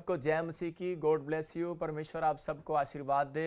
सबको जय मसीह की। God bless you. परमेश्वर आप सबको आशीर्वाद दे।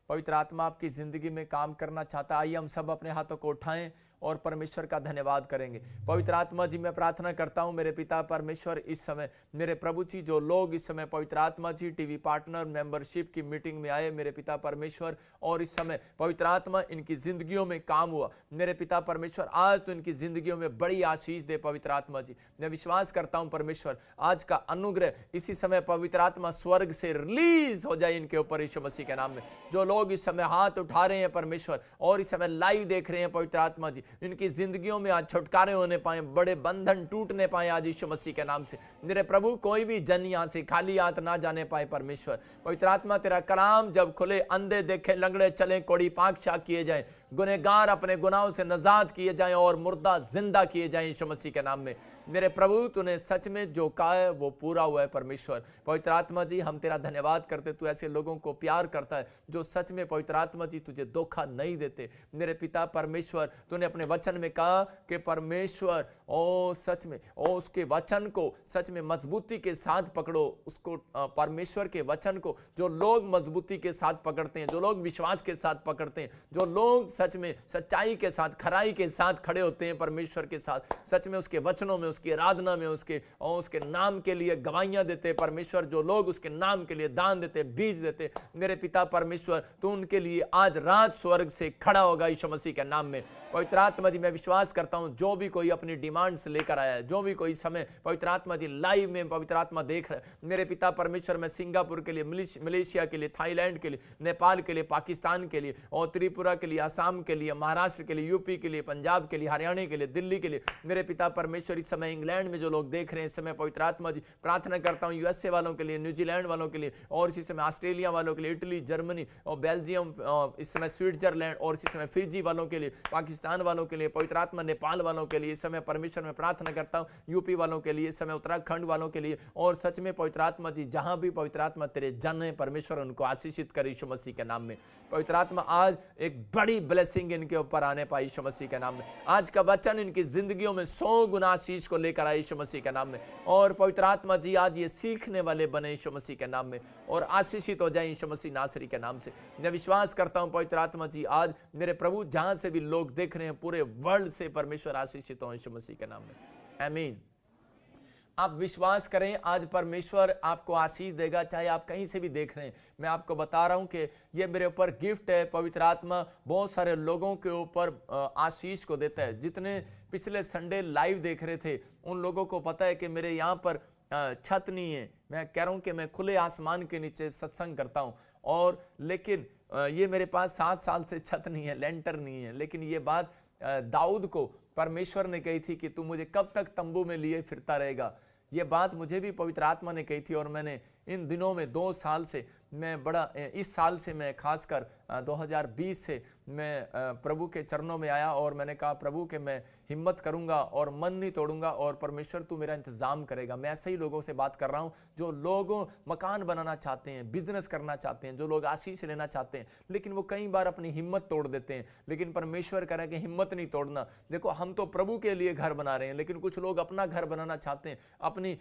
पवित्र आत्मा आपकी ज़िंदगी में काम करना चाहता है। आइए हम सब अपने हाथों को उठाएं और परमेश्वर का धन्यवाद करेंगे। पवित्र आत्मा जी, मैं प्रार्थना करता हूं मेरे पिता परमेश्वर, इस समय मेरे प्रभु जी, जो लोग इस समय पवित्र आत्मा जी टीवी पार्टनर मेंबरशिप की मीटिंग में आए मेरे पिता परमेश्वर, और इस समय पवित्र आत्मा इनकी जिंदगियों में काम हुआ मेरे पिता परमेश्वर, आज तो इनकी जिंदगियों में बड़ी आशीष दे पवित्र आत्मा जी। मैं विश्वास करता हूं परमेश्वर, आज का अनुग्रह इसी समय पवित्र आत्मा स्वर्ग से रिलीज हो जाए इनके ऊपर यीशु मसीह के नाम में। जो लोग इस समय हाथ उठा रहे हैं परमेश्वर और इस समय लाइव देख रहे हैं पवित्र आत्मा जी, इनकी जिंदगियों में आज छुटकारे होने पाए, बड़े बंधन टूटने पाए आज यीशु मसीह के नाम से। मेरे प्रभु, कोई भी जन यहां से खाली हाथ ना जाने पाए परमेश्वर। पवित्र आत्मा, तेरा कलाम जब खुले, अंधे देखे, लंगड़े चले, कोड़ी पाक शाक किए जाए, गुनहगार अपने गुनाहों से नजात किए जाएं और मुर्दा जिंदा किए जाएं यीशु मसीह के नाम में। मेरे प्रभु, तूने सच में जो कहा है वो पूरा हुआ है परमेश्वर। पवित्र आत्मा जी, हम तेरा धन्यवाद करते, तू ऐसे लोगों को प्यार करता है जो सच में पवित्र आत्मा जी तुझे धोखा नहीं देते। मेरे पिता परमेश्वर, तूने अपने वचन में कहा कि परमेश्वर ओ सच में उसके वचन को सच में मजबूती के साथ पकड़ो। उसको परमेश्वर के वचन को जो लोग मजबूती के साथ पकड़ते हैं, जो लोग विश्वास के साथ पकड़ते हैं, जो लोग सच में सच्चाई के साथ, खराई के साथ खड़े होते हैं परमेश्वर के साथ, सच में उसके वचनों में, उसकी आराधना में, उसके नाम के लिए गवाहियां देते परमेश्वर, जो लोग उसके नाम के लिए दान देते, बीज देते, मेरे पिता परमेश्वर, तू उनके लिए आज रात स्वर्ग से खड़ा होगा यीशु मसीह के नाम में। पवित्र आत्मा जी, मैं विश्वास करता हूं जो भी कोई अपनी डिमांड से लेकर आया है, जो भी कोई समय पवित्र आत्मा जी लाइव में पवित्र आत्मा देख रहा है, मेरे पिता परमेश्वर, मैं सिंगापुर के लिए, मलेशिया के लिए, थाईलैंड के लिए, नेपाल के लिए, पाकिस्तान के लिए और त्रिपुरा के लिए, आसाम के लिए, महाराष्ट्र के लिए, यूपी के लिए, पंजाब के लिए, हरियाणा के लिए, दिल्ली के लिए, मेरे पिता परमेश्वर, इस समय इंग्लैंड में जो लोग देख रहे हैं इस समय पवित्र आत्मा जी, प्रार्थना करता हूं यूएसए वालों के लिए, न्यूजीलैंड वालों के लिए, और इसी समय ऑस्ट्रेलिया वालों के लिए, इटली, जर्मनी और बेल्जियम, इस समय स्विट्जरलैंड, और इसी समय फिजी वालों के लिए, पाकिस्तान वालों के लिए, पवित्र आत्मा नेपाल वालों के लिए इस समय परमेश्वर में प्रार्थना करता हूं, यूपी वालों के लिए, इस समय उत्तराखंड वालों के लिए, और सच में पवित्र आत्मा जी जहां भी पवित्र आत्मा तेरे जन है परमेश्वर, उनको आशीषित कर यीशु मसीह के नाम में। पवित्र आत्मा, आज एक बड़ी ब्लेसिंग इनके ऊपर आने पाई यीशु मसीह के नाम में। आज का वचन इनकी जिंदगियों में 100 गुना आशीष को लेकर आए यीशु मसीह के नाम में। और पवित्र आत्मा जी, आज ये सीखने वाले बने यीशु मसीह के नाम में और आशीषित हो जाए यीशु मसीह नासरी के नाम से। मैं विश्वास करता हूं पवित्र आत्मा जी, आज मेरे प्रभु जहां से भी लोग देख रहे हैं पूरे वर्ल्ड से परमेश्वर आशीषित हो यीशु मसीह के नाम में। आमीन। आप विश्वास करें, आज परमेश्वर आपको आशीष देगा, चाहे आप कहीं से भी देख रहे हैं। मैं आपको बता रहा हूं कि ये मेरे ऊपर गिफ्ट है। पवित्र आत्मा बहुत सारे लोगों के ऊपर आशीष को देता है। जितने पिछले संडे लाइव देख रहे थे उन लोगों को पता है कि मेरे यहाँ पर छत नहीं है। मैं कह रहा हूं कि मैं खुले आसमान के नीचे सत्संग करता हूं, और लेकिन ये मेरे पास 7 साल से छत नहीं है, लेंटर नहीं है। लेकिन ये बात दाऊद को परमेश्वर ने कही थी कि तू मुझे कब तक तंबू में लिए फिरता रहेगा। ये बात मुझे भी पवित्र आत्मा ने कही थी, और मैंने इन दिनों में 2 साल से मैं बड़ा, इस साल से मैं खासकर 2020 से मैं प्रभु के चरणों में आया और मैंने कहा प्रभु कि मैं हिम्मत करूंगा और मन नहीं तोड़ूंगा, और परमेश्वर तू मेरा इंतजाम करेगा। मैं ऐसे ही लोगों से बात कर रहा हूं जो लोग मकान बनाना चाहते हैं, बिजनेस करना चाहते हैं, जो लोग आशीष लेना चाहते हैं, लेकिन वो कई बार अपनी हिम्मत तोड़ देते हैं। लेकिन परमेश्वर कह रहा है कि हिम्मत नहीं तोड़ना। देखो, हम तो प्रभु के लिए घर बना रहे हैं, लेकिन कुछ लोग अपना घर बनाना चाहते हैं, अपनी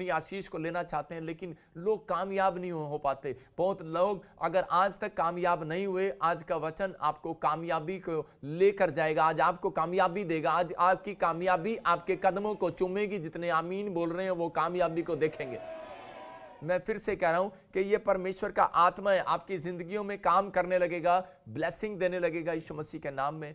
आशीष को लेना चाहते हैं, लेकिन लोग कामयाब नहीं हो पाते। बहुत लोग अगर आज तक कामयाब नहीं हुए, आज का वचन आपको कामयाबी को लेकर जाएगा, आज आपको कामयाबी देगा। आज आपकी कामयाबी आपके कदमों को चूमेगी। जितने आमीन बोल रहे हैं वो कामयाबी को देखेंगे। मैं फिर से कह रहा हूं कि ये परमेश्वर का आत्मा है, आपकी जिंदगियों में काम करने लगेगा, ब्लेसिंग देने लगेगा यीशु मसीह के नाम में।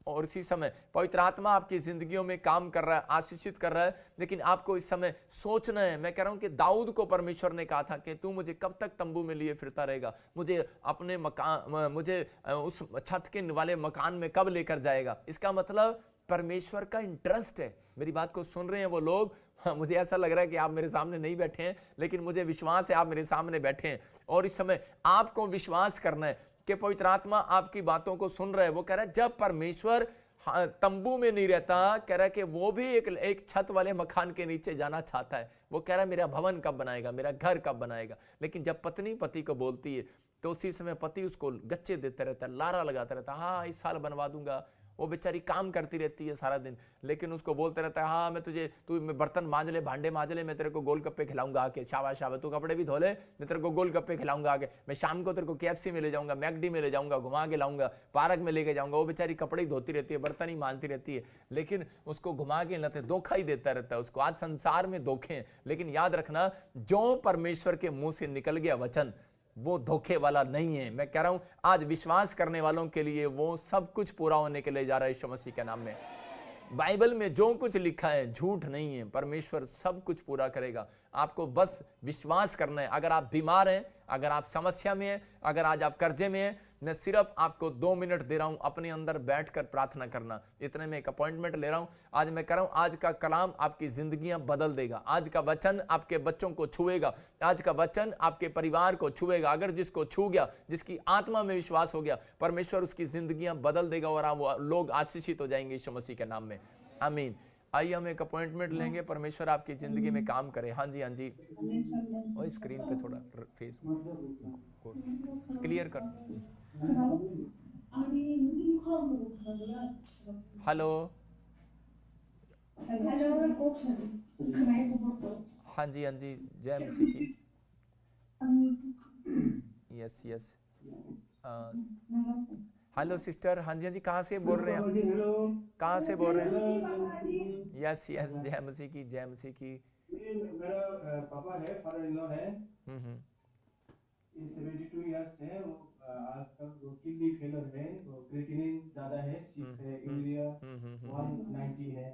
और इसी समय पवित्र आत्मा आपकी जिंदगियों में काम कर रहा है, आशीषित कर रहा है, लेकिन आपको इस समय सोचना है। मैं कह रहा हूं कि दाऊद को परमेश्वर ने कहा था कि तू मुझे कब तक तंबू में लिए फिरता रहेगा, मुझे अपने मकान, मुझे उस छत के वाले मकान में कब लेकर जाएगा। इसका मतलब परमेश्वर का इंटरेस्ट है। मेरी बात को सुन रहे हैं वो लोग? मुझे ऐसा लग रहा है कि आप मेरे सामने नहीं बैठे हैं, लेकिन मुझे विश्वास है आप मेरे सामने बैठे हैं। और इस समय आपको विश्वास करना है कि पवित्र आत्मा आपकी बातों को सुन रहा है। वो कह रहा है जब परमेश्वर तंबू में नहीं रहता, कह रहा है कि वो भी एक छत वाले मकान के नीचे जाना चाहता है। वो कह रहा है मेरा भवन कब बनाएगा, मेरा घर कब बनाएगा। लेकिन जब पत्नी पति को बोलती है तो उसी समय पति उसको गच्चे देता रहता है, लारा लगाता रहता है, हाँ इस साल बनवा दूंगा, वो बेचारी काम करती रहती है सारा दिन, लेकिन उसको बोलते रहता है हाँ मैं तुझे, तू बर्तन मांज ले, भांडे मांज ले, मैं तेरे को गोलगप्पे खिलाऊंगा आके, शाबाश शाबाश, तू कपड़े भी धो ले, मैं तेरे को गोलगप्पे खिलाऊंगा आके, मैं शाम को तेरे को KFC में ले जाऊंगा, मैकडी में ले जाऊंगा, घुमा के लाऊंगा, पार्क में लेके जाऊंगा। वो बेचारी कपड़े ही धोती रहती है, बर्तन ही मांजती रहती है, लेकिन उसको घुमा के लाते, धोखा ही देता रहता है उसको। आज संसार में धोखे हैं, लेकिन याद रखना जो परमेश्वर के मुंह से निकल गया वचन वो धोखे वाला नहीं है। मैं कह रहा हूं आज विश्वास करने वालों के लिए वो सब कुछ पूरा होने के लिए जा रहा है यीशु मसीह के नाम में। बाइबल में जो कुछ लिखा है झूठ नहीं है, परमेश्वर सब कुछ पूरा करेगा। आपको बस विश्वास करना है। अगर आप बीमार हैं, अगर आप समस्या में हैं, अगर आज आप कर्जे में हैं, मैं सिर्फ आपको 2 मिनट दे रहा हूं, अपने अंदर बैठकर प्रार्थना करना। इतने में एक अपॉइंटमेंट ले रहा हूं। आज मैं कह रहा हूं आज का कलाम आपकी जिंदगियां बदल देगा। आज का वचन आपके बच्चों को छुएगा, आज का वचन आपके परिवार को छुएगा। अगर जिसको छू गया, जिसकी आत्मा में विश्वास हो गया, परमेश्वर उसकी जिंदगियां बदल देगा और आप लोग आशीषित हो जाएंगे यीशु मसीह के नाम में। आमीन। आइए हम एक अपॉइंटमेंट लेंगे, परमेश्वर आपकी जिंदगी में काम करे। हाँ जी, हाँ जी। और स्क्रीन पे थोड़ा फेस क्लियर कर। हेलो, हाँ जी, हाँ जी, जय मसीह की। Yes yes. हेलो सिस्टर, हाँ जी, हाँ जी, कहाँ से बोल रहे हैं? कहाँ से बोल रहे हैं? यस यस, जय मसीह की, जय मसीह की। मेरा पापा है, फादर इन लॉ है, 72 इयर्स है। वो आजकल वो किडनी फेलर है, वो क्रिएटिनिन ज्यादा है, 6 है, यूरिया 190 है।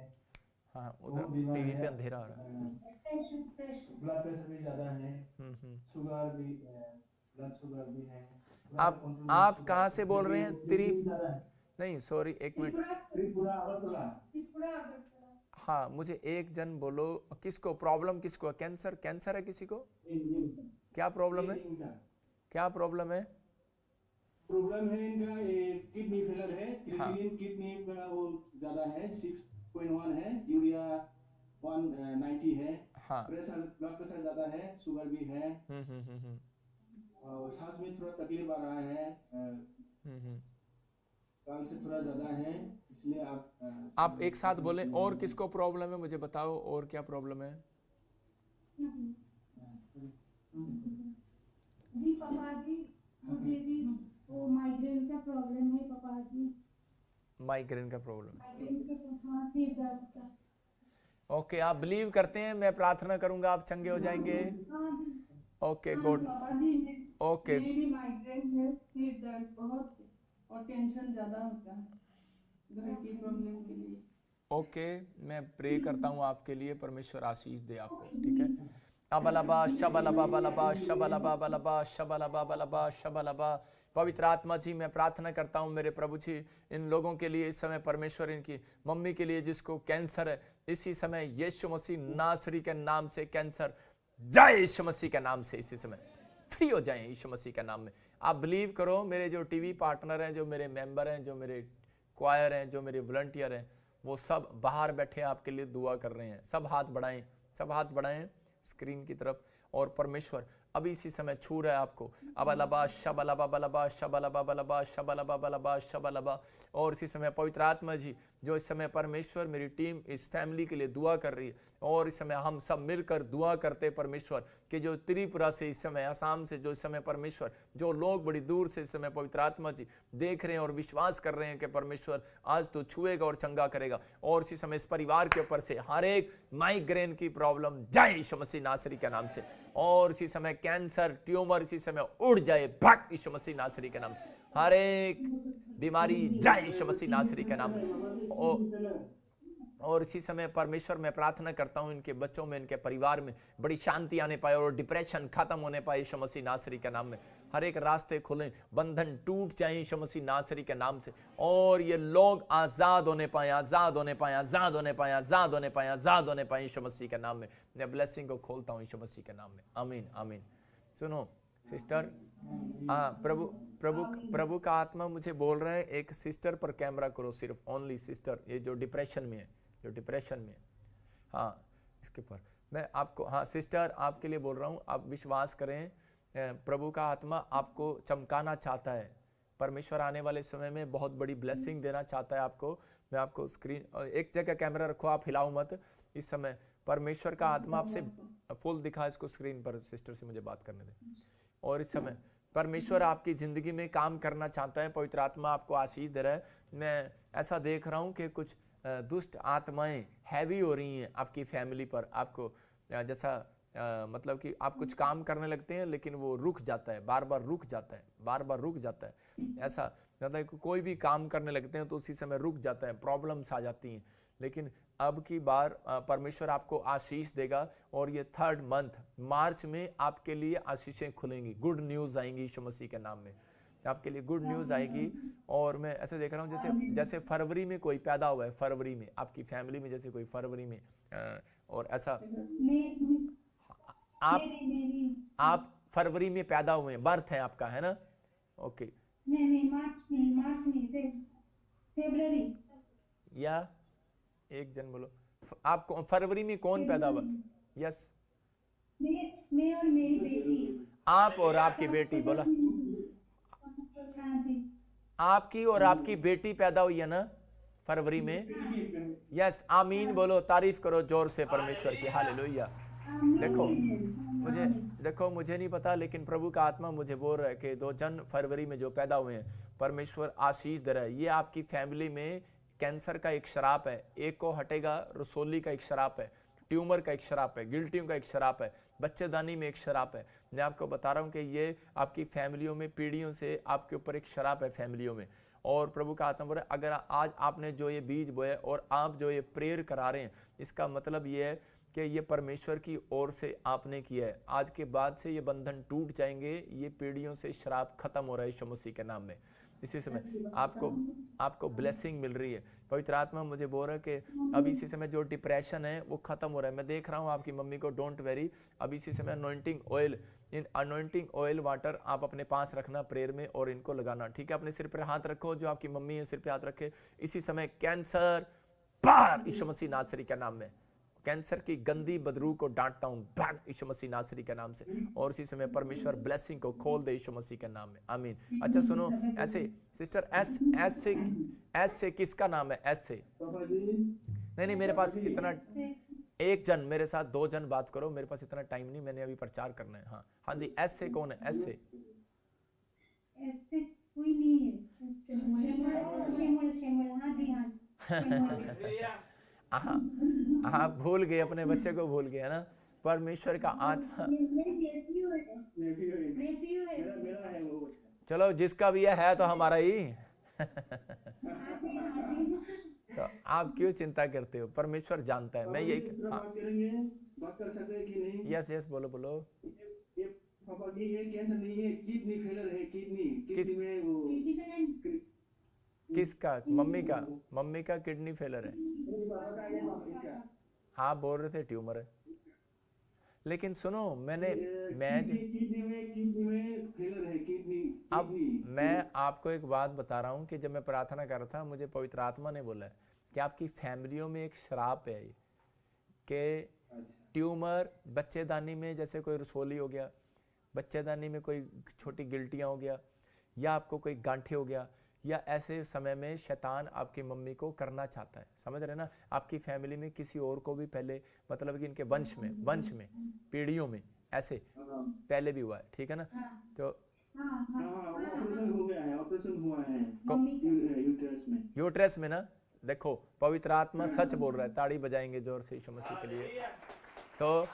हाँ, उधर टीवी पे अंधेरा हो रहा है। ब्लड प्रेशर भी ज्यादा है, शुगर भी, ब्लड शुगर भी है। आप कहाँ से बोल रहे हैं? नहीं सॉरी, एक मिनट। हाँ, मुझे एक जन बोलो, किसको प्रॉब्लम, किसको कैंसर? कैंसर है किसी को? क्या प्रॉब्लम है? क्या प्रॉब्लम है? प्रॉब्लम है इनका किडनी फेलर है, क्रिएटिनिन किडनी का वो ज्यादा है, 6.1 है, यूरिया 190 है। हाँ, प्रेशर, ब्लड प्रेशर ज्यादा है, शुगर भी है। सांस में थोड़ा तकलीफ आ रहा है, काल से थोड़ा ज्यादा है, इसलिए आप एक साथ बोलें। और किसको प्रॉब्लम है मुझे बताओ, और क्या प्रॉब्लम है? जी पापा जी, मुझे भी वो माइग्रेन का प्रॉब्लम है पापा जी। माइग्रेन का प्रॉब्लम? सिर दर्द का। ओके, आप बिलीव करते हैं? मैं प्रार्थना करूंगा, आप चंगे हो जाएंगे। Okay, good. ओके, मेरी भी माइग्रेन है, सिर दर्द बहुत और टेंशन ज्यादा होता है घर की प्रॉब्लम के लिए। ओके, मैं प्रे करता हूँ आपके लिए, परमेश्वर आशीष दे आपको, ठीक है? अबलबा शबलबा बलबा शबलबा बलबा शबलबा बलबा शबलबा। पवित्र आत्मा जी, मैं प्रार्थना करता हूँ मेरे प्रभु जी, इन लोगों के लिए इस समय, परमेश्वर इनकी मम्मी के लिए जिसको कैंसर है, इसी समय यीशु मसीह नासरी के नाम से कैंसर जाए, यीशु मसीह के नाम से इसी समय फ्री हो जाए यीशु मसीह के नाम में। आप बिलीव करो, मेरे जो टीवी पार्टनर हैं, जो मेरे मेंबर हैं, जो मेरे क्वायर हैं, जो मेरे वॉलंटियर हैं, वो सब बाहर बैठे आपके लिए दुआ कर रहे हैं। सब हाथ बढ़ाएं, सब हाथ बढ़ाएं स्क्रीन की तरफ, और परमेश्वर अभी इसी समय छू रहा है आपको। अबलबा शबलबा बलबा शबलबा बलबा शबलबा बलबा शबलबा। और इसी समय पवित्र आत्मा जी, जो इस समय परमेश्वर मेरी टीम इस फैमिली के लिए दुआ कर रही है, और इस समय हम सब मिलकर दुआ करते परमेश्वर कि जो त्रिपुरा से इस समय, असम से जो इस समय परमेश्वर, जो लोग बड़ी दूर से इस समय पवित्र आत्मा जी देख रहे हैं और विश्वास कर रहे हैं कि परमेश्वर आज तो छुएगा और चंगा करेगा। और इसी समय इस परिवार के ऊपर से हर एक माइग्रेन की प्रॉब्लम जाए यीशु मसीह नासरी के नाम से। और इसी समय कैंसर ट्यूमर इसी समय उड़ जाए, भाग यीशु मसीह नासरी के नाम। हर एक बीमारी जाए यीशु मसीह नासरी के नाम। और इसी समय परमेश्वर मैं प्रार्थना करता हूं इनके बच्चों में, इनके परिवार में बड़ी शांति आने पाए और डिप्रेशन खत्म होने पाए यीशु मसीह नासरी के नाम में। हर एक रास्ते खुलें, बंधन टूट जाए यीशु मसीह नासरी के नाम से, और ये लोग आजाद होने पाए, आजाद होने पाए, आजाद होने पाए, आजाद होने पाए, आजाद होने पाए यीशु मसीह के नाम में। मैं ब्लेसिंग को खोलता हूं यीशु मसीह के नाम में। आमीन आमीन। सुनो सिस्टर, प्रभु प्रभु प्रभु का आत्मा मुझे बोल रहे हैं, एक सिस्टर पर कैमरा करो, सिर्फ ओनली सिस्टर, ये जो डिप्रेशन में है, जो डिप्रेशन में, हाँ इसके पर मैं आपको, हाँ सिस्टर आपके लिए बोल रहा हूँ, आप विश्वास करें, प्रभु का आत्मा आपको चमकाना चाहता है। परमेश्वर आने वाले समय में बहुत बड़ी ब्लेसिंग देना चाहता है आपको। मैं आपको स्क्रीन एक जगह कैमरा रखो, आप हिलाओ मत इस समय। परमेश्वर का आत्मा आपसे फुल दिखा इसको स्क्रीन पर, सिस्टर से मुझे बात करने दें। और इस समय परमेश्वर आपकी जिंदगी में काम करना चाहता है, पवित्र आत्मा आपको आशीष दे रहा है। मैं ऐसा देख रहा हूँ कि कुछ दुष्ट आत्माएं हैवी हो रही हैं आपकी फैमिली पर। आपको जैसा मतलब कि आप कुछ काम करने लगते हैं लेकिन वो रुक जाता है, बार बार रुक जाता है, बार बार रुक जाता है। ऐसा मतलब कि कोई भी काम करने लगते हैं तो उसी समय रुक जाता है, प्रॉब्लम्स आ जाती हैं। लेकिन अब की बार परमेश्वर आपको आशीष देगा और ये 3rd मंथ मार्च में आपके लिए आशीषें खुलेंगी, गुड न्यूज़ आएंगी यीशु मसीह के नाम में। आपके लिए गुड न्यूज़ आएगी। और मैं ऐसे देख रहा हूँ जैसे फरवरी में कोई पैदा हुआ है, फरवरी में आपकी फैमिली में जैसे कोई फरवरी में और ऐसा आप फरवरी में पैदा हुए हैं, बर्थ है आपका, है ना? ओके। नहीं, मार्च नहीं, फरवरी। या एक जन बोलो, आप फरवरी में कौन पैदा हुआ? यस, मैं और मेरी बेटी। आप और आपकी बेटी, बोला हाँ जी। आपकी और आपकी बेटी पैदा हुई है ना फरवरी में? यस, आमीन बोलो, तारीफ करो जोर से परमेश्वर की। हालेलुया। देखो मुझे नहीं पता, लेकिन प्रभु का आत्मा मुझे बोल रहा है कि 2 जन फरवरी में जो पैदा हुए हैं, परमेश्वर आशीष दे रहा है। ये आपकी फैमिली में कैंसर का एक श्राप है, एक को हटेगा। रसोली का एक श्राप है, ट्यूमर का एक श्राप है, गिल्टियों का एक श्राप है, बच्चेदानी में एक श्राप है। मैं आपको बता रहा हूँ कि ये आपकी फैमिलियों में पीढ़ियों से आपके ऊपर एक श्राप है फैमिलियों में। और प्रभु का आत्मा बोल रहा है, अगर आज आपने जो ये बीज बोया और आप जो ये प्रेयर करा रहे हैं, इसका मतलब ये है कि ये परमेश्वर की ओर से आपने किया है। आज के बाद से ये बंधन टूट जाएंगे, ये पीढ़ियों से श्राप खत्म हो रहा है यीशु मसीह के नाम में। इसी समय आपको ब्लेसिंग मिल रही है। पवित्र आत्मा मुझे बोल रहा है कि अब इसी समय जो डिप्रेशन है वो खत्म हो रहा है। मैं देख रहा हूँ आपकी मम्मी को, डोंट वेरी। अब इसी समय अनॉइंटिंग ऑयल वाटर आप अपने पास रखना प्रेयर में और इनको लगाना, ठीक है? अपने सिर पर हाथ रखो, जो आपकी मम्मी है सिर पे हाथ रखे। इसी समय कैंसर बाहर यीशु मसीह नासरी के नाम में, कैंसर की गंदी बदबू को डांटता हूं भाग यीशु मसीह नासरी के नाम से। और इसी समय परमेश्वर ब्लेसिंग को खोल दे यीशु मसीह के नाम में, आमीन। अच्छा सुनो, ऐसे सिस्टर एस से किसका नाम है? एस से नहीं, मेरे पास इतना, एक जन मेरे साथ 2 जन बात करो, मेरे पास इतना टाइम नहीं, मैंने अभी प्रचार करना है। हाँ जी, एस से कौन है? एस से कोई नहीं है। आप भूल गए, अपने बच्चे को भूल गए, है ना? परमेश्वर का आत्मा, चलो जिसका भी है तो हमारा ही। तो आप क्यों चिंता करते हो? परमेश्वर जानता है। मैं यही बात कर सकते हैं कि नहीं? यस बोलो पापा की ये कैंसर नहीं है, किडनी फेलर है, किडनी में वो किसका? मम्मी का किडनी फेलर है। आप बोल रहे थे ट्यूमर है, लेकिन सुनो अब मैं आपको एक बात बता रहा हूँ कि जब मैं प्रार्थना कर रहा था, मुझे पवित्र आत्मा ने बोला कि आपकी फैमिलियों में एक श्राप है कि ट्यूमर, बच्चेदानी में जैसे कोई रसोली हो गया, बच्चेदानी में कोई छोटी गिल्टियाँ हो गया, या आपको कोई गांठे हो गया, या ऐसे समय में शैतान आपकी मम्मी को करना चाहता है। समझ रहे ना? आपकी फैमिली में किसी और को भी पहले, मतलब कि इनके वंश में पीढ़ियों में ऐसे पहले भी हुआ है, ठीक है ना? तो यूट्रस में ना, देखो पवित्र आत्मा सच बोल रहा है। ताड़ी बजाएंगे जोर से यीशु मसीह के लिए। तो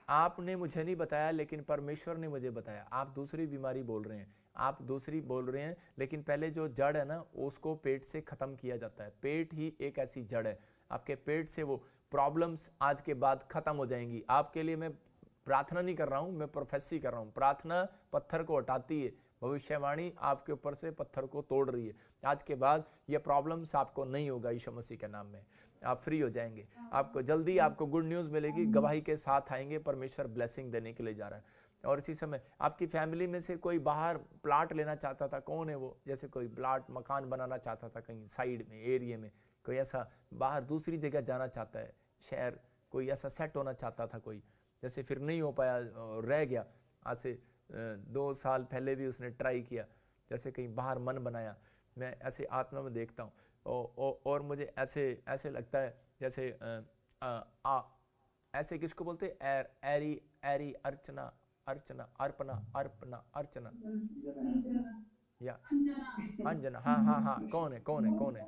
आपने मुझे नहीं बताया, लेकिन परमेश्वर ने मुझे बताया। आप दूसरी बीमारी बोल रहे हैं, लेकिन पहले जो जड़ है ना, उसको पेट से खत्म किया जाता है। पेट ही एक ऐसी जड़ है, आपके पेट से वो प्रॉब्लम्स आज के बाद खत्म हो जाएंगी। आपके लिए मैं प्रार्थना नहीं कर रहा हूँ, मैं प्रोफेसी कर रहा हूँ। प्रार्थना पत्थर को हटाती है, भविष्यवाणी आपके ऊपर से पत्थर को तोड़ रही है। आज के बाद ये प्रॉब्लम्स आपको नहीं होगा यीशु मसीह के नाम में। आप फ्री हो जाएंगे। आपको जल्दी आपको गुड न्यूज़ मिलेगी, गवाही के साथ आएंगे। परमेश्वर ब्लेसिंग देने के लिए जा रहा है। और इसी समय आपकी फैमिली में से कोई बाहर प्लाट लेना चाहता था, कौन है वो? जैसे कोई प्लाट मकान बनाना चाहता था कहीं साइड में, एरिया में, कोई ऐसा बाहर दूसरी जगह जाना चाहता है, शहर कोई ऐसा सेट होना चाहता था कोई, जैसे फिर नहीं हो पाया, रह गया। आज से 2 साल पहले भी उसने ट्राई किया, जैसे कहीं बाहर मन बनाया। मैं ऐसे आत्मा में देखता हूँ और मुझे ऐसे लगता है जैसे ऐसे किसको बोलते एरी एरी अर्चना अर्चना अर्पणा अर्पणा अर्चना या अंजना। हाँ कौन है?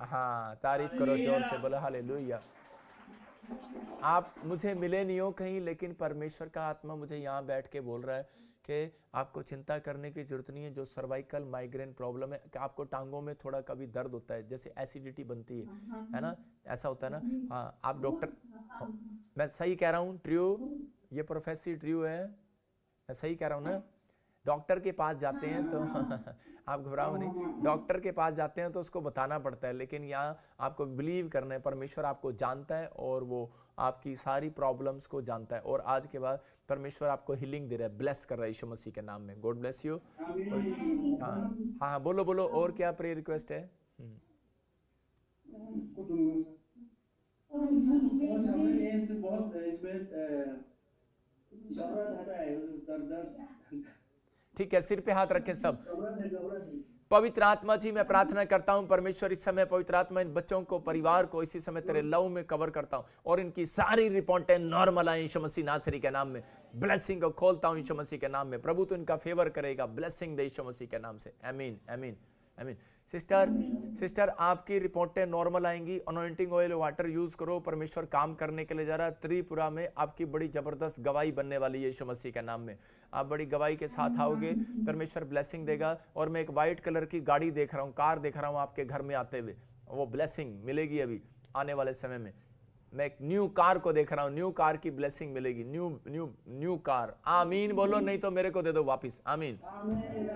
हाँ, तारीफ करो जोर से, बोलो हालेलुया। आप मुझे मिले नहीं हो कहीं, लेकिन परमेश्वर का आत्मा मुझे यहाँ बैठ के बोल रहा है कि आपको चिंता करने की जरूरत नहीं है। जो सर्वाइकल माइग्रेन प्रॉब्लम है कि आपको टांगों में थोड़ा कभी दर्द होता है, जैसे एसिडिटी बनती है ना, ऐसा होता है ना। हाँ, आप डॉक्टर, मैं सही कह रहा हूँ? ट्रू, ये प्रोफेसी ट्रू है, मैं सही कह रहा हूँ ना? डॉक्टर के पास जाते हैं तो आप घबराओ नहीं, डॉक्टर के पास जाते हैं तो उसको बताना पड़ता है, लेकिन यहाँ आपको बिलीव करना है। परमेश्वर आपको जानता है और वो आपकी सारी प्रॉब्लम्स को जानता है, और आज के बाद परमेश्वर आपको हीलिंग दे रहा है, ब्लेस कर रहा है यीशु मसीह के नाम में। God bless you. हाँ, बोलो और क्या प्रेयर रिक्वेस्ट है? ठीक है, सिर पे हाथ रखे सब। पवित्र आत्मा जी, मैं प्रार्थना करता हूं परमेश्वर, इस समय पवित्र आत्मा इन बच्चों को, परिवार को इसी समय तेरे लव में कवर करता हूं, और इनकी सारी रिपोर्टें नॉर्मल आए यीशु मसीह नासरी के नाम में। ब्लेसिंग को खोलता हूं यीशु मसीह के नाम में। प्रभु तो इनका फेवर करेगा, ब्लेसिंग दे यीशु मसीह के नाम से। आमीन आमीन आमीन। सिस्टर आपकी रिपोर्टें नॉर्मल आएंगी। अनॉइंटिंग ऑयल वाटर यूज करो, परमेश्वर काम करने के लिए जा रहा है। त्रिपुरा में आपकी बड़ी जबरदस्त गवाही बनने वाली है यीशु मसीह के नाम में। आप बड़ी गवाही के साथ आओगे, परमेश्वर ब्लेसिंग देगा। और मैं एक वाइट कलर की गाड़ी देख रहा हूँ, कार देख रहा हूँ आपके घर में आते हुए, वो ब्लेसिंग मिलेगी अभी आने वाले समय में। मैं एक न्यू कार को देख रहा हूँ, न्यू कार की ब्लेसिंग मिलेगी, न्यू कार। आमीन बोलो, नहीं तो मेरे को दे दो वापिस। आमीन।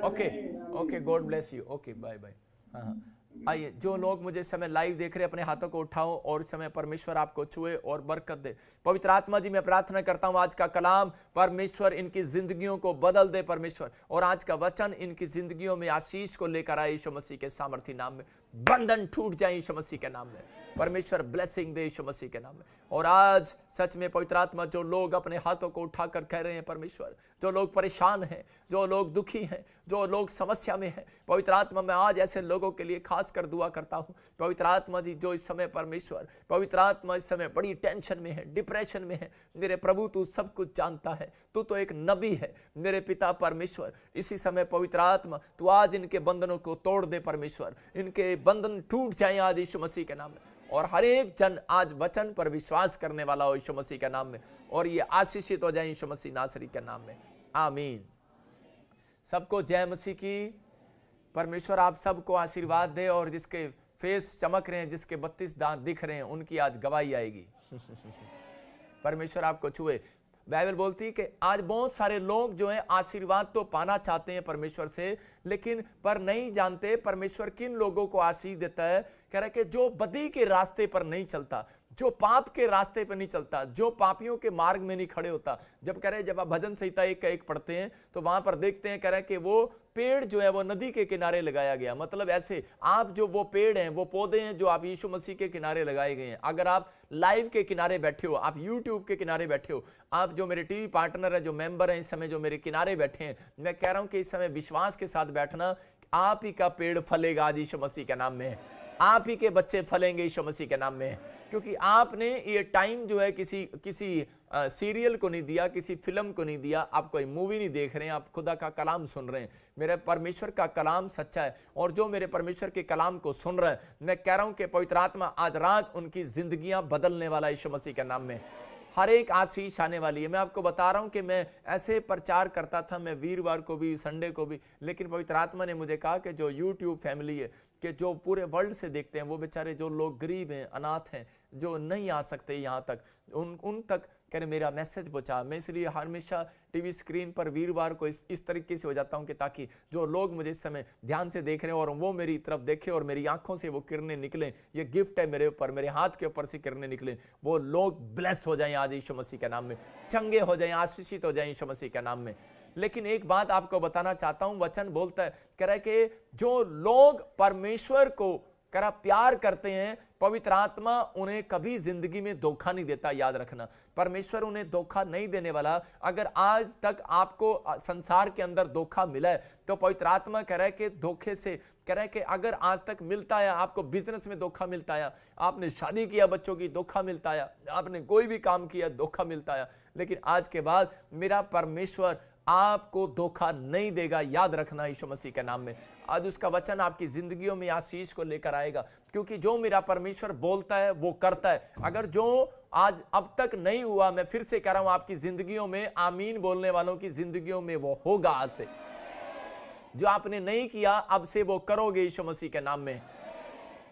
Okay, God bless you. Okay, bye bye. हाँ, आइए, जो लोग मुझे इस समय लाइव देख रहे हैं, अपने हाथों को उठाओ और इस समय परमेश्वर आपको छुए और बरकत दे। पवित्र आत्मा जी, मैं प्रार्थना करता हूं आज का कलाम परमेश्वर इनकी जिंदगियों को बदल दे परमेश्वर, और आज का वचन इनकी जिंदगियों में आशीष को लेकर आए यीशु मसीह के सामर्थी नाम में। बंधन टूट जाए यीशु मसीह के नाम में, परमेश्वर ब्लेसिंग दे यीशु मसीह के नाम में। और आज सच में पवित्र आत्मा, जो लोग अपने हाथों को उठाकर कह रहे हैं परमेश्वर, जो लोग परेशान हैं, जो लोग दुखी हैं, जो लोग समस्या में हैं, पवित्र आत्मा मैं आज ऐसे लोगों के लिए खास कर दुआ करता हूं। पवित्र आत्मा जी, जो इस समय परमेश्वर, पवित्र आत्मा इस समय बड़ी टेंशन में है, डिप्रेशन में है, मेरे प्रभु तू सब कुछ जानता है, तू तो एक नबी है मेरे पिता परमेश्वर। इसी समय पवित्र आत्मा तू आज इनके बंधनों को तोड़ दे परमेश्वर, इनके बंधन टूट जाए आज यीशु मसीह के नाम में, और हर एक जन आज वचन पर विश्वास करने वाला हो यीशु मसीह के नाम में, और ये आशीषित हो जाए यीशु मसीह नासरी के नाम में। आमीन। सबको जय मसीह की। परमेश्वर आप सबको आशीर्वाद दे, और जिसके फेस चमक रहे हैं, जिसके 32 दांत दिख रहे हैं, उनकी आज गवाही आएगी। परमेश्वर आपको छुए। बाइबल बोलती है कि आज बहुत सारे लोग जो हैं आशीर्वाद तो पाना चाहते हैं परमेश्वर से, लेकिन पर नहीं जानते परमेश्वर किन लोगों को आशीष देता है। कह रहा है कि जो बदी के रास्ते पर नहीं चलता, जो पाप के रास्ते पर नहीं चलता, जो पापियों के मार्ग में नहीं खड़े होता। जब कह रहे, जब आप भजन संहिता 1 का 1 पढ़ते हैं तो वहां पर देखते हैं, कह रहे हैं कि वो पेड़ जो है वो नदी के किनारे लगाया गया। मतलब ऐसे आप जो वो पेड़ हैं, वो पौधे हैं जो आप यीशु मसीह के किनारे लगाए गए हैं। अगर आप लाइव के किनारे बैठे हो, आप यूट्यूब के किनारे बैठे हो, आप जो मेरे टीवी पार्टनर है, जो मेंबर हैं इस समय, जो मेरे किनारे बैठे हैं, मैं कह रहा हूं कि इस समय विश्वास के साथ बैठना, आप ही का पेड़ फलेगा आज यीशु मसीह के नाम में। आप ही के बच्चे फलेंगे यीशु मसीह के नाम में, क्योंकि आपने ये टाइम जो है किसी सीरियल को नहीं दिया, किसी फिल्म को नहीं दिया, आप कोई मूवी नहीं देख रहे हैं, आप खुदा का कलाम सुन रहे हैं। मेरे परमेश्वर का कलाम सच्चा है, और जो मेरे परमेश्वर के कलाम को सुन रहे हैं, मैं कह रहा हूं कि पवित्र आत्मा आज रात उनकी जिंदगियां बदलने वाला यीशु मसीह के नाम में। हर एक आशीष आने वाली है। मैं आपको बता रहा हूं कि मैं ऐसे प्रचार करता था, मैं वीरवार को भी, संडे को भी, लेकिन पवित्र आत्मा ने मुझे कहा कि जो यूट्यूब फैमिली है, कि जो पूरे वर्ल्ड से देखते हैं, वो बेचारे जो लोग गरीब हैं, अनाथ हैं, जो नहीं आ सकते यहाँ तक, उन तक कह रहे मेरा मैसेज पहुँचा। मैं इसलिए हमेशा टीवी स्क्रीन पर वीरवार को इस तरीके से हो जाता हूँ कि ताकि जो लोग मुझे इस समय ध्यान से देख रहे हैं और वो मेरी तरफ देखें और मेरी आंखों से वो किरणें निकलें, ये गिफ्ट है मेरे ऊपर, मेरे हाथ के ऊपर से किरणें निकलें, वो लोग ब्लेस हो जाएं आज यीशु मसीह के नाम में, चंगे हो जाएं, आशीषित हो जाएं यीशु मसीह के नाम में। लेकिन एक बात आपको बताना चाहता हूं, वचन बोलता है, कह रहा है कि जो लोग परमेश्वर को कह रहा प्यार करते हैं, पवित्र आत्मा उन्हें कभी जिंदगी में धोखा नहीं देता। याद रखना, परमेश्वर उन्हें धोखा नहीं देने वाला। अगर आज तक आपको संसार के अंदर धोखा मिला है तो पवित्र आत्मा कह रहा है कि धोखे से, कह रहा है कि अगर आज तक मिलता है, आपको बिजनेस में धोखा मिलता है, आपने शादी किया बच्चों की, धोखा मिलता है, आपने कोई भी काम किया, धोखा मिलता है, लेकिन आज के बाद मेरा परमेश्वर आपको धोखा नहीं देगा। याद रखना यीशु मसीह के नाम में। आज उसका वचन आपकी जिंदगियों में आशीष को लेकर आएगा, क्योंकि जो मेरा परमेश्वर बोलता है वो करता है। अगर जो आज अब तक नहीं हुआ, मैं फिर से कह रहा हूं, आपकी जिंदगियों में, आमीन बोलने वालों की जिंदगियों में वो होगा। आज से जो आपने नहीं किया, अब से वो करोगे यीशु मसीह के नाम में।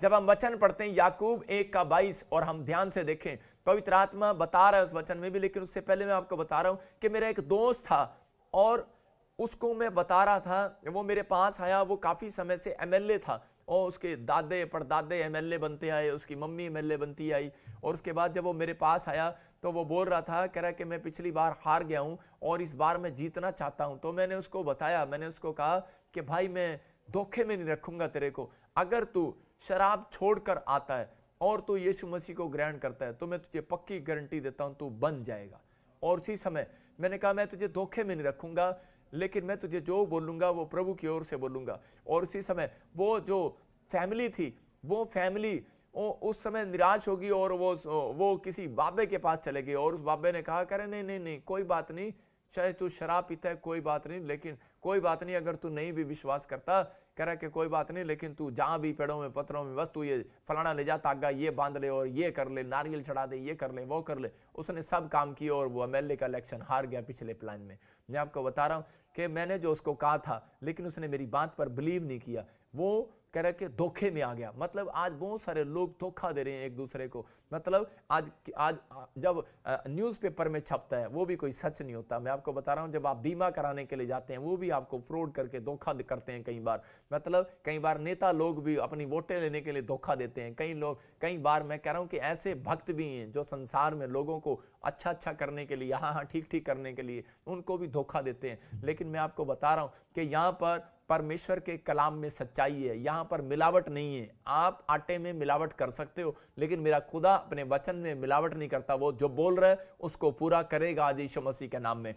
जब हम वचन पढ़ते हैं याकूब 1:22 और हम ध्यान से देखें, पवित्र आत्मा बता रहा है उस वचन में भी, लेकिन उससे पहले मैं आपको बता रहा हूं कि मेरा एक दोस्त था और उसको मैं बता रहा था, वो मेरे पास आया, वो काफी समय से एमएलए था और उसके दादे परदादे एमएलए बनते आए, उसकी मम्मी एमएलए बनती आई। और उसके बाद जब वो मेरे पास आया तो वो बोल रहा था, कह रहा कि मैं पिछली बार हार गया हूं और इस बार मैं जीतना चाहता हूं। तो मैंने उसको बताया, मैंने उसको कहा कि भाई मैं धोखे में नहीं रखूंगा तेरे को। अगर तू शराब छोड़कर आता है और तू यीशु मसीह को ग्रहण करता है तो मैं तुझे पक्की गारंटी देता हूं तू बन जाएगा। और उसी समय मैंने कहा मैं तुझे धोखे में नहीं रखूंगा, लेकिन मैं तुझे जो बोलूंगा वो प्रभु की ओर से बोलूंगा। और उसी समय वो जो फैमिली थी, वो फैमिली उस समय निराश होगी और वो किसी बाबे के पास चले गए और उस बाबे ने कहा, करे नहीं नहीं नहीं कोई बात नहीं, चाहे तू शराब पीता है कोई बात नहीं, लेकिन कोई बात नहीं, अगर तू नहीं भी विश्वास करता, कह रहा कि कोई बात नहीं, लेकिन तू जहां भी पेड़ों में पत्थरों में बस तू ये फलाना ले जा, तागा ये बांध ले और ये कर ले, नारियल चढ़ा दे, ये कर ले, वो कर ले। उसने सब काम किए और वो एमएलए का इलेक्शन हार गया पिछले प्लान में। मैं आपको बता रहा हूं कि मैंने जो उसको कहा था, लेकिन उसने मेरी बात पर बिलीव नहीं किया, वो कह रहा कि धोखे में आ गया। मतलब आज बहुत सारे लोग धोखा दे रहे हैं एक दूसरे को। मतलब आज जब न्यूज़पेपर में छपता है वो भी कोई सच नहीं होता। मैं आपको बता रहा हूं, जब आप बीमा कराने के लिए जाते हैं वो भी आपको फ्रॉड करके धोखा करते हैं कई बार। मतलब कई बार नेता लोग भी अपनी वोटें लेने के लिए धोखा देते हैं। कई बार मैं कह रहा हूं कि ऐसे भक्त भी हैं जो संसार में लोगों को अच्छा करने के लिए, हाँ ठीक करने के लिए उनको भी धोखा देते हैं। लेकिन मैं आपको बता रहा हूं कि यहाँ पर परमेश्वर के कलाम में सच्चाई है, यहाँ पर मिलावट नहीं है। आप आटे में मिलावट कर सकते हो, लेकिन मेरा खुदा अपने वचन में मिलावट नहीं करता। वो जो बोल रहा है उसको पूरा करेगा आज यीशु मसीह के नाम में।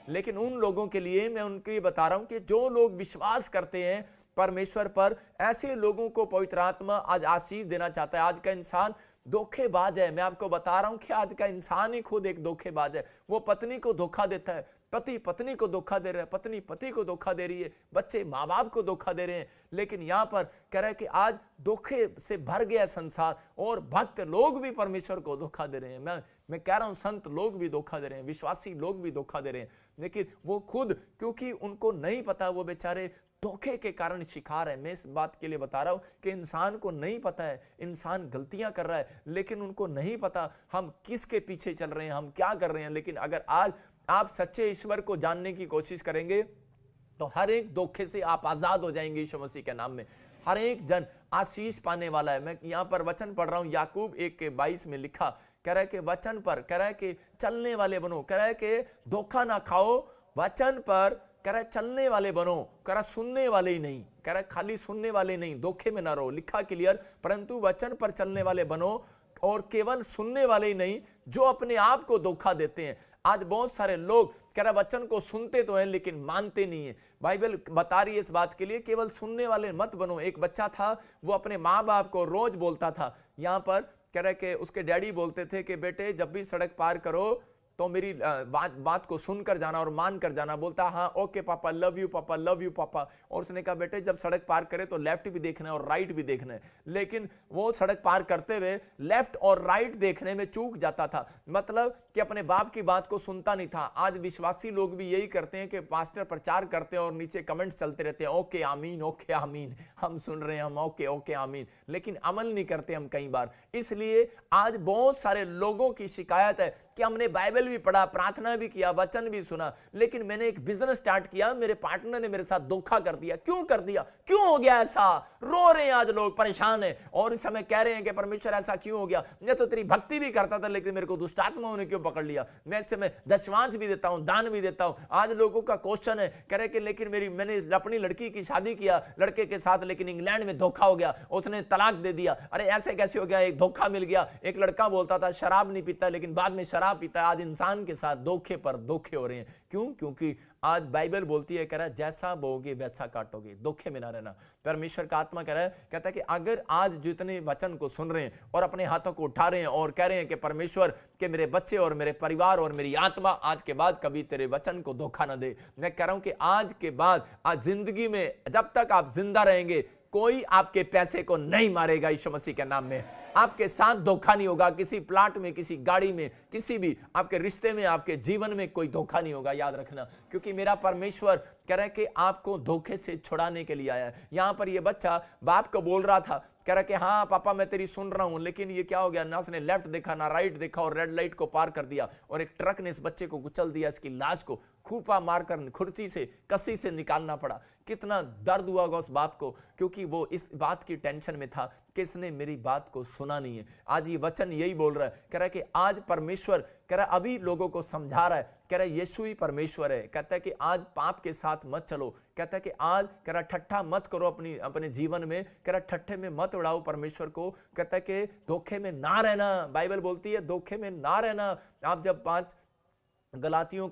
लेकिन उन लोगों के लिए मैं उनके बता रहा हूं कि जो लोग विश्वास करते हैं परमेश्वर पर, ऐसे लोगों को पवित्र आत्मा आज आशीष देना चाहता है। आज का इंसान धोखेबाज है। मैं आपको बता रहा हूं कि आज का इंसान ही खुद एक धोखेबाज है। वो पत्नी को धोखा देता है, पति पत्नी को धोखा दे रहा है, पत्नी पति को धोखा दे रही है, बच्चे माँ बाप को धोखा दे रहे हैं। लेकिन यहाँ पर कह रहा है कि आज धोखे से भर गया संसार और भक्त लोग भी परमेश्वर को धोखा दे रहे हैं। मैं कह रहा हूं संत लोग भी धोखा दे रहे हैं, विश्वासी लोग भी धोखा दे रहे हैं, लेकिन वो खुद, क्योंकि उनको नहीं पता, वो बेचारे धोखे के कारण शिकार है। मैं इस बात के लिए बता रहा हूं कि इंसान को नहीं पता है, इंसान गलतियां कर रहा है, लेकिन उनको नहीं पता हम किसके पीछे चल रहे हैं, हम क्या कर रहे हैं। लेकिन अगर आज आप सच्चे ईश्वर को जानने की कोशिश करेंगे तो हर एक धोखे से आप आजाद हो जाएंगे यीशु मसीह के नाम में। हर एक जन आशीष पाने वाला है। मैं यहाँ पर वचन पढ़ रहा हूँ, याकूब 1:22 में लिखा, कह रहा है कि वचन पर, कह रहा है कि चलने वाले बनो, कह रहा है कि धोखा ना खाओ, वचन पर कह रहा है चलने वाले बनो, कह रहा सुनने वाले ही नहीं, कह रहा खाली सुनने वाले नहीं, धोखे में ना रहो, लिखा क्लियर, परंतु वचन पर चलने वाले बनो और केवल सुनने वाले ही नहीं जो अपने आप को धोखा देते हैं। आज बहुत सारे लोग कह रहा वचन को सुनते तो हैं लेकिन मानते नहीं है। बाइबल बता रही है इस बात के लिए केवल सुनने वाले मत बनो। एक बच्चा था, वो अपने माँ बाप को रोज बोलता था, यहाँ पर कह रहा कि उसके डैडी बोलते थे कि बेटे जब भी सड़क पार करो तो मेरी बात को सुनकर जाना और मान कर जाना। बोलता हाँ ओके पापा, लव यू पापा, लव यू पापा। और उसने कहा बेटे जब सड़क पार करे तो लेफ्ट भी देखना है और राइट भी देखना है। लेकिन वो सड़क पार करते हुए लेफ्ट और राइट देखने में चूक जाता था, मतलब कि अपने बाप की बात को सुनता नहीं था। आज विश्वासी लोग भी यही करते हैं कि पास्टर प्रचार करते हैं और नीचे कमेंट्स चलते रहते हैं, ओके आमीन, ओके आमीन, हम सुन रहे हैं, हम ओके ओके आमीन, लेकिन अमल नहीं करते हम कई बार। इसलिए आज बहुत सारे लोगों की शिकायत है कि हमने बाइबल भी पढ़ा, प्रार्थना भी किया, वचन भी सुना, लेकिन मैंने एक बिजनेस स्टार्ट किया, मेरे पार्टनर ने मेरे साथ धोखा कर दिया। क्यों कर दिया, क्यों हो गया ऐसा? रो रहे हैं आज लोग, परेशान है और इस समय कह रहे हैं कि परमेश्वर ऐसा क्यों हो गया? मैं तो तेरी भक्ति भी करता था, लेकिन मेरे को दुष्ट आत्माओं ने क्यों पकड़ लिया? मैं इस समय दशमांश भी देता हूं, दान भी देता हूं। आज लोगों का क्वेश्चन है, कह रहे कि लेकिन मैंने अपनी लड़की की शादी किया लड़के के साथ, लेकिन इंग्लैंड में धोखा हो गया, उसने तलाक दे दिया। अरे ऐसे कैसे हो गया? एक धोखा मिल गया। एक लड़का बोलता था शराब नहीं पीता, लेकिन बाद में शराब पीता है। आज इंसान के साथ धोखे पर धोखे हो रहे हैं। क्यों? क्योंकि आज बाइबल बोलती है, कह रहा है जैसा बोओगे वैसा काटोगे। धोखे में ना रहना। परमेश्वर का आत्मा कह रहा है, कहता है कि अगर आज जितने वचन को सुन रहे हैं और अपने हाथों को उठा रहे हैं और कह रहे हैं कि परमेश्वर के मेरे बच्चे और मेरे परिवार और मेरी आत्मा आज के बाद कभी तेरे वचन को धोखा ना दे। मैं कह रहा हूं कि आज के बाद, आज जिंदगी में जब तक आप जिंदा रहेंगे, कोई आपके पैसे को नहीं मारेगा। यीशु मसीह के नाम में आपके साथ धोखा नहीं होगा। किसी प्लाट में, किसी गाड़ी में, किसी भी आपके रिश्ते में, आपके जीवन में कोई धोखा नहीं होगा। याद रखना, क्योंकि मेरा परमेश्वर कह रहा है कि आपको धोखे से छुड़ाने के लिए आया है। यहां पर ये बच्चा बाप को बोल रहा था, कह रहा कि हाँ पापा मैं तेरी सुन रहा हूं, लेकिन ये क्या हो गया? ना उसने लेफ्ट देखा ना राइट देखा और रेड लाइट को पार कर दिया और एक ट्रक ने इस बच्चे को कुचल दिया। इसकी लाश को खूपा मारकर खुर्ची से, कसी से निकालना पड़ा। कितना दर्द हुआ होगा उस बाप को, क्योंकि वो इस बात की टेंशन में था कि इसने मेरी बात को सुना नहीं है। आज ये वचन यही बोल रहा है, कह रहा है कि आज परमेश्वर कह रहा है अभी लोगों को समझा रहा है, कह रहा है यीशु ही परमेश्वर है। कहता है कि आज पाप के साथ मत चलो। कहता है कि आज कह रहा ठट्ठा मत करो अपने जीवन में, कह रहा ठट्ठे में मत उड़ाओ परमेश्वर को। कहता है कि धोखे में ना रहना। बाइबल बोलती है धोखे में ना रहना। आप जब 5 गलातियों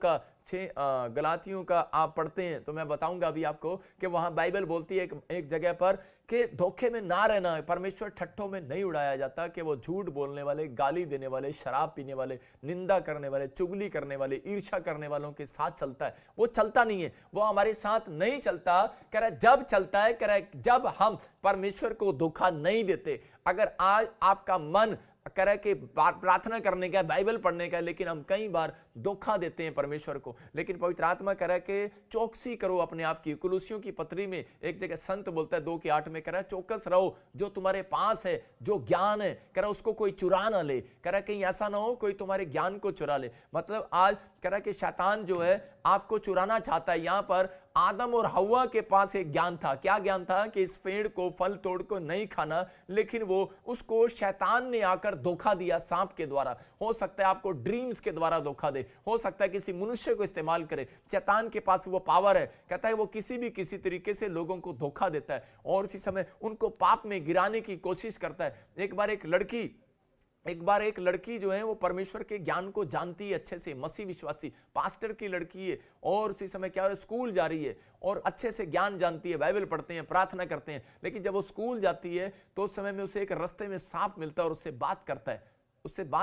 का आप पढ़ते हैं तो मैं बताऊंगा अभी आपको कि वहां बाइबल बोलती है एक जगह पर कि धोखे में ना रहना। परमेश्वर ठट्ठों में नहीं उड़ाया जाता कि वो झूठ बोलने वाले, गाली देने वाले, शराब पीने वाले, निंदा करने वाले, चुगली करने वाले, ईर्ष्या करने वालों के साथ चलता है। वो चलता नहीं है, वो हमारे साथ नहीं चलता। कह रहा है जब चलता है, कह रहा है जब हम परमेश्वर को धोखा नहीं देते। अगर आज आपका मन कह रहा है कि प्रार्थना करने का, बाइबल पढ़ने का, लेकिन हम कई बार धोखा देते हैं परमेश्वर को। लेकिन पवित्र आत्मा कह रहा है कि चौकसी करो अपने आप की। कुलुसियों की पत्री में एक जगह संत बोलता है 2:8 में, कह रहा है चौकस रहो, जो तुम्हारे पास है, जो ज्ञान है, कह रहा है उसको कोई चुरा ना ले। कह रहा है कहीं ऐसा ना हो कोई तुम्हारे ज्ञान को चुरा ले। मतलब आज कह रहा है कि शैतान जो है आपको चुराना चाहता है। यहां पर आदम और हव्वा के पास एक ज्ञान था। क्या ज्ञान था? कि इस पेड़ को, फल तोड़ को नहीं खाना, लेकिन वो उसको शैतान ने आकर धोखा दिया सांप के द्वारा। हो सकता है आपको ड्रीम्स के द्वारा धोखा दे, हो सकता है किसी मनुष्य को इस्तेमाल करे। शैतान के पास वो पावर है, कहता है वो किसी तरीके से लोगों को धोखा देता है और उसी समय उनको पाप में गिराने की कोशिश करता है। एक बार एक लड़की जो है वो परमेश्वर के ज्ञान को जानती है अच्छे से, मसीह विश्वासी पास्टर की लड़की है और उसी समय क्या हो रहा है, स्कूल जा रही है और अच्छे से ज्ञान जानती है, बाइबल पढ़ते हैं, प्रार्थना करते हैं। लेकिन जब वो स्कूल जाती है तो उस समय में उसे एक रास्ते में सांप मिलता है और उससे बात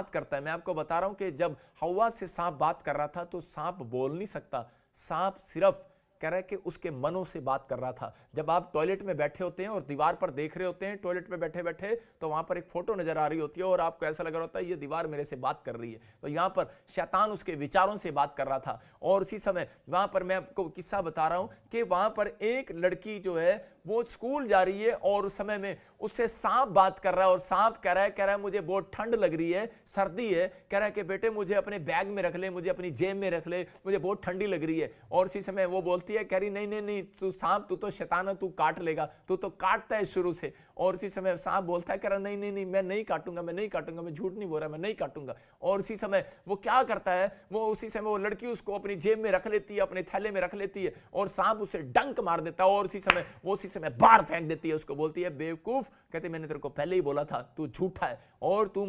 करता है। मैं आपको बता रहा हूं कि जब हव्वा से सांप बात कर रहा था तो सांप बोल नहीं सकता। सांप सिर्फ कह रहा है कि उसके मनों से बात कर रहा था। जब आप टॉयलेट में बैठे होते हैं और दीवार पर देख रहे होते हैं, टॉयलेट में बैठे बैठे, तो वहां पर एक फोटो नजर आ रही होती है और आपको ऐसा लग रहा होता है ये दीवार मेरे से बात कर रही है। तो यहां पर शैतान उसके विचारों से बात कर रहा था। और उसी समय वहां पर मैं आपको किस्सा बता रहा हूं कि वहां पर एक लड़की जो है वो स्कूल जा रही है और उस समय में उससे सांप बात कर रहा है और सांप कह रहा है मुझे बहुत ठंड लग रही है, सर्दी है। कह रहा है कि बेटे मुझे अपने बैग में रख ले, मुझे अपनी जेब में रख ले, मुझे बहुत ठंडी लग रही है। और उसी समय वो बोलती है, कह रही नहीं तू सांप, तू तो शैतान है, तू काट लेगा, तू तो काटता है शुरू से। और उसी समय सांप बोलता है, कह रहा नहीं मैं नहीं काटूंगा, मैं झूठ नहीं बोल रहा, मैं नहीं काटूंगा। और उसी समय वो क्या करता है, उसी समय वो लड़की उसको अपनी जेब में रख लेती है, अपने थैले में रख लेती है और सांप उसे डंक मार देता है और उसी समय बाहर फेंक देती है। उसको बोलती है बेवकूफ, कहते मैंने तेरे को पहले ही बोला था तू झूठा है और तू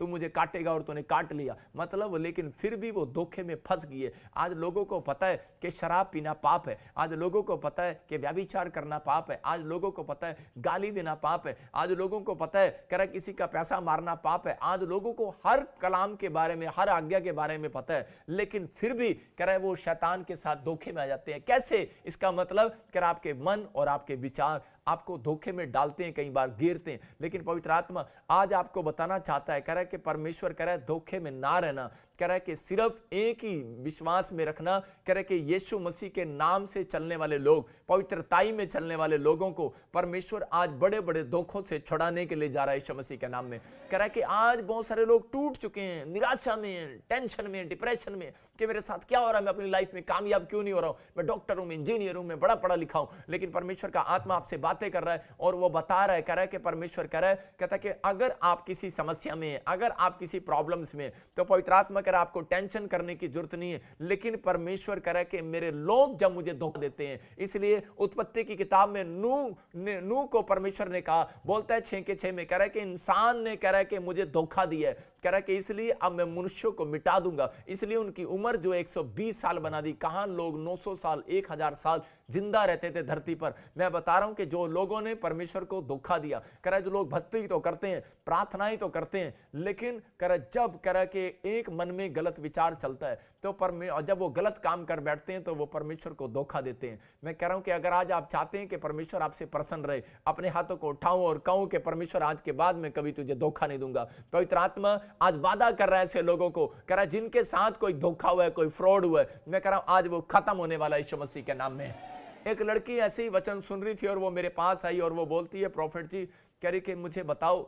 मुझे काटेगा और तूने काट लिया। मतलब लेकिन फिर भी वो धोखे में फंस गई है। आज लोगों को पता है कि शराब पीना पाप है, आज लोगों को पता है कि व्यभिचार करना पाप है, आज लोगों को पता है गाली देना पाप है, आज लोगों को पता है कर किसी का पैसा मारना पाप है, आज लोगों को हर कलाम के बारे में, हर आज्ञा के बारे में पता है, लेकिन फिर भी कह रहा है वो शैतान के साथ धोखे में आ जाते हैं। कैसे? इसका मतलब कह आपके मन और आपके विचार आपको धोखे में डालते हैं, कई बार गिरते हैं, लेकिन पवित्र आत्मा आज आपको बताना चाहता है, कह रहा है कि परमेश्वर कह रहा है धोखे में ना रहना, कह रहा है कि सिर्फ एक ही विश्वास में रखना, कह रहा है कि यीशु मसीह के नाम से चलने वाले लोग, पवित्रताई में चलने वाले लोगों को परमेश्वर आज बड़े बड़े धोखों से छुड़ाने के लिए जा रहा है यीशु मसीह के नाम में। कह रहा है कि आज बहुत सारे लोग टूट चुके हैं, निराशा में, टेंशन में, डिप्रेशन में, कि मेरे साथ क्या हो रहा है, मैं अपनी लाइफ में कामयाब क्यों नहीं हो रहा हूं, मैं डॉक्टर हूं, मैं इंजीनियर हूं, मैं बड़ा पढ़ा लिखा हूं, लेकिन परमेश्वर का आत्मा आपसे बातें कर रहा है और वो बता रहा है, कह रहा है कि परमेश्वर कह रहा है, कहता है कि अगर आप किसी समस्या में, अगर आप किसी प्रॉब्लम्स में, तो पवित्र आत्मा कह रहा है आपको टेंशन करने की जरूरत नहीं है, लेकिन परमेश्वर कह रहा है कि मेरे लोग जब मुझे धोखा देते हैं, इसलिए उत्पत्ति की किताब में नूह को परमेश्वर ने कहा, बोलता है 6:6 में, कह रहा है कि इंसान ने कह रहा है कि मुझे धोखा दिया है, कह रहा है कि इसलिए अब मैं मनुष्यों को मिटा दूंगा, इसलिए उनकी उम्र जो 120 साल बना दी। कहां लोग 900 साल 1000 साल जिंदा रहते थे धरती पर। मैं बता रहा हूं कि जो लोगों ने परमेश्वर को धोखा दिया, कह रहा है जो लोग भक्ति तो करते हैं, प्रार्थनाएं तो करते हैं, लेकिन कह रहा है जब कह रहा है कि एक मन में गलत विचार चलता है तो जब वो गलत काम कर बैठते हैं तो वो परमेश्वर को धोखा देते हैं। मैं कह रहा हूं कि अगर आज आप चाहते हैं कि परमेश्वर आपसे प्रसन्न रहे, अपने हाथों को उठाऊं और कहूं कि परमेश्वर आज के बाद में कभी तुझे धोखा नहीं दूंगा। पवित्र आत्मा आज वादा कर रहा है ऐसे लोगों को, कह रहा है जिनके साथ कोई धोखा हुआ है, कोई फ्रॉड हुआ है, मैं कह रहा हूं आज वो खत्म होने वाला है यीशु मसीह के नाम में। एक लड़की ऐसे ही वचन सुन रही थी और वो मेरे पास आई और वो बोलती है, प्रॉफिट जी, कह रही कि मुझे बताओ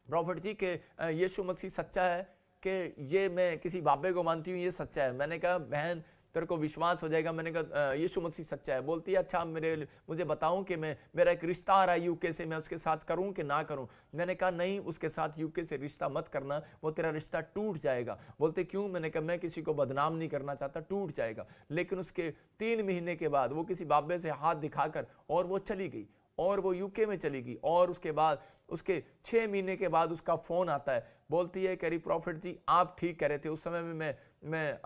प्रॉफिट जी कि यीशु मसीह सच्चा है, कि ये मैं किसी बाबे को मानती हूँ, ये सच्चा है। मैंने कहा बहन तेरे को विश्वास हो जाएगा। मैंने कहा यीशु मसीह सच्चा है। बोलती है अच्छा मुझे बताऊं कि मेरा एक रिश्ता आ रहा है यूके से, मैं उसके साथ करूं कि ना करूं। मैंने कहा नहीं, उसके साथ यूके से रिश्ता मत करना, वो तेरा रिश्ता टूट जाएगा। बोलते क्यों? मैंने कहा मैं किसी को बदनाम नहीं करना चाहता, टूट जाएगा। लेकिन उसके 3 महीने के बाद वो किसी बाबे से हाथ दिखाकर और वो चली गई और वो यूके में चली गई और उसके बाद उसके 6 महीने के बाद उसका फोन आता है। बोलती है करी प्रॉफिट जी आप ठीक कह रहे थे, उस समय में मैं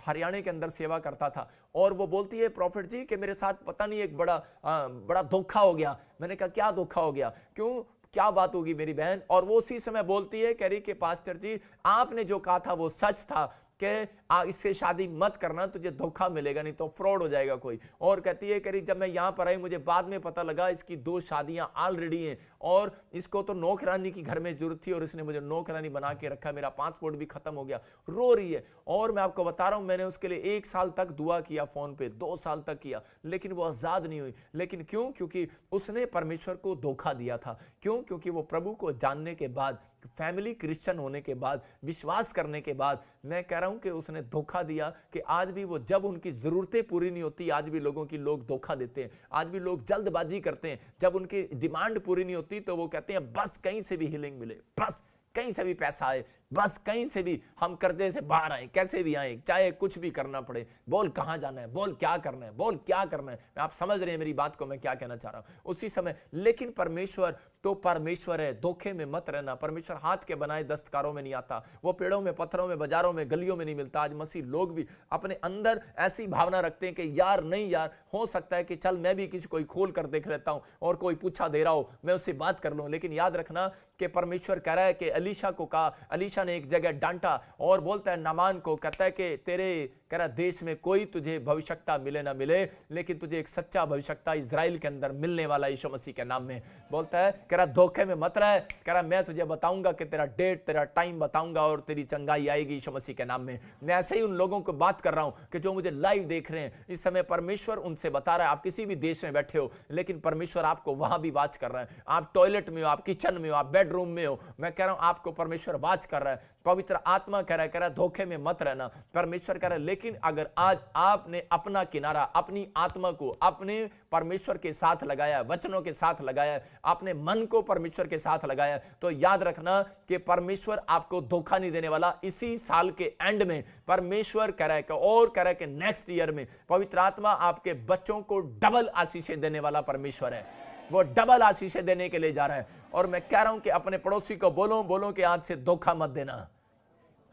हरियाणा के अंदर सेवा करता था। और वो बोलती है प्रॉफिट जी कि मेरे साथ पता नहीं एक बड़ा धोखा हो गया। मैंने कहा क्या धोखा हो गया, क्यों, क्या बात होगी मेरी बहन? और वो उसी समय बोलती है कह रही कि पास्टर जी आपने जो कहा था वो सच था कि इससे शादी मत करना, तुझे धोखा मिलेगा, नहीं तो फ्रॉड हो जाएगा कोई। और कहती है करी जब मैं यहाँ पर आई मुझे बाद में पता लगा इसकी 2 शादियां ऑलरेडी हैं और इसको तो नौकरानी की घर में जरूरत थी और इसने मुझे नौकरानी बना के रखा, मेरा पासपोर्ट भी खत्म हो गया। रो रही है और मैं आपको बता रहा हूं मैंने उसके लिए 1 साल तक दुआ किया, फोन पे 2 साल तक किया, लेकिन वो आजाद नहीं हुई। लेकिन क्यों? क्योंकि उसने परमेश्वर को धोखा दिया था। क्यों? क्योंकि वो प्रभु को जानने के बाद, फैमिली क्रिश्चियन होने के बाद, विश्वास करने के बाद, मैं कह रहा हूं कि उसने धोखा दिया कि आज भी वो जब उनकी जरूरतें पूरी नहीं होती, आज भी लोगों की लोग धोखा देते हैं। आज भी लोग जल्दबाजी करते हैं, जब उनकी डिमांड पूरी नहीं होती तो वो कहते हैं बस कहीं से भी हीलिंग मिले, बस कहीं से भी पैसा आए, बस कहीं से भी हम कर्जे से बाहर आए, कैसे भी आए, चाहे कुछ भी करना पड़े, बोल कहां जाना है, बोल क्या करना है, बोल क्या करना है। आप समझ रहे हैं मेरी बात को, मैं क्या कहना चाह रहा हूं उसी समय। लेकिन परमेश्वर तो परमेश्वर है, धोखे में मत रहना। परमेश्वर हाथ के बनाए दस्तकारों में नहीं आता, वो पेड़ों में, पत्थरों में, बाजारों में, गलियों में नहीं मिलता। आज मसीह लोग भी अपने अंदर ऐसी भावना रखते हैं कि यार नहीं यार, हो सकता है कि चल मैं भी किसी कोई खोल कर देख लेता हूं और कोई पूछा दे रहा हो मैं उससे बात कर लूं। लेकिन याद रखना कि परमेश्वर कह रहा है कि अलीशा को कहा, अलीशा ने एक जगह डांटा और बोलता है नामान को, कहता है कि तेरे कह रहा देश में कोई तुझे भविष्यता मिले ना मिले, लेकिन तुझे एक सच्चा भविष्यता इजराइल के अंदर मिलने वाला यीशु मसीह के नाम में। बोलता है कह रहा धोखे में मत रह, कह रहा मैं तुझे बताऊंगा कि तेरा डेट, तेरा टाइम बताऊंगा और तेरी चंगाई आएगी यीशु मसीह के नाम में। मैं ऐसे ही उन लोगों को बात कर रहा हूं कि जो मुझे लाइव देख रहे हैं इस समय, परमेश्वर उनसे बता रहा है। आप किसी भी देश में बैठे हो लेकिन परमेश्वर आपको वहां भी वाच कर रहा है। आप टॉयलेट में हो, आप किचन में हो, आप बेडरूम में हो, मैं कह रहा हूं आपको परमेश्वर वाच कर रहा है। पवित्र आत्मा कह रहा है धोखे में मत रहना। परमेश्वर कह रहा है लेकिन अगर आज आपने अपना किनारा, अपनी आत्मा को अपने परमेश्वर के साथ लगाया, वचनों के साथ लगाया, अपने मन को परमेश्वर के साथ लगाया, तो याद रखना कि परमेश्वर आपको धोखा नहीं देने वाला। इसी साल के एंड में परमेश्वर कह रहा है और कह रहा है कि नेक्स्ट ईयर में पवित्र आत्मा आपके बच्चों को डबल आशीषें देने वाला परमेश्वर है। वो डबल आशीषें देने के लिए जा रहा है। और मैं कह रहा हूं कि अपने पड़ोसी को बोलो कि आज से धोखा मत देना।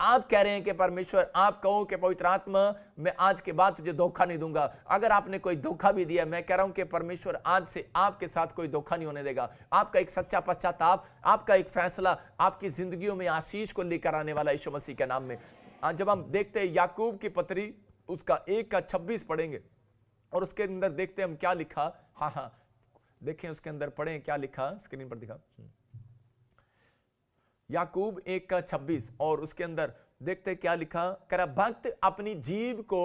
आप कह रहे हैं कि परमेश्वर, आप कहो कि पवित्र आत्मा मैं आज के बाद तुझे धोखा नहीं दूंगा। अगर आपने कोई धोखा भी दिया, मैं कह रहा हूं कि परमेश्वर आज से आपके साथ कोई धोखा नहीं होने देगा। आपका एक सच्चा पश्चाताप, आपका एक फैसला आपकी जिंदगियों में आशीष को लेकर आने वाला यीशु मसीह के नाम में। जब हम देखते हैं याकूब की पत्री, उसका 1:26 पढ़ेंगे और उसके अंदर देखते हैं हम क्या लिखा। हाँ, देखें उसके अंदर पढ़ें क्या लिखा, स्क्रीन पर दिखा। याकूब 1:26 और उसके अंदर देखते क्या लिखा। कह रहा भक्त अपनी जीभ को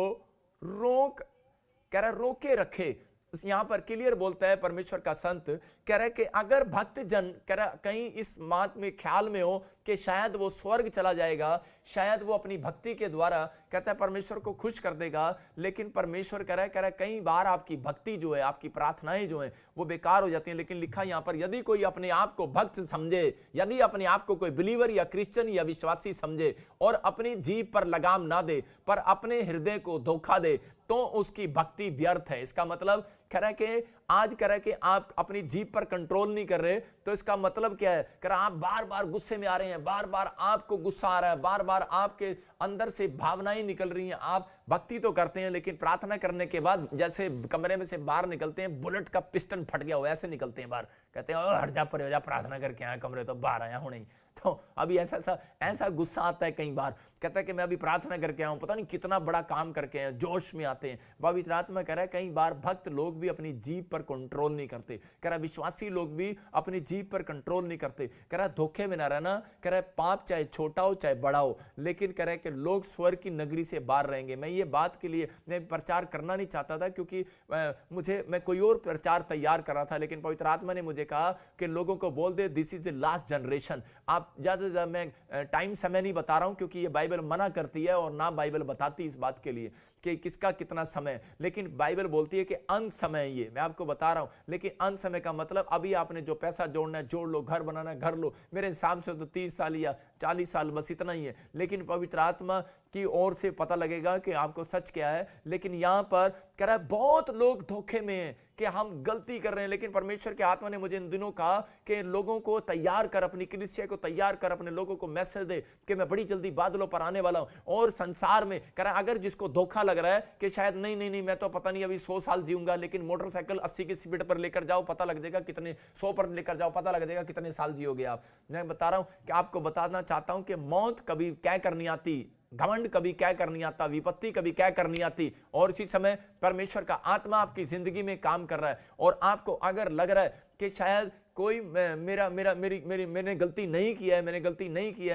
रोके रखे। यहां पर क्लियर बोलता है परमेश्वर का संत, कह रहा है कि अगर भक्त जन कह रहा कहीं इस बात में ख्याल में हो कि शायद वो स्वर्ग चला जाएगा, शायद वो अपनी भक्ति के द्वारा कहता है परमेश्वर को खुश कर देगा, लेकिन परमेश्वर कह रहा है कई बार आपकी भक्ति जो है, आपकी प्रार्थनाएं जो हैं वो बेकार हो जाती हैं। लेकिन लिखा यहां पर यदि कोई अपने आप को भक्त समझे, यदि अपने आप को कोई बिलीवर या क्रिश्चियन या विश्वासी समझे और अपनी जीभ पर लगाम ना दे, पर अपने हृदय को धोखा दे, तो उसकी भक्ति व्यर्थ है। इसका मतलब कह रहा है कि आज कह रहा है कि आप अपनी जीभ पर कंट्रोल नहीं कर रहे, तो इसका मतलब क्या है, कह रहा आप बार बार गुस्से में आ रहे हैं, बार बार आपको गुस्सा आ रहा है, बार बार आपके अंदर से भावनाएं निकल रही हैं, आप भक्ति तो करते हैं लेकिन प्रार्थना करने के बाद जैसे कमरे में से बाहर निकलते हैं बुलेट का पिस्टन फट गया हो ऐसे निकलते हैं बाहर, कहते हैं हट जा परे हो जा, प्रार्थना करके आया कमरे तो बाहर आया हूं नहीं। तो अभी ऐसा गुस्सा आता है कई बार, कहता है कि मैं अभी प्रार्थना करके आया हूं, पता नहीं कितना बड़ा काम करके आए, जोश में आते हैं। पवित्र आत्मा कह रहा है कई बार भक्त लोग भी अपनी जीभ पर कंट्रोल नहीं करते, कह रहा विश्वासी लोग भी अपनी जीभ पर कंट्रोल नहीं करते, कह रहा धोखे में ना रहना, कह रहा पाप चाहे छोटा हो चाहे बड़ा हो, लेकिन कह रहा है कि लोग स्वर्ग की नगरी से बाहर रहेंगे। मैं ये बात के लिए मैं प्रचार करना नहीं चाहता था, क्योंकि मैं कोई और प्रचार तैयार कर रहा था, लेकिन पवित्र आत्मा ने मुझे कहा कि लोगों को बोल दे this is the last generation. आप ज्यादा से ज्यादा मैं टाइम समय नहीं बता रहा हूं, क्योंकि ये बाइबल मना करती है और ना बाइबल बताती इस बात के लिए कि किसका कितना समय, लेकिन बाइबल बोलती है कि अंत समय ये मैं आपको बता रहा हूं। लेकिन अंत समय का मतलब अभी आपने जो पैसा जोड़ना है जोड़ लो, घर बनाना है घर लो, मेरे हिसाब से तो 30 साल या 40 साल बस इतना ही है। लेकिन पवित्र आत्मा की ओर से पता लगेगा कि आपको सच क्या है। लेकिन यहां पर कह रहा है बहुत लोग धोखे में हैं कि हम गलती कर रहे हैं, लेकिन परमेश्वर के आत्मा ने मुझे इन दिनों कहा कि लोगों को तैयार कर, अपनी कलीसिया को तैयार कर, अपने लोगों को मैसेज दे कि मैं बड़ी जल्दी बादलों पर आने वाला हूं। और संसार में कह रहा है अगर जिसको धोखा लग रहा है कि शायद नहीं मैं तो पता नहीं अभी 100 साल जीऊंगा, लेकिन मोटरसाइकिल 80 की स्पीड पर लेकर जाओ पता लग जाएगा कितने, 100 पर लेकर जाओ पता लग जाएगा कितने साल जियोगे आप। मैं बता रहा हूं कि आपको बताना चाहता हूं कि मौत कभी क्या करनी आती, घमंड कभी क्या करनी आता, विपत्ति कभी क्या करनी आती। और इसी समय परमेश्वर का आत्मा आपकी जिंदगी में काम कर रहा है, और आपको अगर लग रहा है कि शायद कोई मैंने गलती नहीं किया है,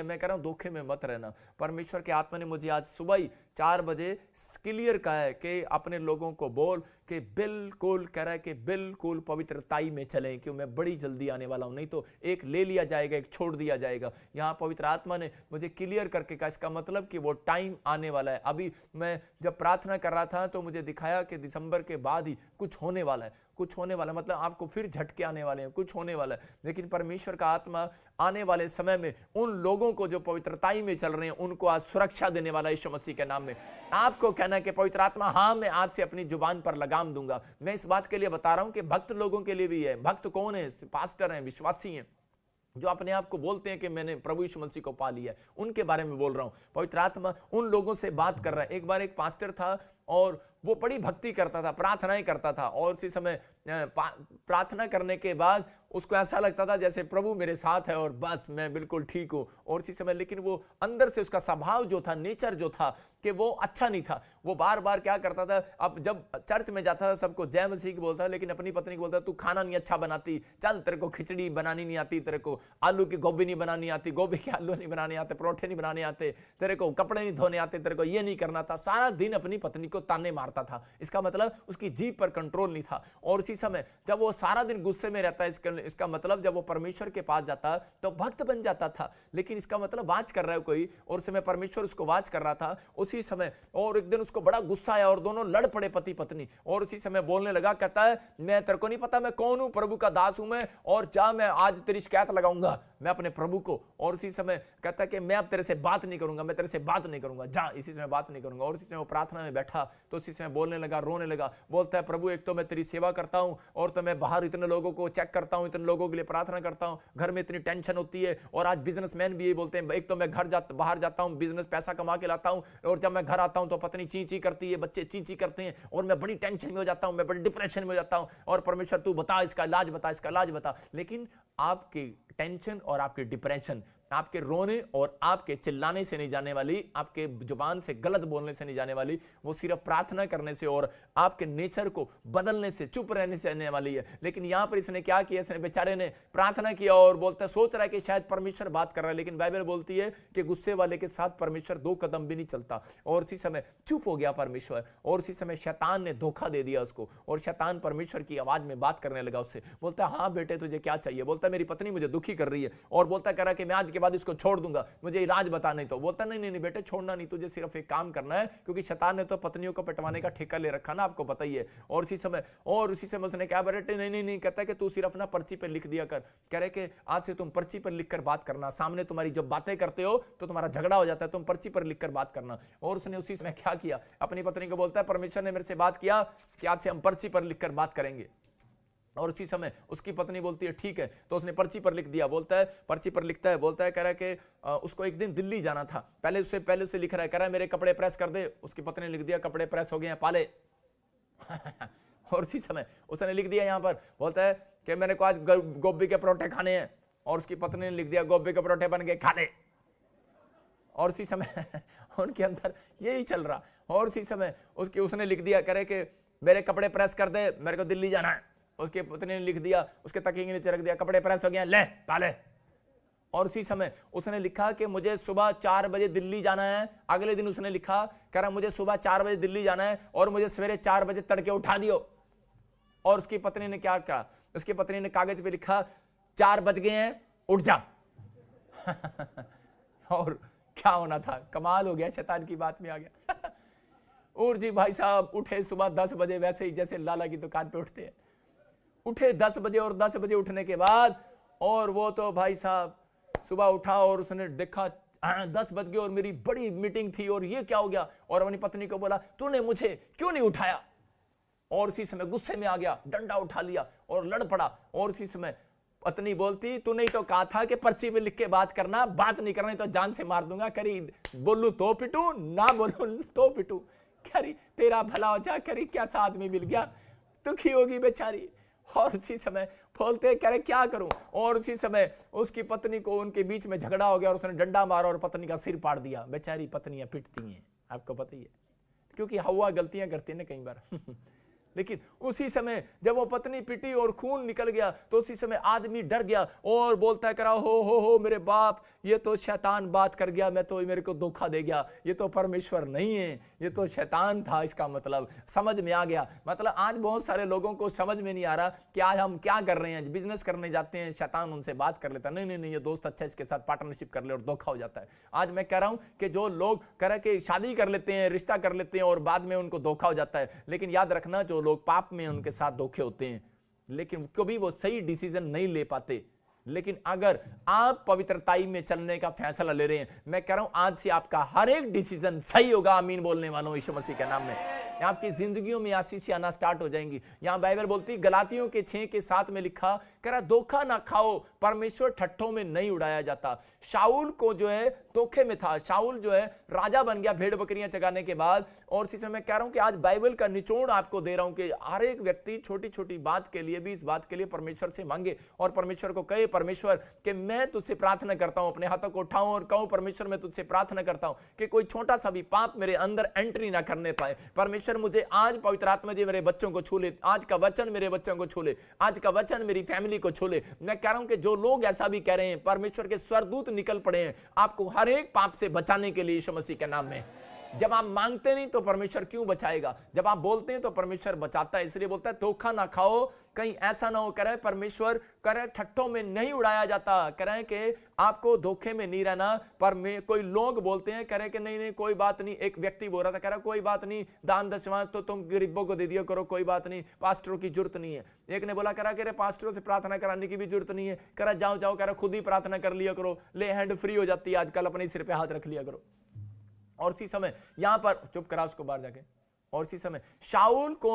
मैं कह रहा हूं धोखे में मत रहना। परमेश्वर के आत्मा ने मुझे आज सुबह ही 4 बजे क्लियर कहा है कि अपने लोगों को बोल कि बिल्कुल कह रहा है कि बिल्कुल पवित्रताई में चलें, क्यों मैं बड़ी जल्दी आने वाला हूं, नहीं तो एक ले लिया जाएगा एक छोड़ दिया जाएगा। यहां पवित्र आत्मा ने मुझे क्लियर करके कहा इसका मतलब कि वो टाइम आने वाला है। अभी मैं जब प्रार्थना कर रहा था तो मुझे दिखाया कि दिसंबर के बाद ही कुछ होने वाला है, मतलब आपको फिर झटके आने वाले हैं, कुछ होने वाला है। लेकिन परमेश्वर का आत्मा आने वाले समय में उन लोगों को जो पवित्रताई में चल रहे हैं उनको आज सुरक्षा देने वाला यीशु मसीह के नाम में। आपको कहना है कि पवित्र आत्मा हाँ मैं आज से अपनी जुबान पर लगाम दूंगा। मैं इस बात के लिए बता रहा हूं कि भक्त लोगों के लिए भी है। भक्त कौन है? पास्टर हैं, विश्वासी हैं, जो अपने आप को बोलते हैं कि मैंने प्रभु यीशु मसीह को पा लिया है, उनके बारे में बोल रहा हूं। पवित्र आत्मा उन लोगों से बात कर रहा है। एक बार एक पास्टर था और वो बड़ी भक्ति करता था, प्रार्थनाएं करता था, और उसी समय प्रार्थना करने के बाद उसको ऐसा लगता था जैसे प्रभु मेरे साथ है और बस मैं बिल्कुल ठीक हूं। और इसी समय लेकिन वो अंदर से उसका स्वभाव जो था, नेचर जो था, कि वो अच्छा नहीं था। वो बार बार क्या करता था, अब जब चर्च में जाता था सबको जय मसीह की बोलता, लेकिन अपनी पत्नी को बोलता तू खाना नहीं अच्छा बनाती, चल तेरे को खिचड़ी बनानी नहीं आती, तेरे को आलू की गोभी नहीं बनानी आती, गोभी के आलू नहीं बनाने आते, परोठे नहीं बनाने आते, तेरे को कपड़े नहीं धोने आते, तेरे को ये नहीं करना था। सारा दिन अपनी पत्नी को ताने मारता था। इसका मतलब उसकी जीभ पर कंट्रोल नहीं था। और इसी समय जब वो सारा दिन गुस्से में रहता है, इसका मतलब जब वो परमेश्वर के पास जाता तो भक्त बन जाता था। लेकिन इसका मतलब वाच कर रहा है कोई, और उस समय परमेश्वर उसको वाच कर रहा था उसी समय। और एक दिन उसको बड़ा गुस्सा आया और दोनों लड़ पड़े पति पत्नी। और उसी समय बोलने लगा, कहता है मैं तेरे को नहीं पता मैं कौन हूं, प्रभु का दास हूं मैं, और जा मैं आज तेरी शिकायत लगाऊंगा मैं अपने प्रभु को। और उसी समय कहता है कि मैं अब तेरे से बात नहीं करूंगा, मैं तेरे से बात नहीं करूंगा, जा इसी समय बात नहीं करूंगा। और इसी समय वो प्रार्थना में बैठा तो उसी समय बोलने लगा, रोने लगा, बोलता है प्रभु एक तो मैं तेरी सेवा करता हूं, और तो मैं बाहर इतने लोगों को चेक करता हूं, इतने लोगों के लिए प्रार्थना करता हूं, घर में इतनी टेंशन होती है। और आज बिजनेसमैन भी यही बोलते हैं, एक तो मैं बाहर जाता हूं, बिजनेस पैसा कमा के लाता हूं, और जब मैं घर आता हूं तो पत्नी ची ची करती है, बच्चे ची ची करते हैं, और मैं बड़ी टेंशन में हो जाता हूं, मैं बड़ी डिप्रेशन में हो जाता हूं, और परमेश्वर तू बता इसका इलाज बता, इसका इलाज बता। लेकिन आपकी टेंशन और आपकी डिप्रेशन आपके रोने और आपके चिल्लाने से नहीं जाने वाली, आपके जुबान से गलत बोलने से नहीं जाने वाली, वो सिर्फ प्रार्थना करने से और आपके नेचर को बदलने से, चुप रहने से आने वाली है। लेकिन यहां पर इसने क्या किया, इसने बेचारे ने प्रार्थना किया और बोलता है, सोच रहा है कि शायद परमेश्वर बात कर रहा है, लेकिन बाइबल बोलती है कि गुस्से वाले के साथ परमेश्वर 2 कदम भी नहीं चलता। और उसी समय चुप हो गया परमेश्वर, और उसी समय शैतान ने धोखा दे दिया उसको, और शैतान परमेश्वर की आवाज में बात करने लगा उससे। बोलता है, हाँ बेटे तुझे क्या चाहिए? बोलता है, मेरी पत्नी मुझे दुखी कर रही है, और बोलता कह रहा कि मैं आज के बाद इसको छोड़ दूंगा, मुझे इलाज बता। नहीं तो बोलता नहीं नहीं बेटे छोड़ना नहीं, तुझे सिर्फ एक काम करना है, क्योंकि शैतान ने तो पत्नियों को पिटवाने का ठेका ले रखा ना, आपको पता ही है। और उसी समय उसने क्या, बेटे नहीं नहीं, कहता है कि तू सिर्फ ना पर्ची पे लिख दिया कर। कह रहे कि आज से तुम पर्ची पर लिखकर बात करना, सामने तुम्हारी जब बातें करते हो तो तुम्हारा झगड़ा हो जाता है, तुम पर्ची पर लिखकर बात करना। और उसने उसी समय क्या किया, अपनी पत्नी को बोलता है, परमेश्वर ने मेरे से बात किया कि आज से हम पर्ची पर लिखकर बात करेंगे। और उसी समय उसकी पत्नी बोलती है ठीक है, तो उसने पर्ची पर लिख दिया। बोलता है, पर्ची पर लिखता है, बोलता है, कह रहा है कि उसको एक दिन दिल्ली जाना था, पहले उससे लिख रहा है, कह रहा है मेरे कपड़े प्रेस कर दे। उसकी पत्नी ने लिख दिया, कपड़े प्रेस हो गए हैं, पाले। और उसी समय उसने लिख दिया यहाँ पर, बोलता है कि मेरे को आज गोभी के परोठे खाने हैं, और उसकी पत्नी ने लिख दिया, गोभी के परोठे बन गए, खा ले। और उसी समय उनके अंदर यही चल रहा। और उसी समय उसने लिख दिया, कह रहे कि मेरे कपड़े प्रेस कर दे, मेरे को दिल्ली जाना है। उसके पत्नी ने लिख दिया, उसके तकिए के नीचे रख दिया, कपड़े प्रेस हो गए, ले पाले। और उसी समय उसने लिखा कि मुझे सुबह 4 बजे दिल्ली जाना है। अगले दिन उसने लिखा, कह रहा मुझे सुबह 4 बजे दिल्ली जाना है, और मुझे सवेरे 4 बजे तड़के उठा दियो। और उसकी पत्नी ने क्या कहा, उसकी पत्नी ने कागज पे लिखा, 4 बज गए हैं, उठ जा। और क्या होना था, कमाल हो गया, शैतान की बात में आ गया। और जी भाई साहब उठे सुबह 10 बजे, वैसे ही जैसे लाला की दुकान पे उठते हैं, उठे 10 बजे। और 10 बजे उठने के बाद, और वो तो भाई साहब सुबह उठा और उसने देखा 10 बज गए और मेरी बड़ी मीटिंग थी, और ये क्या हो गया। और अपनी पत्नी को बोला, तूने मुझे क्यों नहीं उठाया। और उसी समय गुस्से में आ गया, डंडा उठा लिया और लड़ पड़ा। और उसी समय पत्नी बोलती, तूने ही तो कहा था कि पर्ची पे लिख के बात करना, बात नहीं करनी तो जान से मार दूंगा। करी बोलूं तो पिटू, ना बोलूं तो पिटू। करी तेरा भला हो जा, करी कैसा आदमी मिल गया, दुखी होगी बेचारी। और उसी समय बोलते, कह रहे क्या करूं। और उसी समय उसकी पत्नी को, उनके बीच में झगड़ा हो गया और उसने डंडा मारा और पत्नी का सिर पाड़ दिया। बेचारी पत्नियां पिटती हैं, आपको पता ही है, क्योंकि हवा गलतियां करती है ना कई बार। लेकिन उसी समय जब वो पत्नी पिटी और खून निकल गया, तो उसी समय आदमी डर गया और बोलता करा, हो मेरे बाप, ये तो शैतान बात कर गया, मैं तो मेरे को धोखा दे गया, ये तो परमेश्वर नहीं है, ये तो शैतान था। इसका मतलब समझ में आ गया। मतलब आज बहुत सारे लोगों को समझ में नहीं आ रहा कि आज हम क्या कर रहे हैं। बिजनेस करने जाते हैं, शैतान उनसे बात कर लेता, नहीं ये दोस्त अच्छा, इसके साथ पार्टनरशिप कर ले, और धोखा हो जाता है। आज मैं कह रहा हूं कि जो लोग कह रहे कि शादी कर लेते हैं, रिश्ता कर लेते हैं और बाद में उनको धोखा हो जाता है, लेकिन याद रखना, जो लोग पाप में उनके साथ धोखे होते हैं, लेकिन कभी वो सही डिसीजन नहीं ले पाते। लेकिन अगर आप पवित्रताई में चलने का फैसला ले रहे हैं, मैं कह रहा हूं आज से आपका हर एक डिसीजन सही होगा। आमीन बोलने वालों, यीशु मसीह के नाम में आपकी जिंदगियों में आशीष आना स्टार्ट हो जाएंगी। यहां बाइबल बोलती, गलातियों के 6:7 में लिखा, कह रहा धोखा ना खाओ, परमेश्वर ठट्ठों में नहीं उड़ाया जाता। शाऊल को जो है धोखे में था, शाऊल जो है राजा बन गया भेड़ बकरियां चगाने के बाद। और इसी समय कह रहा हूं कि आज बाइबल का निचोड़ आपको दे रहा हूं कि हर एक व्यक्ति छोटी छोटी बात के लिए भी, इस बात के लिए परमेश्वर से मांगे और परमेश्वर को कहे, परमेश्वर कि मैं तुझसे प्रार्थना करता हूं, अपने हाथों को उठाऊं और कहूं, परमेश्वर मैं तुझसे प्रार्थना करता हूं कि कोई छोटा सा भी पाप मेरे अंदर एंट्री ना करने पाए। परमेश्वर मुझे आज पवित्र आत्मा जी मेरे बच्चों को छू ले, आज का वचन मेरे बच्चों को छू ले, आज का वचन मेरी फैमिली को छू ले। मैं कह रहा हूं कि जो लोग ऐसा भी कह रहे हैं, परमेश्वर के स्वरदूत निकल पड़े हैं आपको हर एक पाप से बचाने के लिए यीशु मसीह के नाम में। जब आप मांगते नहीं तो परमेश्वर क्यों बचाएगा, जब आप बोलते हैं तो परमेश्वर बचाता है। इसलिए बोलता है धोखा ना खाओ, कहीं ऐसा ना हो। कह रहे परमेश्वर, कह रहे ठट्ठों में नहीं उड़ाया जाता, कह रहे कि आपको धोखे में नहीं रहना। पर में कोई लोग बोलते हैं, कह रहे कि नहीं कोई बात नहीं। एक व्यक्ति बोल रहा था, कह रहा कोई बात नहीं, दान दशमांश तो तुम गरीबों को दे दिया करो, कोई बात नहीं, पास्टरों की जरूरत नहीं है। एक ने बोला, कह रहा पास्टरों से प्रार्थना कराने की भी जरूरत नहीं है, कह रहा जाओ कह रहा खुद ही प्रार्थना कर लिया करो, ले हैंड फ्री हो जाती है आजकल, अपने सिर पे हाथ रख लिया करो। और इसी समय यहां पर चुप करा उसको बाहर जाके। और इसी समय शाऊल को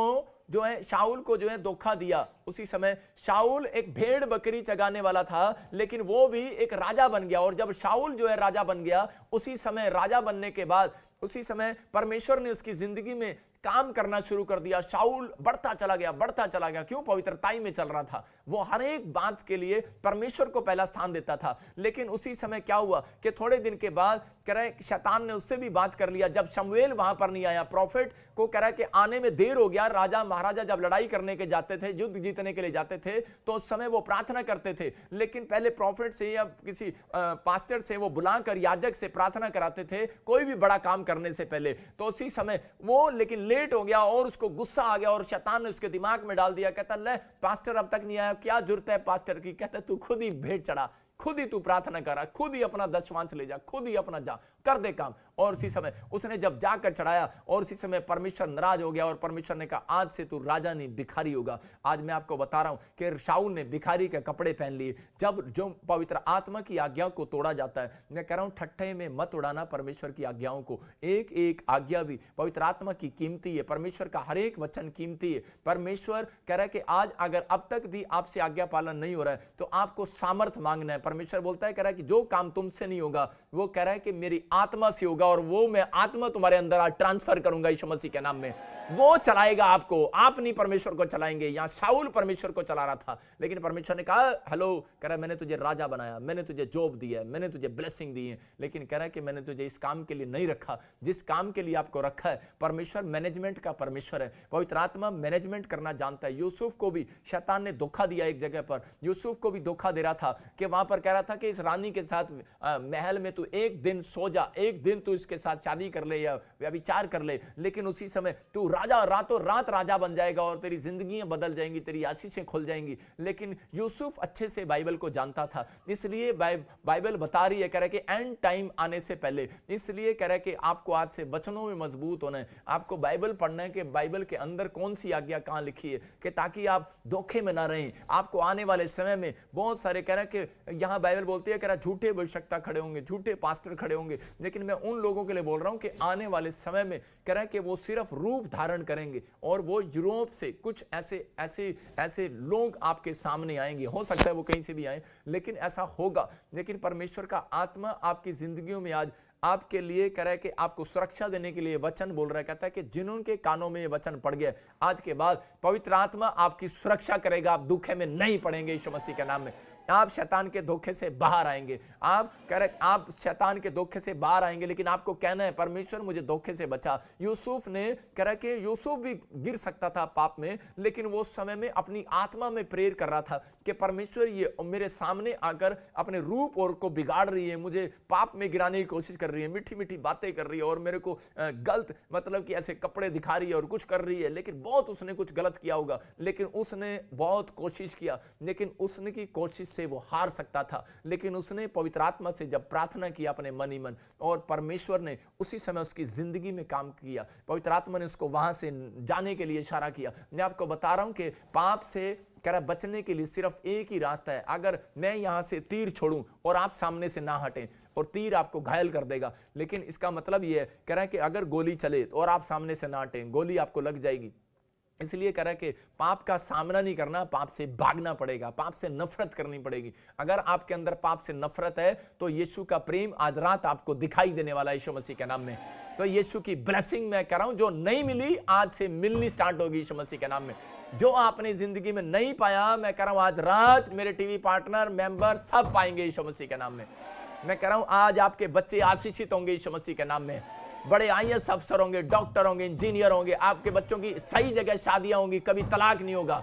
जो है शाऊल को जो है धोखा दिया। उसी समय शाऊल एक भेड़ बकरी चगाने वाला था, लेकिन वो भी एक राजा बन गया। और जब शाऊल जो है राजा बन गया, उसी समय राजा बनने के बाद उसी समय परमेश्वर ने उसकी जिंदगी में काम करना शुरू कर दिया। शाऊल बढ़ता चला गया। क्यों? पवित्रताई में चल रहा था। वो हर एक बात के लिए परमेश्वर को पहला स्थान देता था। लेकिन उसी समय क्या हुआ कि थोड़े दिन के बाद कह रहा है शैतान ने उससे भी बात कर लिया। जब शमूएल वहां पर नहीं आया, प्रॉफिट को कह रहा है कि आने में देर हो गया। राजा महाराजा जब लड़ाई करने के जाते थे, युद्ध जीतने के लिए जाते थे, तो उस समय वो प्रार्थना करते थे। लेकिन पहले प्रॉफिट से या किसी पास्टर से वो बुलाकर याजक से प्रार्थना कराते थे, कोई भी बड़ा काम करने से पहले। तो उसी समय वो लेकिन लेट हो गया और उसको गुस्सा आ गया और शैतान ने उसके दिमाग में डाल दिया। कहता ले पास्टर अब तक नहीं आया, क्या जरूरत है पास्टर की? कहता तू खुद ही भेंट चढ़ा, खुद ही तू प्रार्थना करा, खुद ही अपना दशमांश ले जा, खुद ही अपना जा कर दे काम। और उसी समय उसने जब जाकर चढ़ाया और उसी समय परमेश्वर नाराज हो गया और परमेश्वर ने कहा आज से तू राजा नहीं भिखारी होगा। आज मैं आपको बता रहा हूं कि शाऊल ने भिखारी के कपड़े पहन लिए। जब जो पवित्र आत्मा की आज्ञा को तोड़ा जाता है, मैं कह रहा हूं ठट्ठे में मत उड़ाना परमेश्वर की आज्ञाओं को। एक एक आज्ञा भी पवित्र आत्मा की कीमती है। परमेश्वर का हर एक वचन कीमती है। परमेश्वर कह रहा है कि आज अगर अब तक भी आपसे आज्ञा पालन नहीं हो रहा है तो आपको सामर्थ मांगना है। परमेश्वर बोलता है, कह रहा है कि जो काम तुमसे नहीं होगा वो कह रहा है कि मेरी आत्मा से होगा और वो मैं आत्मा तुम्हारे अंदर आज ट्रांसफर करूंगा यीशु मसीह के नाम में। वो चलाएगा आपको, आप नहीं परमेश्वर को चलाएंगे। यहां शाऊल परमेश्वर को चला रहा था, लेकिन परमेश्वर ने कहा हेलो, कह रहा है मैंने तुझे राजा बनाया, मैंने तुझे जॉब दिया है, मैंने तुझे ब्लेसिंग दी है, लेकिन कह रहा है कि मैंने तुझे इस काम के लिए नहीं रखा जिस काम के लिए आपको रखा है। परमेश्वर मैनेजमेंट का परमेश्वर है। पवित्र आत्मा मैनेजमेंट करना जानता है। यूसुफ को भी शैतान ने धोखा दिया। एक जगह पर यूसुफ को भी धोखा दे रहा था कि वहां पर कह रहा था कि इस रानी के साथ महल में तू एक दिन सो जा, एक दिन तू इसके साथ शादी कर ले या व्यभिचार कर ले, लेकिन उसी समय तू राजा, रातों रात राजा बन जाएगा और तेरी जिंदगियां बदल जाएंगी, तेरी आशीषें खुल जाएंगी। लेकिन यूसुफ अच्छे से बाइबल को जानता था, इसलिए बाइबल बता रही है, कह रहा है कि एंड टाइम आने से पहले, इसलिए कह रहा है कि आपको आज से वचनों में मजबूत होना है। आपको बाइबल पढ़ना है कि बाइबल के अंदर कौन सी आज्ञा कहां लिखी है, कि ताकि आप धोखे में ना रहें। आपको आने वाले समय में बहुत सारे कह रहा है कि यहां बाइबल बोलती है, कह रहा झूठे भविष्यवक्ता खड़े होंगे, झूठे पास्टर खड़े होंगे, लेकिन मैं उन लोगों के लिए बोल रहा हूं कि आने वाले समय में कह रहा है कि वो सिर्फ रूप धारण करेंगे और वो यूरोप से कुछ ऐसे लोग आपके सामने आएंगे। हो सकता है वो कहीं से भी आए, लेकिन ऐसा होगा। लेकिन परमेश्वर का आत्मा आपकी जिंदगियों में आज आपके लिए कह रहा है कि आपको सुरक्षा देने के लिए वचन बोल रहा है। कहता है कि जिनके कानों में ये वचन पड़ गया, आज के बाद पवित्र आत्मा आपकी सुरक्षा करेगा। आप दुखे में नहीं पड़ेंगे यीशु मसीह के नाम में। आप शैतान के धोखे से बाहर आएंगे। आप कह रहे आप शैतान के धोखे से बाहर आएंगे, लेकिन आपको कहना है परमेश्वर मुझे धोखे से बचा। यूसुफ ने कह रहा कि यूसुफ भी गिर सकता था पाप में, लेकिन वो समय में अपनी आत्मा में प्रेयर कर रहा था कि परमेश्वर ये मेरे सामने आकर अपने रूप और को बिगाड़ रही है, मुझे पाप में गिराने की कोशिश कर रही है, मीठी मीठी बातें कर रही है और मेरे को गलत मतलब कि ऐसे कपड़े दिखा रही है और कुछ कर रही है। लेकिन बहुत उसने कुछ गलत किया होगा, लेकिन उसने बहुत कोशिश किया, लेकिन उसने की कोशिश से वो हार सकता था। लेकिन उसने पवित्र आत्मा से जब प्रार्थना किया अपने मन ही मन, और परमेश्वर ने उसी समय उसकी जिंदगी में काम किया। पवित्र आत्मा ने उसको वहां से जाने के लिए इशारा किया। मैं आपको बता रहा हूं कि पाप से कह रहा बचने के लिए सिर्फ एक ही रास्ता है। अगर मैं यहां से तीर छोड़ूं और आप सामने से ना हटें, और तीर आपको घायल कर देगा, लेकिन इसका मतलब यह है कह रहा है कि अगर गोली चले और आप सामने से ना हटें, गोली आपको लग जाएगी। इसलिए कह रहा है कि पाप का सामना नहीं करना, पाप से भागना पड़ेगा, पाप से नफरत करनी पड़ेगी। अगर आपके अंदर पाप से नफरत है तो यीशु का प्रेम आज रात आपको दिखाई देने वाला है यीशु मसीह के नाम में। तो यीशु की ब्लेसिंग मैं कह रहा हूं जो नहीं मिली आज से मिलनी स्टार्ट होगी यीशु मसीह के नाम में। जो आपने जिंदगी में नहीं पाया, मैं कह रहा हूं आज रात मेरे टीवी पार्टनर मेंबर सब पाएंगे यीशु मसीह के नाम में। मैं कह रहा हूं आज आपके बच्चे आशीषित होंगे यीशु मसीह के नाम में। बड़े IAS अफसर होंगे, डॉक्टर होंगे, इंजीनियर होंगे। आपके बच्चों की सही जगह शादियां होंगी, कभी तलाक नहीं होगा,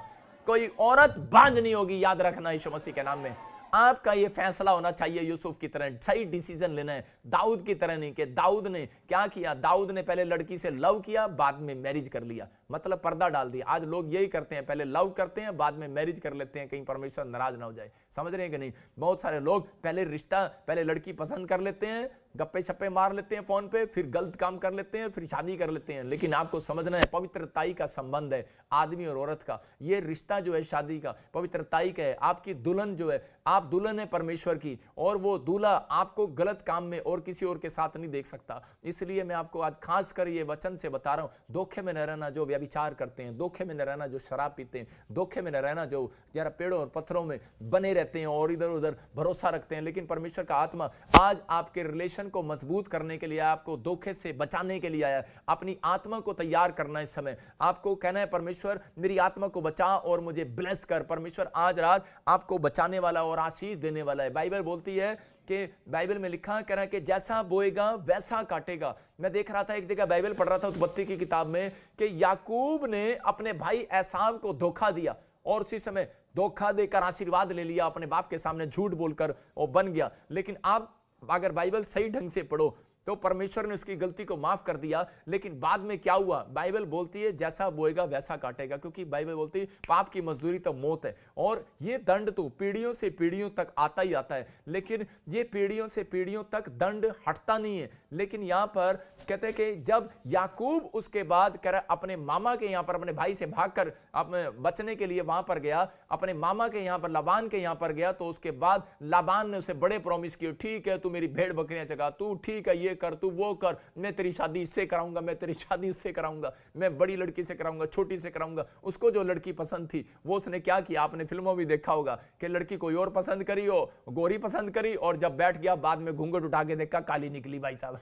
कोई औरत बांझ नहीं होगी। याद रखना यीशु मसीह के नाम में। आपका ये फैसला होना चाहिए यूसुफ की तरह, सही डिसीजन लेना है, दाऊद की तरह नहीं कि दाऊद ने क्या किया, दाऊद ने पहले लड़की से लव किया, बाद में मैरिज कर लिया, मतलब पर्दा डाल दिया। आज लोग यही करते हैं, पहले लव करते हैं, बाद में मैरिज कर लेते हैं, कहीं परमेश्वर नाराज ना हो जाए। समझ रहे हैं कि नहीं? बहुत सारे लोग पहले लड़की पसंद कर लेते हैं, गप्पे छप्पे मार लेते हैं फोन पे, फिर गलत काम कर लेते हैं, फिर शादी कर लेते हैं। लेकिन आपको समझना है पवित्रताई का संबंध है आदमी और औरत का। ये रिश्ता जो है शादी का पवित्रताई का है। आपकी दुल्हन जो है, आप दुल्हन है परमेश्वर की, और वो दूल्हा आपको गलत काम में और किसी और के साथ नहीं देख सकता। इसलिए मैं आपको आज खास कर ये वचन से बता रहा हूं, धोखे में न रहना। जो व्यभिचार करते हैं, धोखे में न रहना जो शराब पीते हैं, धोखे में न रहना जो जरा पेड़ों और पत्थरों में बने रहते हैं और इधर उधर भरोसा रखते हैं। लेकिन परमेश्वर का आत्मा आज आपके रिलेशन को मजबूत करने के लिए, आपको धोखे से बचाने के लिए आया है। अपनी आत्मा को तैयार करना है। इस समय आपको कहना है परमेश्वर मेरी आत्मा को बचा और मुझे ब्लेस कर। परमेश्वर आज रात आपको बचाने वाला और आशीष देने वाला है। बाइबल बोलती है कि बाइबल में लिखा कह रहा है कि जैसा बोएगा वैसा काटेगा। मैं देख रहा था एक जगह, बाइबल पढ़ रहा था उत्पत्ति की किताब में, कि याकूब ने अपने भाई एसाव को धोखा दिया और उसी समय धोखा देकर आशीर्वाद ले लिया, अपने बाप के सामने झूठ बोलकर वो बन गया। लेकिन आप अगर बाइबल सही ढंग से पढ़ो तो परमेश्वर ने उसकी गलती को माफ कर दिया। लेकिन बाद में क्या हुआ? बाइबल बोलती है जैसा बोएगा वैसा काटेगा, क्योंकि बाइबल बोलती है पाप की मजदूरी तो मौत है और ये दंड तो पीढ़ियों से पीढ़ियों तक आता ही आता है। लेकिन ये पीढ़ियों से पीढ़ियों तक दंड हटता नहीं है। लेकिन यहां पर कहते हैं कि जब याकूब उसके बाद कह रहा अपने मामा के यहां पर, अपने भाई से भागकर अपने बचने के लिए वहां पर गया, अपने मामा के यहां पर, लाबान के यहां पर गया, तो उसके बाद लाबान ने उसे बड़े प्रॉमिस किए, ठीक है तू मेरी भेड़ बकरियां चगा, तू ठीक है ये कर, तू वो कर, मैं तेरी शादी इससे कराऊंगा, मैं तेरी शादी उससे कराऊंगा, मैं बड़ी लड़की से कराऊंगा, छोटी से कराऊंगा। उसको जो लड़की पसंद थी वो उसने क्या किया? आपने फिल्मों में देखा होगा कि लड़की कोई और पसंद करी हो, गोरी पसंद करी, और जब बैठ गया बाद में घूंघट उठा के देखा काली निकली। भाई साहब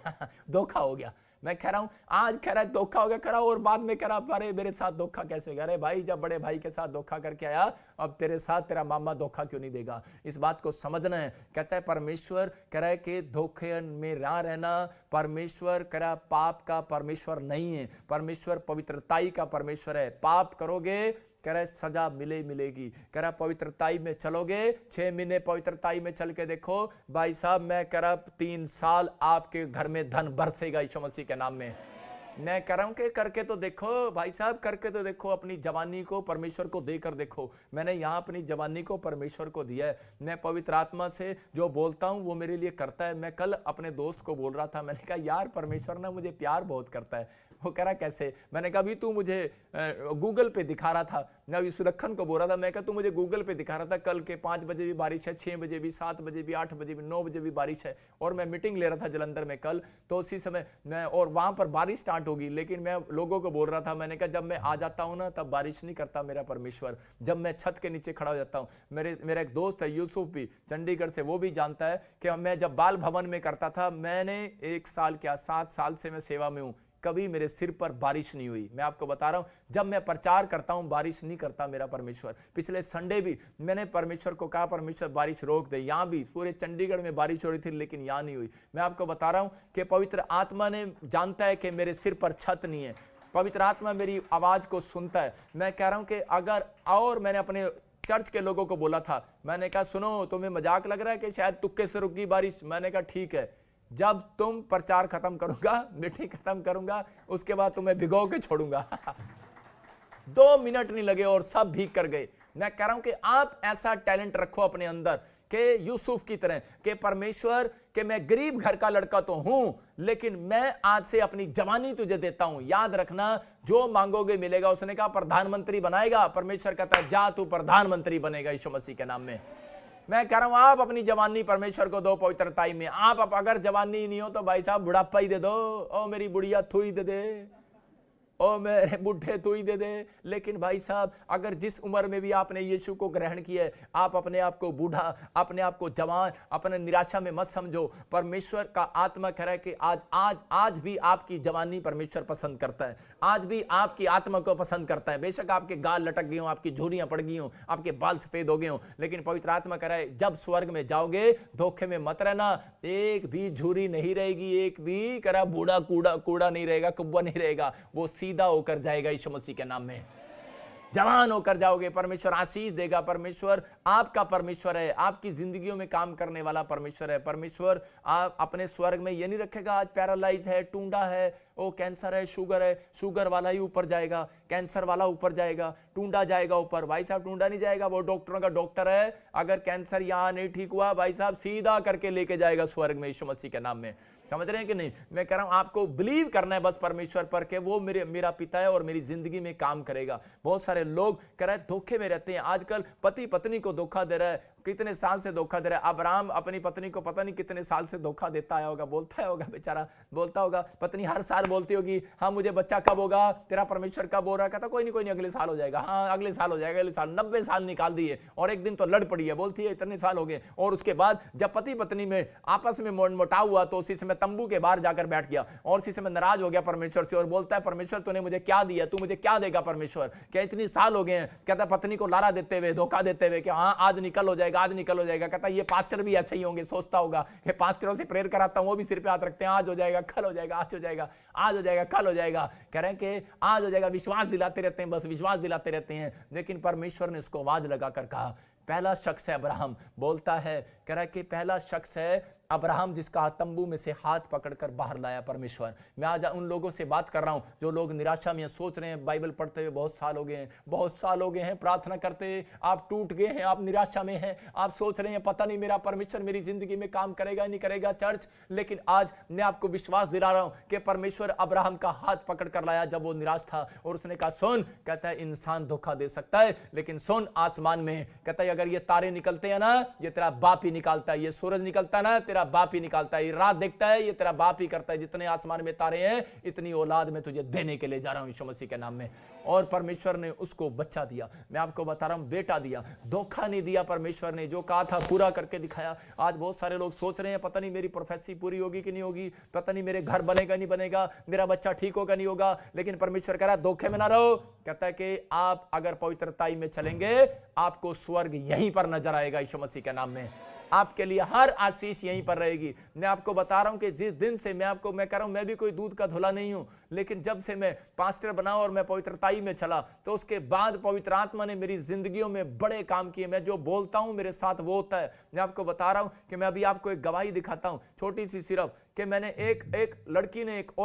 धोखा हो गया। मैं कह रहा हूं आज कह रहा है धोखा हो गया, कह रहा और बाद में कह रहा अरे मेरे साथ धोखा कैसे हो गया? अरे भाई जब बड़े भाई के साथ धोखा करके आया, अब तेरे साथ तेरा मामा धोखा क्यों नहीं देगा? इस बात को समझना है। कहता है परमेश्वर कह रहा है कि धोखे में ना रहना। परमेश्वर कह रहा पाप का परमेश्वर नहीं है, परमेश्वर पवित्रताई का परमेश्वर है। पाप करोगे कह रहा सजा मिलेगी। कह रहा पवित्रताई में चलोगे, 6 महीने पवित्रताई में चल के देखो भाई साहब, मैं कह रहा 3 साल आपके घर में धन बरसेगा यीशु मसीह के नाम में। मैं कह रहा हूं कि करके तो देखो भाई साहब, करके तो देखो, अपनी जवानी को परमेश्वर को देकर देखो। मैंने यहां अपनी जवानी को परमेश्वर को दिया है। मैं पवित्र आत्मा से जो बोलता हूं वो मेरे लिए करता है। मैं कल अपने दोस्त को बोल रहा था, मैंने कहा यार परमेश्वर ना मुझे प्यार बहुत करता है। वो कह रहा कैसे? मैंने कहा अभी तू मुझे गूगल पे दिखा रहा था, मैं अभी सुलक्षण को बोल रहा था, मैं कहा तू मुझे गूगल पे दिखा रहा था कल के 5 बजे भी बारिश है, 6 बजे भी, 7 बजे भी, 8 बजे भी, 9 बजे भी बारिश है। और मैं मीटिंग ले रहा था जलंधर में कल, तो उसी समय मैं, और वहां पर बारिश स्टार्ट होगी, लेकिन मैं लोगों को बोल रहा था, मैंने कहा जब मैं आ जाता हूं ना तब बारिश नहीं करता मेरा परमेश्वर, जब मैं छत के नीचे खड़ा हो जाता हूं। मेरा एक दोस्त है यूसुफ भी, चंडीगढ़ से, वो भी जानता है कि मैं जब बाल भवन में करता था, मैंने 1 साल क्या 7 साल से मैं सेवा में हूं, कभी मेरे सिर पर बारिश नहीं हुई। मैं आपको बता रहा हूं, जब मैं प्रचार करता हूं बारिश नहीं करता मेरा परमेश्वर। पिछले संडे भी मैंने परमेश्वर को कहा परमेश्वर बारिश रोक दे, यहां भी पूरे चंडीगढ़ में बारिश हो रही थी लेकिन यहां नहीं हुई। मैं आपको बता रहा हूं कि पवित्र आत्मा ने जानता है कि मेरे सिर पर छत नहीं है, पवित्र आत्मा मेरी आवाज को सुनता है। मैं कह रहा हूं कि अगर, और मैंने अपने चर्च के लोगों को बोला था, मैंने कहा सुनो तुम्हें मजाक लग रहा है कि शायद तुक्के से रुक गई बारिश? मैंने कहा ठीक है, जब तुम प्रचार खत्म करूंगा, मीटिंग खत्म करूंगा, उसके बाद तुम्हें भिगो के छोड़ूंगा। 2 मिनट नहीं लगे और सब भीग कर गए। मैं कह रहा हूं कि आप ऐसा टैलेंट रखो अपने अंदर कि यूसुफ की तरह, कि परमेश्वर कि मैं गरीब घर का लड़का तो हूं, लेकिन मैं आज से अपनी जवानी तुझे देता हूं, याद रखना जो मांगोगे मिलेगा। उसने कहा प्रधानमंत्री बनाएगा, परमेश्वर कहता है जा तू प्रधानमंत्री बनेगा यीशु मसीह के नाम में। मैं कह रहा हूं आप अपनी जवानी परमेश्वर को दो पवित्रताई में। आप अगर जवानी नहीं हो तो भाई साहब बुढ़ापा ही दे दो, ओ मेरी बुढ़िया थुई दे दे, ओ मेरे बुढ़े तू ही दे दे। लेकिन भाई साहब अगर जिस उम्र में भी आपने यीशु को ग्रहण किया है, आप अपने आप को बूढ़ा, अपने आप को जवान, अपने निराशा में मत समझो। परमेश्वर का आत्मा कह रहा है कि आज भी आपकी जवानी परमेश्वर पसंद करता है, आज भी आपकी आत्मा को पसंद करता है। बेशक आपके गाल लटक गए हो, आपकी झुर्रियां पड़ गई हो, आपके बाल सफेद हो गए हो, लेकिन पवित्र आत्मा कह रहा है जब स्वर्ग में जाओगे धोखे में मत रहना, एक भी झुर्री नहीं रहेगी, एक भी करा बूढ़ा कूड़ा नहीं रहेगा, कुब्बा नहीं रहेगा, वो सीधा होकर जाएगा यीशु मसीह के नाम में। जवान होकर जाओगे, परमेश्वर आशीष देगा। परमेश्वर आपका परमेश्वर है, आपकी जिंदगियों में काम करने वाला परमेश्वर है। परमेश्वर आप अपने स्वर्ग में ये नहीं रखेगा आज पैरालाइज है, टूंडा है, ओ कैंसर है, शुगर वाला ही ऊपर जाएगा, कैंसर वाला ऊपर जाएगा, टूंडा जाएगा ऊपर। भाई साहब टूंडा नहीं जाएगा, वो डॉक्टरों का डॉक्टर है। अगर कैंसर यहां नहीं ठीक हुआ भाई साहब सीधा करके लेके जाएगा स्वर्ग में यीशु मसीह के नाम में। समझ रहे हैं कि नहीं? मैं कह रहा हूं आपको बिलीव करना है बस परमेश्वर पर कि वो मेरा पिता है और मेरी जिंदगी में काम करेगा। बहुत सारे लोग कह रहे हैं धोखे में रहते हैं, आजकल पति पत्नी को धोखा दे रहा है, कितने साल से धोखा दे रहा है। अब्राहम अपनी पत्नी को पता नहीं कितने साल से धोखा देता आया होगा, बोलता होगा बेचारा, बोलता होगा, पत्नी हर साल बोलती होगी, हाँ मुझे बच्चा कब होगा, तेरा परमेश्वर कब हो रहा है, कहता कोई नहीं अगले साल हो जाएगा, हाँ अगले साल हो जाएगा, अगले साल। 90 साल निकाल दिए और एक दिन तो लड़ पड़ी है, बोलती है इतने साल हो गए। और उसके बाद जब पति पत्नी में आपस में मोटाव हुआ तो उसी समय तंबू के बाहर जाकर बैठ गया और उसी समय नाराज हो गया परमेश्वर से और बोलता है, परमेश्वर तूने मुझे क्या दिया, तू मुझे क्या देगा परमेश्वर, क्या इतनी साल हो गए हैं। कहता पत्नी को लारा देते हुए, धोखा देते हुए कि हाँ आज निकल हो जाएगा, आज निकल हो जाएगा। कहता ये पास्टर भी ऐसे ही होंगे, सोचता होगा, ये पास्टरों से प्रेयर कराता हूं, वो भी सिर पे हाथ रखते हैं, आज हो जाएगा, कल हो जाएगा, आज हो जाएगा, आज हो जाएगा, कल हो जाएगा, कह रहे हैं कि आज हो जाएगा, विश्वास दिलाते रहते हैं, बस विश्वास दिलाते रहते हैं। लेकिन परमेश्वर ने उसको आवाज लगाकर कहा, पहला शख्स है अब्राहम, बोलता है, कह रहा है कि पहला शख्स है अब्राहम जिसका तंबू में से हाथ पकड़कर बाहर लाया परमेश्वर। मैं आज उन लोगों से बात कर रहा हूं जो लोग निराशा में सोच रहे हैं, बाइबल पढ़ते हुए बहुत साल हो गए हैं, बहुत साल हो गए हैं, प्रार्थना करते आप टूट गए हैं, आप निराशा में हैं, आप सोच रहे हैं पता नहीं मेरा परमेश्वर मेरी जिंदगी में काम करेगा नहीं करेगा चर्च। लेकिन आज मैं आपको विश्वास दिला रहा हूं कि परमेश्वर अब्राहम का हाथ पकड़ कर लाया जब वो निराश था और उसने कहा सुन, कहता है इंसान धोखा दे सकता है लेकिन सुन आसमान में, कहता है अगर ये तारे निकलते हैं ना ये तेरा बाप ही निकालता है, ये सूरज निकलता है ना तेरा बाप ही निकालता है, ये रात देखता है ये तेरा बाप ही करता है, जितने आसमान में तारे हैं इतनी औलाद में तुझे देने के लिए जा रहा हूं यीशु मसीह के नाम में। और परमेश्वर ने उसको बच्चा दिया, मैं आपको बता रहा हूं बेटा दिया, धोखा नहीं दिया। परमेश्वर ने जो कहा था पूरा करके दिखाया। आज बहुत सारे लोग सोच रहे हैं पता नहीं मेरी प्रोफेसी पूरी होगी कि नहीं होगी, पता नहीं मेरे घर बनेगा नहीं बनेगा, मेरा बच्चा ठीक होगा नहीं होगा। लेकिन परमेश्वर कह रहा है धोखे में ना रहो, कहता है कि आप अगर पवित्रताई में चलेंगे आपको स्वर्ग यहीं पर नजर आएगा यीशु मसीह के नाम में। आपके लिए हर आशीष यहीं पर रहेगी। मैं आपको बता रहा हूं कि जिस दिन से मैं कह रहा हूं मैं भी कोई दूध का धुला नहीं हूं, लेकिन जब से मैं पास्टर बना और मैं पवित्रताई में चला तो उसके बाद पवित्र आत्मा ने मेरी जिंदगियों में बड़े काम किए। मैं जो बोलता हूं मेरे साथ वो होता है। मैं आपको बता रहा हूं कि मैं अभी आपको एक गवाही दिखाता हूं छोटी सी सिर्फ, कि मैंने एक लड़की ने एक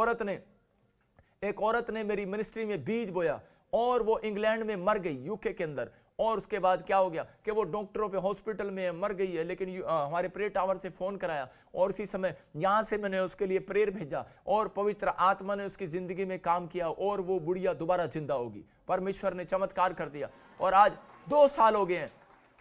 औरत ने मेरी मिनिस्ट्री में बीज बोया और वो इंग्लैंड में मर गई, यूके के अंदर। और उसके बाद क्या हो गया कि वो डॉक्टरों पे हॉस्पिटल में मर गई है, लेकिन हमारे प्रेयर टावर से फोन कराया और उसी समय यहां से मैंने उसके लिए प्रेयर भेजा और पवित्र आत्मा ने उसकी जिंदगी में काम किया और वो बुढ़िया दोबारा जिंदा होगी। परमेश्वर ने चमत्कार कर दिया। और आज 2 साल हो गए हैं,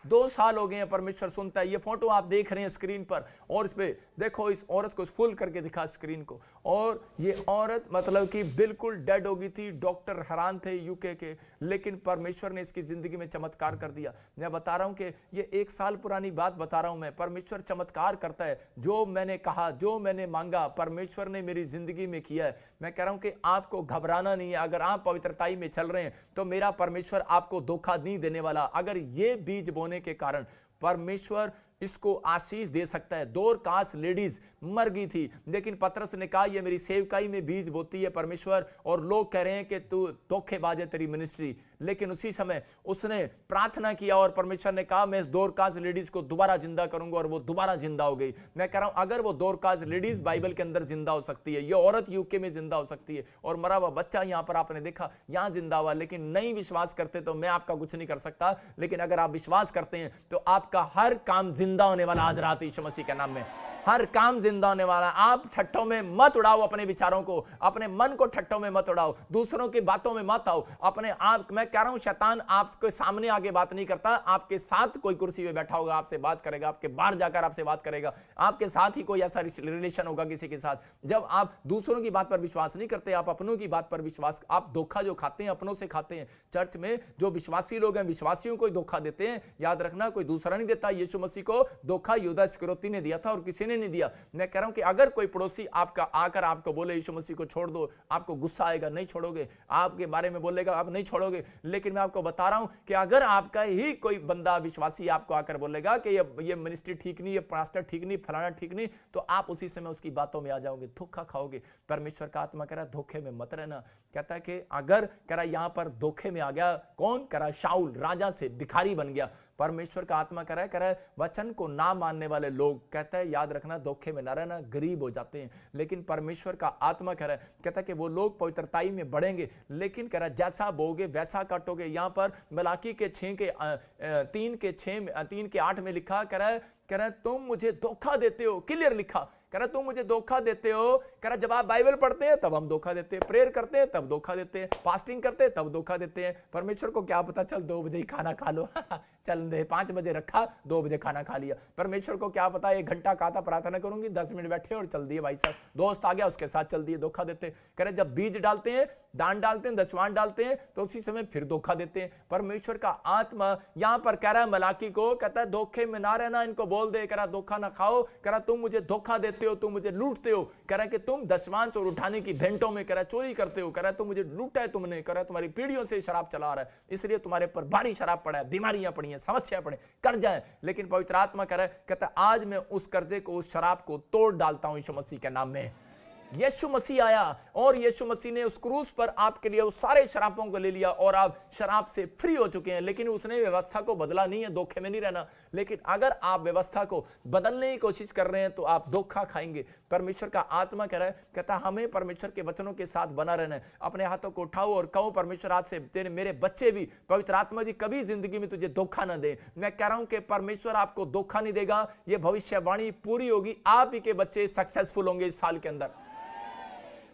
2 साल हो गए हैं, परमेश्वर सुनता है। ये फोटो आप देख रहे हैं स्क्रीन पर और इस पे देखो, इस औरत को फुल करके दिखा स्क्रीन को। और ये औरत मतलब कि बिल्कुल डेड हो गई थी, डॉक्टर हैरान थे यूके के, लेकिन परमेश्वर ने इसकी जिंदगी में चमत्कार कर दिया। मैं बता रहा हूं कि ये 1 साल पुरानी बात बता रहा हूं मैं, परमेश्वर चमत्कार करता है। जो मैंने कहा, जो मैंने मांगा, परमेश्वर ने मेरी जिंदगी में किया है। मैं कह रहा हूं कि आपको घबराना नहीं है। अगर आप पवित्रताई में चल रहे हैं तो मेरा परमेश्वर आपको धोखा नहीं देने वाला। अगर ये बीज बोने के कारण परमेश्वर इसको आशीष दे सकता है। दोरकास लेडीज मर गई थी, लेकिन पतरस ने कहा ये मेरी सेवकाई में बीज बोती है परमेश्वर, और लोग कह रहे हैं कि तू धोखेबाज है तेरी मिनिस्ट्री। लेकिन उसी समय उसने प्रार्थना किया और परमेश्वर ने कहा मैं इस दोरकास लेडीज को दोबारा जिंदा करूंगा, और वो दोबारा जिंदा हो गई। मैं कह रहा हूं अगर वो दोरकास लेडीज बाइबल के अंदर जिंदा हो सकती है, ये औरत यूके में जिंदा हो सकती है, और मरा हुआ बच्चा यहां पर आपने देखा यहां जिंदा हुआ। लेकिन नहीं विश्वास करते तो मैं आपका कुछ नहीं कर सकता, लेकिन अगर आप विश्वास करते हैं तो आपका हर काम जिंदा होने वाला आज रात यीशु मसीह के नाम में। हर काम जिंदा होने वाला। आप ठट्ठों में मत उड़ाओ अपने विचारों को, अपने मन को ठट्ठों में मत उड़ाओ, दूसरों की बातों में मत आओ अपने आप। मैं कह रहा हूं शैतान आपके सामने आगे बात नहीं करता, आपके साथ कोई कुर्सी पे बैठा होगा, आपसे बात करेगा, आपके बाहर जाकर आपसे बात करेगा, आपके साथ ही कोई ऐसा रिलेशन होगा किसी के साथ। जब आप दूसरों की बात पर विश्वास नहीं करते, आप अपनों की बात पर विश्वास, आप धोखा जो खाते हैं अपनों से खाते हैं। चर्च में जो विश्वासी लोग हैं विश्वासियों को धोखा देते हैं। याद रखना कोई दूसरा नहीं देता, यीशु मसीह को धोखा यहूदा इस्करियोती ने दिया था और किसी ने नहीं दिया। मैं कह रहा हूं कि अगर कोई पड़ोसी आपका आकर आपको बोले यीशु मसीह को छोड़ दो, आपको गुस्सा आएगा, नहीं छोड़ोगे, आपके बारे में बोलेगा आप नहीं छोड़ोगे। लेकिन मैं आपको बता रहा हूं कि अगर आपका ही कोई बंदा विश्वासी आपको आकर बोलेगा कि ये मिनिस्ट्री ठीक नहीं, ये पास्टर ठीक नहीं, फलाना ठीक नहीं, तो आप उसी समय उसकी बातों में आ जाओगे, धोखा खाओगे। परमेश्वर का आत्मा कह रहा है धोखे में मत रहना। कहता है कि अगर कह रहा यहां पर धोखे में आ गया कौन, कह रहा शाऊल राजा से भिखारी बन गया। परमेश्वर का आत्मा कह रहा है वचन को ना मानने वाले लोग, कहता है याद रखना धोखे में ना रहना, गरीब हो जाते हैं। लेकिन परमेश्वर का आत्मा कह रहा है, कहता है कि वो लोग पवित्रताई में बढ़ेंगे, लेकिन कह रहा है जैसा बोगे वैसा काटोगे। यहां पर मलाकी के 3 के 8 में लिखा, कह रहा है तुम मुझे धोखा देते हो, क्लियर लिखा। कह रहा तुम मुझे धोखा देते हो, कह रहा जब आप बाइबल पढ़ते हैं तब हम धोखा देते हैं, प्रेयर करते हैं तब धोखा देते हैं, फास्टिंग करते हैं तब धोखा देते हैं। परमेश्वर को क्या पता, चल 2 बजे ही खाना खा लो चल दे 5 बजे रखा, 2 बजे खाना खा लिया। परमेश्वर को क्या पता 1 घंटा कहा था प्रार्थना करूंगी, 10 मिनट बैठे और चल दिए भाई साहब, दोस्त आ गया उसके साथ चल दिए, धोखा देते। कह रहे जब बीज डालते हैं, दान डालते हैं, दशवान डालते हैं तो उसी समय फिर धोखा देते हैं। परमेश्वर का आत्मा यहां पर कह रहा है मलाकी को, कहता है धोखे में ना रहना, इनको बोल दे, कह रहा धोखा ना खाओ, कह रहा तुम मुझे धोखा देते हो, तुम मुझे लूटते हो, कह रहा कि तुम दशवांश और उठाने की भेंटों में कह रहा चोरी करते हो, कह रहा तुम मुझे लूटा है तुमने, कह रहा तुम्हारी पीढ़ियों से शराब चला रहा है, इसलिए तुम्हारे पर भारी शराब पड़ा है, बीमारियां पड़ी हैं, समस्या पड़ी, कर्जा है। लेकिन पवित्र आत्मा कह रहा है, कहता आज मैं उस कर्जे को, उस शराब को तोड़ डालता हूं यीशु मसीह के नाम में। यीशु मसीह आया और यीशु मसीह ने उस क्रूस पर आपके लिए उस सारे शराबों को ले लिया और आप शराब से फ्री हो चुके हैं। लेकिन उसने व्यवस्था को बदला नहीं है, धोखे में नहीं रहना। लेकिन अगर आप व्यवस्था को बदलने की कोशिश कर रहे हैं तो आप धोखा खाएंगे। परमेश्वर का आत्मा कह रहा है, कहता हमें परमेश्वर के वचनों के साथ बना रहना है। अपने हाथों को उठाओ और कहो परमेश्वर आज से तेरे मेरे बच्चे भी, पवित्र आत्मा जी कभी जिंदगी में तुझे धोखा ना दे। मैं कह रहा हूं कि परमेश्वर आपको धोखा नहीं देगा, ये भविष्यवाणी पूरी होगी। आप ही के बच्चे सक्सेसफुल होंगे इस साल के अंदर,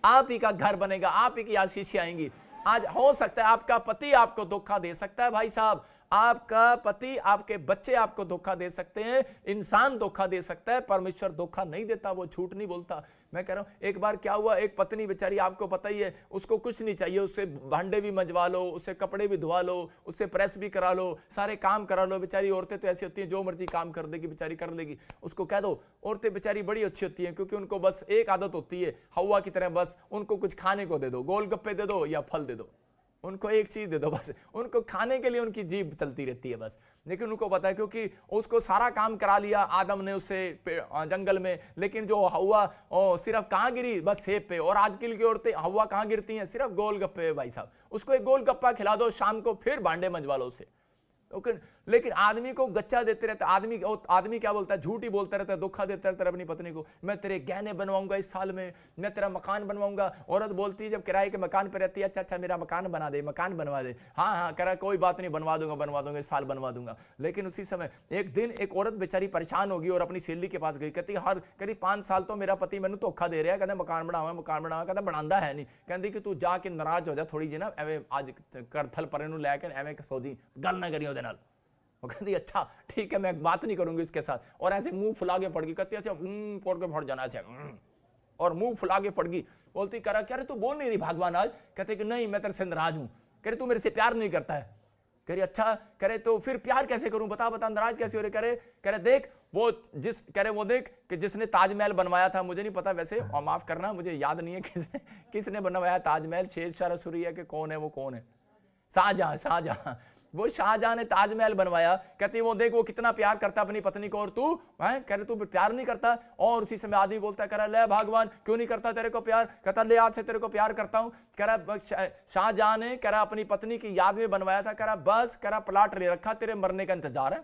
आप ही का घर बनेगा, आप ही की आशीष आएंगी। आज हो सकता है आपका पति आपको धोखा दे सकता है भाई साहब, आपका पति, आपके बच्चे आपको धोखा दे सकते हैं, इंसान धोखा दे सकता है, परमेश्वर धोखा नहीं देता, वो झूठ नहीं बोलता। मैं कह रहा हूं एक बार क्या हुआ, एक पत्नी बेचारी, आपको पता ही है, उसको कुछ नहीं चाहिए, उससे भांडे भी मंजवा लो, उससे कपड़े भी धुआ लो, उससे प्रेस भी करा लो, सारे काम करा लो। बेचारी औरतें तो ऐसी होती हैं जो मर्जी काम कर देगी, बेचारी कर लेगी। उसको कह दो, औरतें बेचारी बड़ी अच्छी होती हैं क्योंकि उनको बस एक आदत होती है हवा की तरह, बस उनको कुछ खाने को दे दो, गोलगप्पे दे दो या फल दे दो, उनको एक चीज दे दो बस, उनको खाने के लिए उनकी जीभ चलती रहती है बस। लेकिन उनको पता है क्योंकि उसको सारा काम करा लिया आदम ने उससे जंगल में, लेकिन जो हवा सिर्फ कहाँ गिरी, बस सेब पे। और आजकल की औरतें हवा कहाँ गिरती हैं, सिर्फ गोलगप्पे भाई साहब। उसको एक गोलगप्पा खिला दो शाम को, फिर भांडे मंजवा लो उसे। लेकिन आदमी को गच्चा देते रहता है, आदमी क्या बोलता है, झूठ ही बोलता रहता है, धोखा देता रहता है अपनी पत्नी को। मैं तेरे गहने बनवाऊंगा इस साल में, मैं तेरा मकान बनवाऊंगा। औरत बोलती है जब किराए के मकान पे रहती है, अच्छा मेरा मकान बना दे, मकान बनवा दे। हाँ कह रहा कोई बात नहीं, बनवा दूंगा इस साल बनवा दूंगा। लेकिन उसी समय एक दिन एक औरत बेचारी परेशान होगी और अपनी सहेली के पास गई, कहती हर करीब 5 साल तो मेरा पति मैंने धोखा दे रहा है, कहते मकान बनावा, कहता बनांदा है नहीं। कहती कि तू जाके नाराज हो जा थोड़ी जी ना, एवं आज करथल परे नूं लैके एवं सो जी गल ना करी ओदे नाल। वो कहती अच्छा ठीक है मैं बात नहीं करूंगी इसके साथ। और ऐसे मुंह फुला के पड़ गई, कहती ऐसे पड़ के फट जाना ऐसे, और मुंह फुला के फट गई। बोलती करा क्या रे तू बोल नहीं रही भगवान आज? कहते कि नहीं मैं तेरे से नाराज हूं। कह रहे तू मेरे से प्यार नहीं करता है। कह रही अच्छा, करे तो फिर प्यार कैसे करूं, बता नाराज कैसे हो रहे? कह रहे देख वो देख कि जिसने ताजमहल बनवाया था, मुझे नहीं पता वैसे, और माफ करना मुझे याद नहीं है किसने बनवाया ताजमहल, शेरशाह सूरी के कौन है, वो कौन है, शाहजहां। वो शाहजहां ने ताजमहल बनवाया। कहती वो देख वो कितना प्यार करता अपनी पत्नी को, और तू कह रहे तू प्यार नहीं करता। और उसी समय आदमी बोलता है, कह रहा ले भगवान क्यों नहीं करता तेरे को प्यार? कहता ले आज से तेरे को प्यार करता हूं। कह रहा शाहजहां ने कह रहा अपनी पत्नी की याद में बनवाया था। कह रहा बस कह रहा प्लाट ले रखा, तेरे मरने का इंतजार है।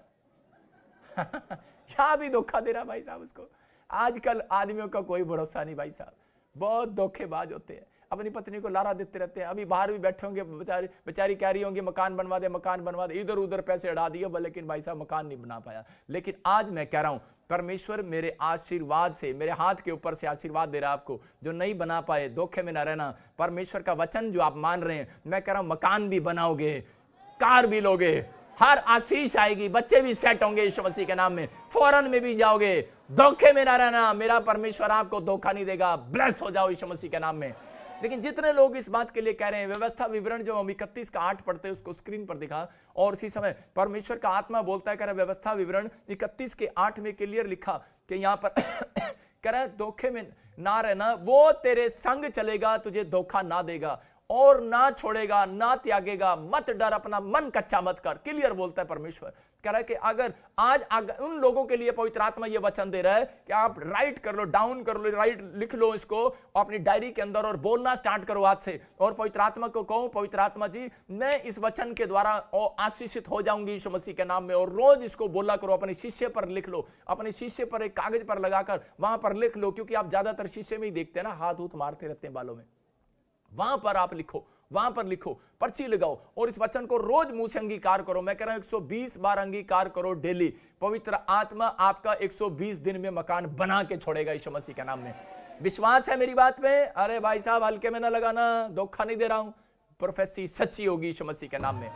यहां भी धोखा दे रहा भाई साहब उसको। आजकल आदमियों का कोई भरोसा नहीं भाई साहब, बहुत धोखेबाज होते हैं, अपनी पत्नी को लारा देते रहते हैं। अभी बाहर भी बैठे होंगे, बेचारी कह रही होंगी मकान बनवा दे, इधर उधर पैसे उड़ा दिए, लेकिन भाई साहब मकान नहीं बना पाया। लेकिन आज मैं कह रहा हूं परमेश्वर मेरे आशीर्वाद से, मेरे हाथ के ऊपर से आशीर्वाद दे रहा है आपको, जो नहीं बना पाए धोखे में ना रहना। परमेश्वर का वचन जो आप मान रहे हैं, मैं कह रहा हूं मकान भी बनाओगे, कार भी लोगे, हर आशीष आएगी, बच्चे भी सेट होंगे यीशु मसीह के नाम में, फॉरेन में भी जाओगे, धोखे में ना रहना। मेरा परमेश्वर आपको धोखा नहीं देगा। ब्लेस हो जाओ यीशु मसीह के नाम में। लेकिन जितने लोग इस बात के लिए कह रहे हैं, व्यवस्था विवरण जो हम 31 का 8 पढ़ते हैं उसको स्क्रीन पर दिखा, और उसी समय परमेश्वर का आत्मा बोलता है, कह रहा व्यवस्था विवरण 31 के 8 में क्लियर लिखा कि यहां पर कह रहा है धोखे में ना रहना, वो तेरे संग चलेगा, तुझे धोखा ना देगा और ना छोड़ेगा ना त्यागेगा। मत डर, अपना मन कच्चा मत कर। क्लियर बोलता है परमेश्वर। कह रहा है कि अगर उन लोगों के लिए पवित्र आत्मा ये वचन दे रहा है कि आप राइट कर लो, डाउन कर लो, राइट लिख लो इसको अपनी डायरी के अंदर और बोलना स्टार्ट करो आज से। और पवित्र आत्मा को कहो, पवित्र आत्मा जी मैं इस वचन के द्वारा आशीषित हो जाऊंगी यीशु मसीह के नाम में। और रोज इसको बोला करो, अपने शीशे पर लिख लो, अपने शीशे पर एक कागज पर लगाकर वहां पर लिख लो, क्योंकि आप ज्यादातर शीशे में ही देखते हैं ना, हाथ मारते रहते हैं बालों में, वहां पर आप लिखो वहां पर लिखो, पर्ची लगाओ और इस वचन को रोज मुंह से अंगीकार करो। मैं कह रहा हूं 120 बार अंगीकार करो डेली। पवित्र आत्मा आपका 120 दिन में मकान बना के छोड़ेगा यीशु मसीह के नाम में। विश्वास है मेरी बात में? अरे भाई साहब हल्के में ना लगाना, धोखा नहीं दे रहा हूं, प्रोफेसी सच्ची होगी यीशु मसीह के नाम में।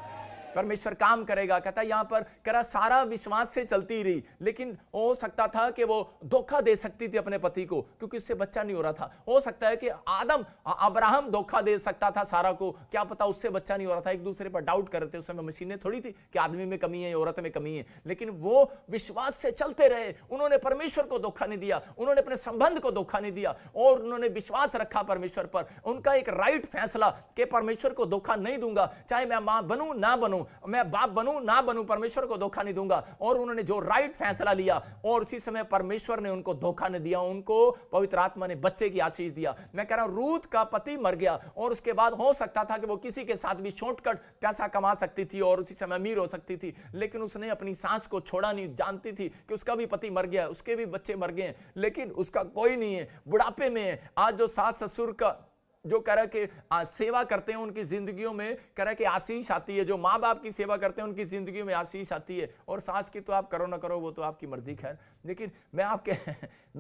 परमेश्वर काम करेगा। कहता है यहां पर कह रहा सारा विश्वास से चलती रही, लेकिन हो सकता था कि वो धोखा दे सकती थी अपने पति को, क्योंकि उससे बच्चा नहीं हो रहा था। हो सकता है कि अब्राहम धोखा दे सकता था सारा को, क्या पता उससे बच्चा नहीं हो रहा था। एक दूसरे पर डाउट कर रहे थे, उस समय मशीनें थोड़ी थी कि आदमी में कमी है, औरत में कमी है, लेकिन वो विश्वास से चलते रहे। उन्होंने परमेश्वर को धोखा नहीं दिया, उन्होंने अपने संबंध को धोखा नहीं दिया और उन्होंने विश्वास रखा परमेश्वर पर। उनका एक राइट फैसला कि परमेश्वर को धोखा नहीं दूंगा, चाहे मैं मां बनूं ना बनूं, मैं बाप बनूं ना बनूं, परमेश्वर को धोखा नहीं दूंगा। और उन्होंने जो राइट फैसला लिया और उसी समय परमेश्वर ने उनको धोखा नहीं दिया, उनको पवित्र आत्मा ने बच्चे की आशीष दिया। मैं कह रहा हूं रूथ का पति मर गया और उसके बाद हो सकता था कि वो किसी के साथ भी शॉर्टकट पैसा कमा सकती थी और उसी समय अमीर हो सकती थी, लेकिन उसने अपनी सास को छोड़ा नहीं। जानती थी कि उसका भी पति मर गया, उसके भी बच्चे मर गए, लेकिन उसका कोई नहीं है, बुढ़ापे में है। आज जो सास ससुर का जो कह रहा कि सेवा करते हैं उनकी जिंदगियों में कह रहा कि आशीष आती है, जो माँ बाप की सेवा करते हैं उनकी जिंदगी में आशीष आती है। और सास की तो आप करो ना करो, वो तो आपकी मर्जी, खैर, लेकिन मैं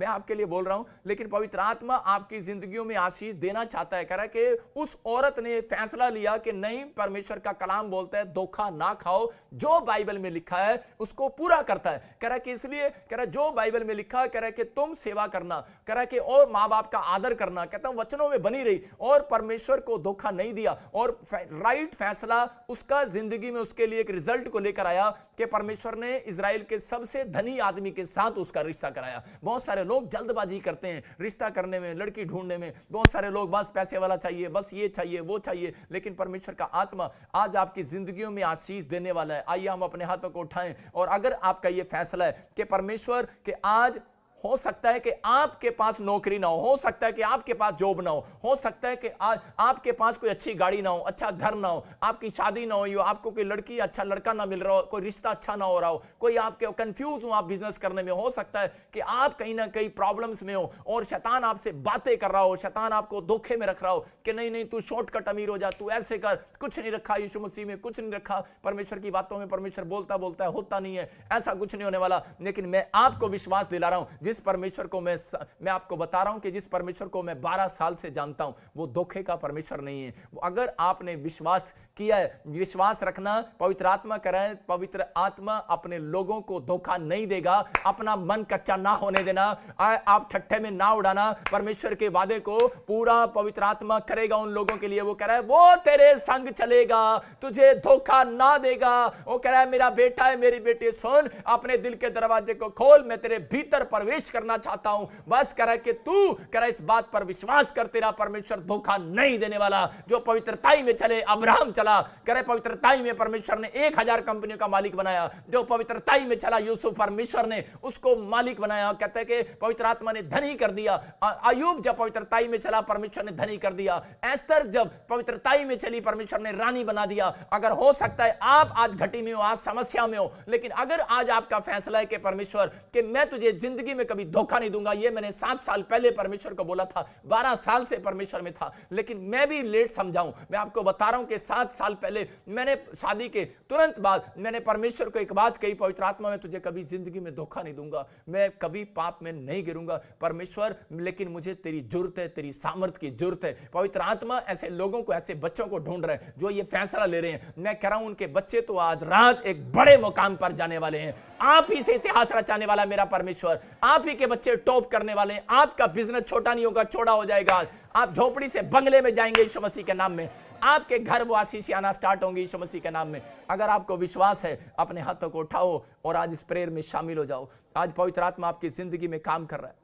आपके लिए बोल रहा हूं, लेकिन पवित्र आत्मा आपकी जिंदगियों में आशीष देना चाहता है। कह रहा है कि उस औरत ने फैसला लिया कि नहीं, परमेश्वर का कलाम बोलता है धोखा ना खाओ, जो बाइबल में लिखा है उसको पूरा करता है। कह रहा है कि इसलिए कह रहा है जो बाइबल में लिखा है, कह रहा है कि तुम सेवा करना, कह रहा है कि और माँ बाप का आदर करना, कहता हूं वचनों में बनी रही और परमेश्वर को धोखा नहीं दिया और राइट फैसला उसका जिंदगी में उसके लिए एक रिजल्ट को लेकर आया कि परमेश्वर ने इजराइल के सबसे धनी आदमी के साथ उसका रिश्ता कराया। बहुत सारे लोग जल्दबाजी करते हैं रिश्ता करने में, लड़की ढूंढने में। बहुत सारे लोग बस पैसे वाला चाहिए, बस ये चाहिए वो चाहिए, लेकिन परमेश्वर का आत्मा आज आपकी जिंदगियों में आशीष देने वाला है। आइए हम अपने हाथों को उठाएं और अगर आपका ये फैसला है कि परमेश्वर के आज हो सकता है कि आपके पास नौकरी ना हो सकता है कि आपके पास जॉब ना हो सकता है कि आज आपके पास कोई अच्छी गाड़ी ना हो, अच्छा घर ना हो, आपकी शादी ना हो, आपको कोई लड़की अच्छा लड़का ना मिल रहा हो, कोई रिश्ता अच्छा ना हो रहा हो, कोई आपके कंफ्यूज हो आप बिजनेस करने में। हो सकता है कि आप कहीं ना कहीं प्रॉब्लम्स में हो और शैतान आपसे बातें कर रहा हो, शैतान आपको धोखे में रख रहा हो कि नहीं नहीं तू शॉर्टकट अमीर हो जा, तू ऐसे कर, कुछ नहीं रखा यीशु मसीह में, कुछ नहीं रखा परमेश्वर की बातों में। परमेश्वर बोलता बोलता है, होता नहीं है, ऐसा कुछ नहीं होने वाला। लेकिन मैं आपको विश्वास दिला रहा हूं, जिस परमेश्वर को मैं आपको बता रहा हूं कि जिस परमेश्वर को मैं 12 साल से जानता हूं, वो धोखे का परमेश्वर नहीं है। वो अगर आपने विश्वास किया है, विश्वास रखना, पवित्र आत्मा कराए, पवित्र आत्मा अपने लोगों को धोखा नहीं देगा। अपना मन कच्चा ना होने देना, आप ठट्ठे में ना उड़ाना। परमेश्वर के वादे को पूरा पवित्र आत्मा करेगा उन लोगों के लिए। वो कह रहा है वो तेरे संग चलेगा, तुझे धोखा ना देगा। वो कह रहा है मेरा बेटा है, मेरी बेटी, सुन, अपने दिल के दरवाजे को खोल, मैं तेरे भीतर प्रवेश करना चाहता हूं। बस कह रहा है कि तू कह रहा है इस बात पर विश्वास कर, तेरा परमेश्वर धोखा नहीं देने वाला। जो पवित्रताई में चले, अब्राहम चला, कह रहे पवित्रताई में परमेश्वर ने 1000 कंपनियों का मालिक बनाया। जो पवित्रताई में चला यूसुफ, परमेश्वर ने उसको मालिक बनाया। कहते हैं कि पवित्र आत्मा ने धनी कर दिया। अय्यूब जब पवित्रताई में चला, परमेश्वर ने धनी कर दिया। एस्तर जब पवित्रताई में चली, परमेश्वर ने रानी बना दिया। अगर हो सकता है आप आज घटी में हो, आज समस्या में हो, लेकिन अगर आज आपका फैसला है कि परमेश्वर कि मैं तुझे जिंदगी में कभी धोखा नहीं दूंगा, ये मैंने 7 साल पहले परमेश्वर को बोला था, 12 साल से परमेश्वर में था, लेकिन मैं भी लेट समझाऊं। मैं आपको बता रहा हूं कि 7 साल पहले मैंने शादी के तुरंत बाद मैंने परमेश्वर को एक बात कही, पवित्र आत्मा मैं तुझे कभी जिंदगी में धोखा नहीं दूंगा, मैं कभी पाप में नहीं गिरूंगा परमेश्वर, लेकिन मुझे तेरी जरूरत है, तेरी सामर्थ की जरूरत है। पवित्र आत्मा ऐसे लोगों को, ऐसे बच्चों को ढूंढ रहे हैं जो ये फैसला ले रहे हैं। मैं कह रहा हूं उनके बच्चे तो आज रात एक बड़े मुकाम पर जाने वाले हैं। आप ही से इतिहास रचाने वाला मेरा परमेश्वर, आप ही के बच्चे टॉप करने वाले हैं। आपका बिजनेस छोटा नहीं होगा, चौड़ा हो जाएगा। आप झोपड़ी से बंगले में जाएंगे यीशु मसीह के नाम में। आपके घर वो आशीष आना स्टार्ट होंगे यीशु मसीह के नाम में। अगर आपको विश्वास है, अपने हाथों को उठाओ और आज इस प्रेयर में शामिल हो जाओ। आज पवित्र आत्मा आपकी जिंदगी में काम कर रहा है।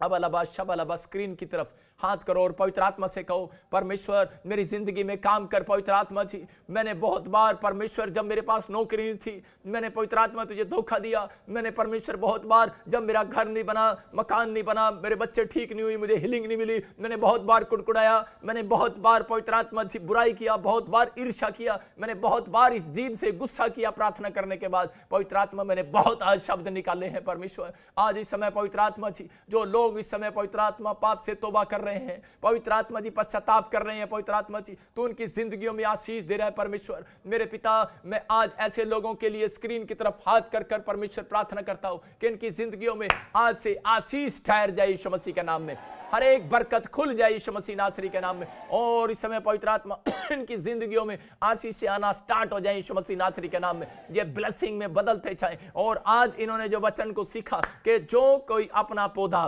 अब अलाबा शब अलाबा स्क्रीन की तरफ हाथ करो और पवित्र आत्मा से कहो, परमेश्वर मेरी जिंदगी में काम कर। पवित्र आत्मा जी, मैंने बहुत बार परमेश्वर जब मेरे पास नौकरी नहीं थी, मैंने पवित्र आत्मा तुझे धोखा दिया। मैंने परमेश्वर बहुत बार जब मेरा घर नहीं बना, मकान नहीं बना, मेरे बच्चे ठीक नहीं हुई, मुझे हीलिंग नहीं मिली, मैंने बहुत बार कुड़कुड़ाया, मैंने बहुत बार पवित्र आत्मा जी बुराई किया, बहुत बार ईर्ष्या किया, मैंने बहुत बार इस जीभ से गुस्सा किया प्रार्थना करने के बाद। पवित्र आत्मा मैंने बहुत आज शब्द निकाले हैं परमेश्वर। आज इस समय पवित्र आत्मा जी, जो लोग इस समय पवित्र आत्मा पाप से तौबा कर रहे रहे हैं, पवित्र आत्मा जी पश्चाताप कर रहे हैं, पवित्र आत्मा जी तो उनकी जिंदगियों में आशीष दे रहा है परमेश्वर। मेरे पिता, मैं आज ऐसे लोगों के लिए स्क्रीन की तरफ हाथ कर कर परमेश्वर प्रार्थना करता हूं कि इनकी जिंदगियों में आज से आशीष ठहर जाए यीशु मसीह के नाम में, हर एक बरकत खुल जाए यीशु मसीह नासरी के नाम में। और इस समय पवित्र आत्मा इनकी जिंदगियों में आशीष से आना स्टार्ट हो जाए यीशु मसीह नासरी के नाम में, ये ब्लेसिंग में बदलते जाए। और आज इन्होंने जो वचन को सीखा कि जो कोई अपना पौधा,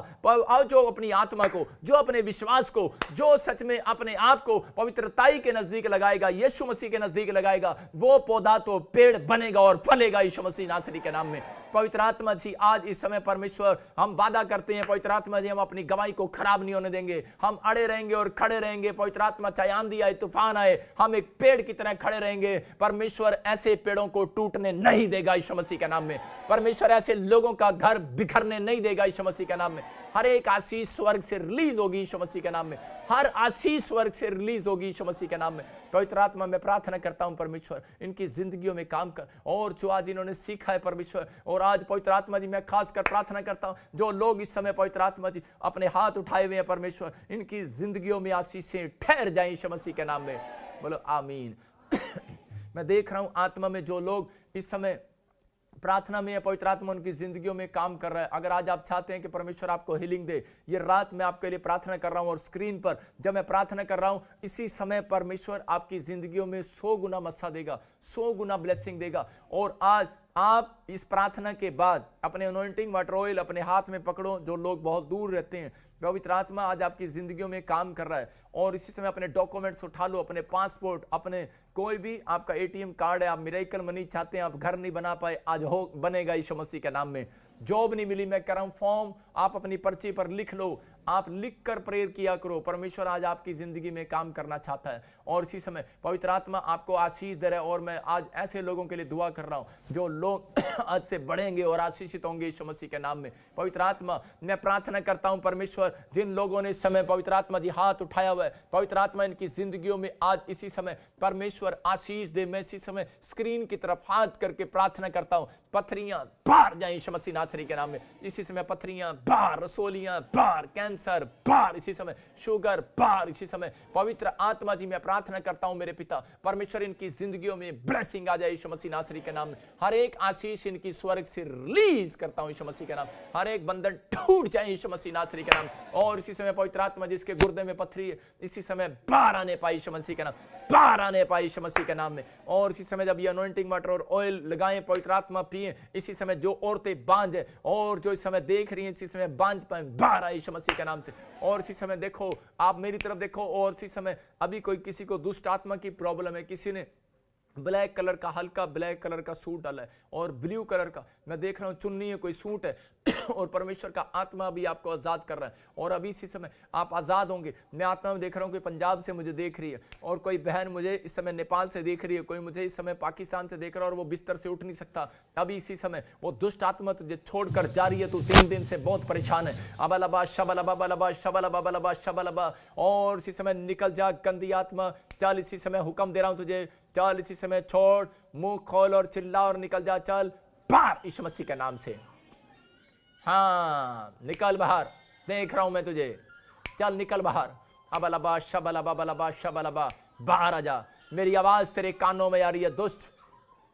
जो अपनी आत्मा को, जो अपने विश्वास को, जो सच में अपने आप को पवित्रताई के नजदीक लगाएगा, यीशु मसीह के नजदीक लगाएगा, वो पौधा तो पेड़ बनेगा और फलेगा यीशु मसीह नासरी के नाम में। पवित्र आत्मा जी आज इस समय परमेश्वर हम वादा करते हैं, पवित्र आत्मा जी हम अपनी गवाही को खराब नहीं होने देंगे, हम अड़े रहेंगे और खड़े रहेंगे। पवित्र आत्मा चाहे आंधी आए, तूफान आए, हम एक पेड़ की तरह खड़े रहेंगे। परमेश्वर ऐसे पेड़ों को टूटने नहीं देगा यीशु मसीह के नाम में। परमेश्वर ऐसे लोगों का घर बिखरने नहीं देगा यीशु मसीह के नाम में। हर एक आशीष स्वर्ग से रिलीज होगी यीशु मसीह के नाम में, हर आशीष स्वर्ग से रिलीज होगी यीशु मसीह के नाम में। पवित्र आत्मा मैं प्रार्थना करता हूं परमेश्वर इनकी जिंदगियों में काम कर, और जो आज इन्होंने सीखा है परमेश्वर, और आज पवित्र आत्मा जी मैं खासकर प्रार्थना करता हूं जो लोग इस समय पवित्र आत्मा जी अपने हाथ उठाए हुए हैं परमेश्वर, इनकी जिंदगियों में आशीषें ठहर जाए यीशु मसीह के नाम में। बोलो आमीन। मैं देख रहा हूं आत्मा में जो लोग इस समय प्रार्थना में पवित्र आत्मा उनकी जिंदगियों में काम कर रहा है। अगर आज आप चाहते हैं कि परमेश्वर आपको हीलिंग दे, ये रात मैं आपके लिए प्रार्थना कर रहा हूं, और स्क्रीन पर जब मैं प्रार्थना कर रहा हूं इसी समय परमेश्वर आपकी जिंदगियों में 100 गुना मस्सा देगा, 100 गुना ब्लेसिंग देगा। और आज आप इस प्रार्थना के बाद अपने अनॉइंटिंग वाटर ऑयल अपने हाथ में पकड़ो। जो लोग बहुत दूर रहते हैं, पवित्र आत्मा आज आपकी जिंदगियों में काम कर रहा है। और इसी समय अपने डॉक्यूमेंट्स उठा लो, अपने पासपोर्ट, अपने कोई भी आपका एटीएम कार्ड है, आप मिरेकल मनी चाहते हैं, आप घर नहीं बना पाए, आज हो बनेगा यीशु मसीह के नाम में। जॉब नहीं मिली, मैं कह रहा हूं फॉर्म आप अपनी पर्ची पर लिख लो, आप लिख कर प्रेयर किया करो। परमेश्वर आज आपकी जिंदगी में काम करना चाहता है, और इसी समय पवित्र आत्मा आपको आशीष दे रहा है। और मैं आज ऐसे लोगों के लिए दुआ कर रहा हूं जो लोग आज से बढ़ेंगे और आशीषित होंगे यीशु मसीह के नाम में। पवित्र आत्मा मैं प्रार्थना करता हूं परमेश्वर जिन लोगों ने इस समय पवित्र आत्मा जी हाथ उठाया हुआ है, पवित्र आत्मा इनकी जिंदगियों में आज इसी समय परमेश्वर आशीष दे। मैं इसी समय स्क्रीन की तरफ हाथ करके प्रार्थना करता हूं, पथरियां बाहर जाए यीशु मसीह नासरी के नाम में। इसी समय पथरियां बाहर, रसोलियां बाहर, कैंसर बाहर, इसी समय शुगर बाहर। इसी समय पवित्र आत्मा जी मैं प्रार्थना करता हूं मेरे पिता परमेश्वर इनकी जिंदगियों में ब्लेसिंग आ जाए यीशु मसीह नासरी के नाम में। हर एक आशीष इनकी स्वर्ग से रिलीज करता हूं यीशु मसीह के नाम। हर एक बंधन टूट जाए यीशु मसीह नासरी के नाम। और इसी समय पवित्र आत्मा जिसके गुर्दे में पथरी है, इसी समय बाहर आने पाए यीशु मसीह के नाम, बाहर आने पाए यीशु मसीह के नाम में। और इसी समय जब ये अनॉइंटिंग वाटर और ऑयल लगाएं, पवित्र आत्मा पिए, इसी समय जो औरतें बांझ है और जो इस समय देख रही हैं, इसी समय बांझ पाए बाहर आए यीशु मसीह के नाम से। और इसी समय देखो, आप मेरी तरफ देखो, और इसी समय अभी कोई किसी को दुष्ट आत्मा की प्रॉब्लम है, किसी ने ब्लैक कलर का, हल्का ब्लैक कलर का सूट डाला है और ब्लू कलर का मैं देख रहा हूं चुन्नी है, कोई सूट है और परमेश्वर का आत्मा भी आपको आजाद कर रहा है और अभी इसी समय आप आजाद होंगे। मैं आत्मा में देख रहा हूं कि पंजाब से मुझे देख रही है और कोई बहन मुझे इस समय नेपाल से देख रही है, कोई मुझे इस समय पाकिस्तान से देख रहा है और वो बिस्तर से उठ नहीं सकता। अभी इसी समय वो दुष्ट आत्मा तुझे छोड़कर जा रही है, तू 3 दिन से बहुत परेशान है। अबलबा शबलबा बलबा शबलबा बलबा शबलबा, और इसी समय निकल जा गंदी आत्मा, चल इसी समय हुक्म दे रहा हूं तुझे, चल इसी समय छोड़, मुंह खोल और चिल्ला और निकल जा, चल बाहर यीशु मसीह के नाम से। हाँ निकल बाहर, देख रहा हूं मैं तुझे, चल निकल बाहर। अबलबा शबलबा बलबा शबलबा, बाहर आ जा, मेरी आवाज तेरे कानों में आ रही है दुष्ट।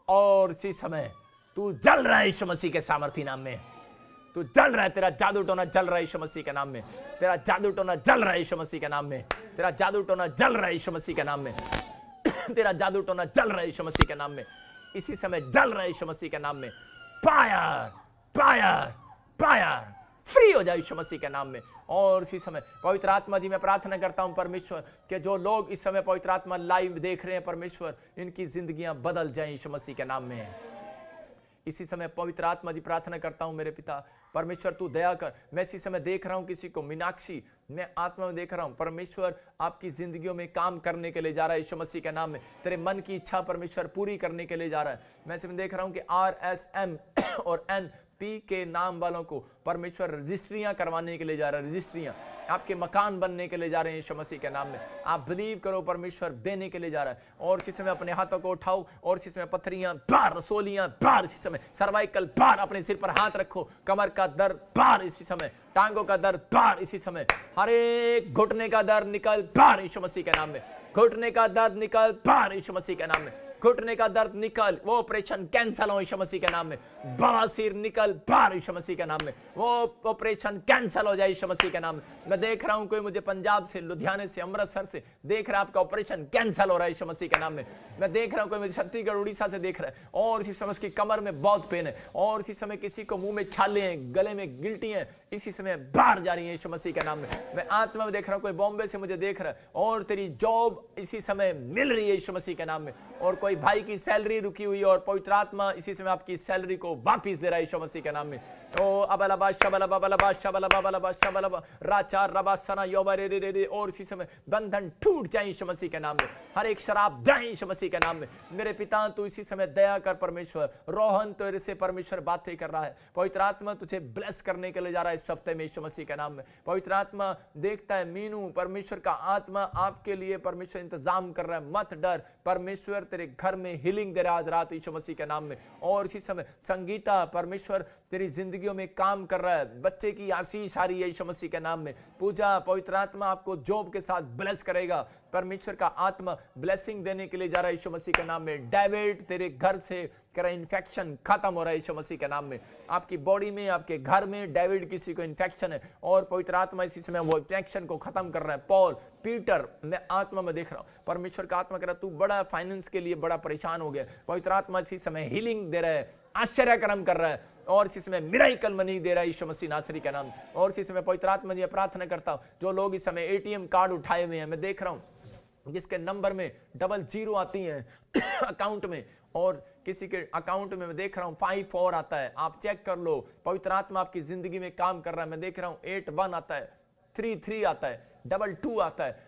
और इसी समय तू जल रहा है यीशु मसीह के सामर्थी नाम में, तू जल रहा है, तेरा जादू टोना जल रहा है यीशु मसीह के नाम में, तेरा जादू टोना जल रहा है यीशु मसीह के नाम में, तेरा जादू टोना जल रहा है यीशु मसीह के नाम में, तेरा जादू टोना जल रहा है यीशु मसीह के नाम में, इसी समय जल रहा है यीशु मसीह के नाम में। फायर फायर फायर, फ्री हो जाए यीशु मसीह के नाम में। और इसी समय पवित्र आत्मा जी मैं प्रार्थना करता हूं परमेश्वर कि जो लोग इस समय पवित्र आत्मा लाइव देख रहे हैं परमेश्वर, इनकी जिंदगियां बदल जाएं यीशु मसीह के नाम में। इसी समय पवित्र आत्मा जी प्रार्थना करता हूं मेरे पिता परमेश्वर तू दया कर। मैं इसी समय देख रहा हूं किसी को, मीनाक्षी, मैं आत्मा में देख रहा हूं परमेश्वर आपकी जिंदगियों में काम करने के लिए जा रहा है यीशु मसीह के नाम में। तेरे मन की इच्छा परमेश्वर पूरी करने के लिए जा रहा है। मैं इसमें देख रहा हूं कि RSM और N पी के नाम वालों को परमेश्वर रजिस्ट्रियां करवाने के लिए जा रहा है, रजिस्ट्रियां आपके मकान बनने के लिए जा रहे हैं यीशु मसीह के नाम में। आप बिलीव करो, परमेश्वर देने के लिए जा रहा है। और इसी समय अपने हाथों को उठाओ और इसी समय पथरियां बाहर, रसोलियां बाहर, इसी समय सर्वाइकल बाहर, अपने सिर पर हाथ रखो, कमर का दर्द बाहर इसी समय, टांगों का दर्द बाहर इसी समय, हर एक घुटने का दर्द निकल बाहर यीशु मसीह के नाम में, घुटने का दर्द निकल बाहर यीशु मसीह के नाम में, घुटने का दर्द निकल, वो ऑपरेशन कैंसल हो यीशु मसीह के नाम में, बवासीर निकल बाहर यीशु मसीह के नाम में, वो ऑपरेशन कैंसल हो जाए यीशु मसीह के नाम में। मैं देख रहा हूं कोई मुझे पंजाब से, लुधियाने से, अमृतसर से देख रहा है, आपका ऑपरेशन कैंसल हो रहा है यीशु मसीह के नाम में। मैं देख रहा हूं कोई मुझे छत्तीसगढ़ उड़ीसा से देख रहा है और इसी समय की कमर में बहुत पेन है और इसी समय किसी को मुंह में छाले हैं, गले में गिल्टी है, इसी समय बाहर जा रही है यीशु मसीह के नाम में। मैं आत्मा में देख रहा हूं कोई बॉम्बे से मुझे देख रहा है और तेरी जॉब इसी समय मिल रही है यीशु मसीह के नाम में। और कोई भाई की सैलरी रुकी हुई और पवित्र आत्मा इसी समय आपकी सैलरी को वापस दे रहा है यीशु मसीह के नाम में। ओ अबलबा शबलबा बलबा शबलबा बलबा शबलबा राचार रबा सना योबा रे रे रे, और इसी समय बंधन टूट जाए यीशु मसीह के नाम में, हर एक शराब जाए यीशु मसीह के नाम में। मेरे पिता तू इसी समय दया कर परमेश्वर, रोहन तेरे से परमेश्वर बातें कर रहा है, पवित्र आत्मा तुझे ब्लेस करने के लिए जा रहा है इस हफ्ते में यीशु मसीह के नाम में। पवित्र आत्मा देखता है मीनू, परमेश्वर का आत्मा आपके लिए परमेश्वर इंतजाम कर रहा है, मत डर, परमेश्वर तेरे घर में हीलिंग दे रहा है आज रात यीशु मसीह के नाम में। और इसी समय संगीता, परमेश्वर तेरी जिंदगियों में काम कर रहा है, बच्चे की आशीष आ रही है यीशु मसीह के नाम में। पूजा, पवित्र आत्मा आपको जॉब के साथ ब्लेस करेगा, परमेश्वर का आत्मा ब्लेसिंग देने के लिए जा रहा है यीशु मसीह के नाम में। डेविड तेरे घर से करा इन्फेक्शन खत्म हो रहा है यीशु मसीह के नाम में, आपकी बॉडी में, आपके घर में डेविड किसी को इन्फेक्शन है और पवित्र आत्मा इसी समय वो इन्फेक्शन को खत्म कर रहा है। पॉल, पीटर, मैं आत्मा में देख रहा हूं परमेश्वर का आत्मा कह रहा है तू बड़ा फाइनेंस के लिए बड़ा परेशान हो गया, पवित्र आत्मा इसी समय हीलिंग दे रहा है, आश्चर्य कर्म कर रहा है और इसी समय मिराकल मनी दे रहा है यीशु मसीह नासरी का नाम। और इसी समय पवित्र आत्मा जी प्रार्थना करता हूं जो लोग इस समय एटीएम कार्ड उठाए हुए हैं, मैं देख रहा हूं जिसके नंबर में 00 आती है अकाउंट में और किसी के अकाउंट में मैं देख रहा हूं 54 आता है, आप चेक कर लो, पवित्र आत्मा आपकी जिंदगी में काम कर रहा है। मैं देख रहा हूं 81 आता है, 33 आता है, 22 आता है,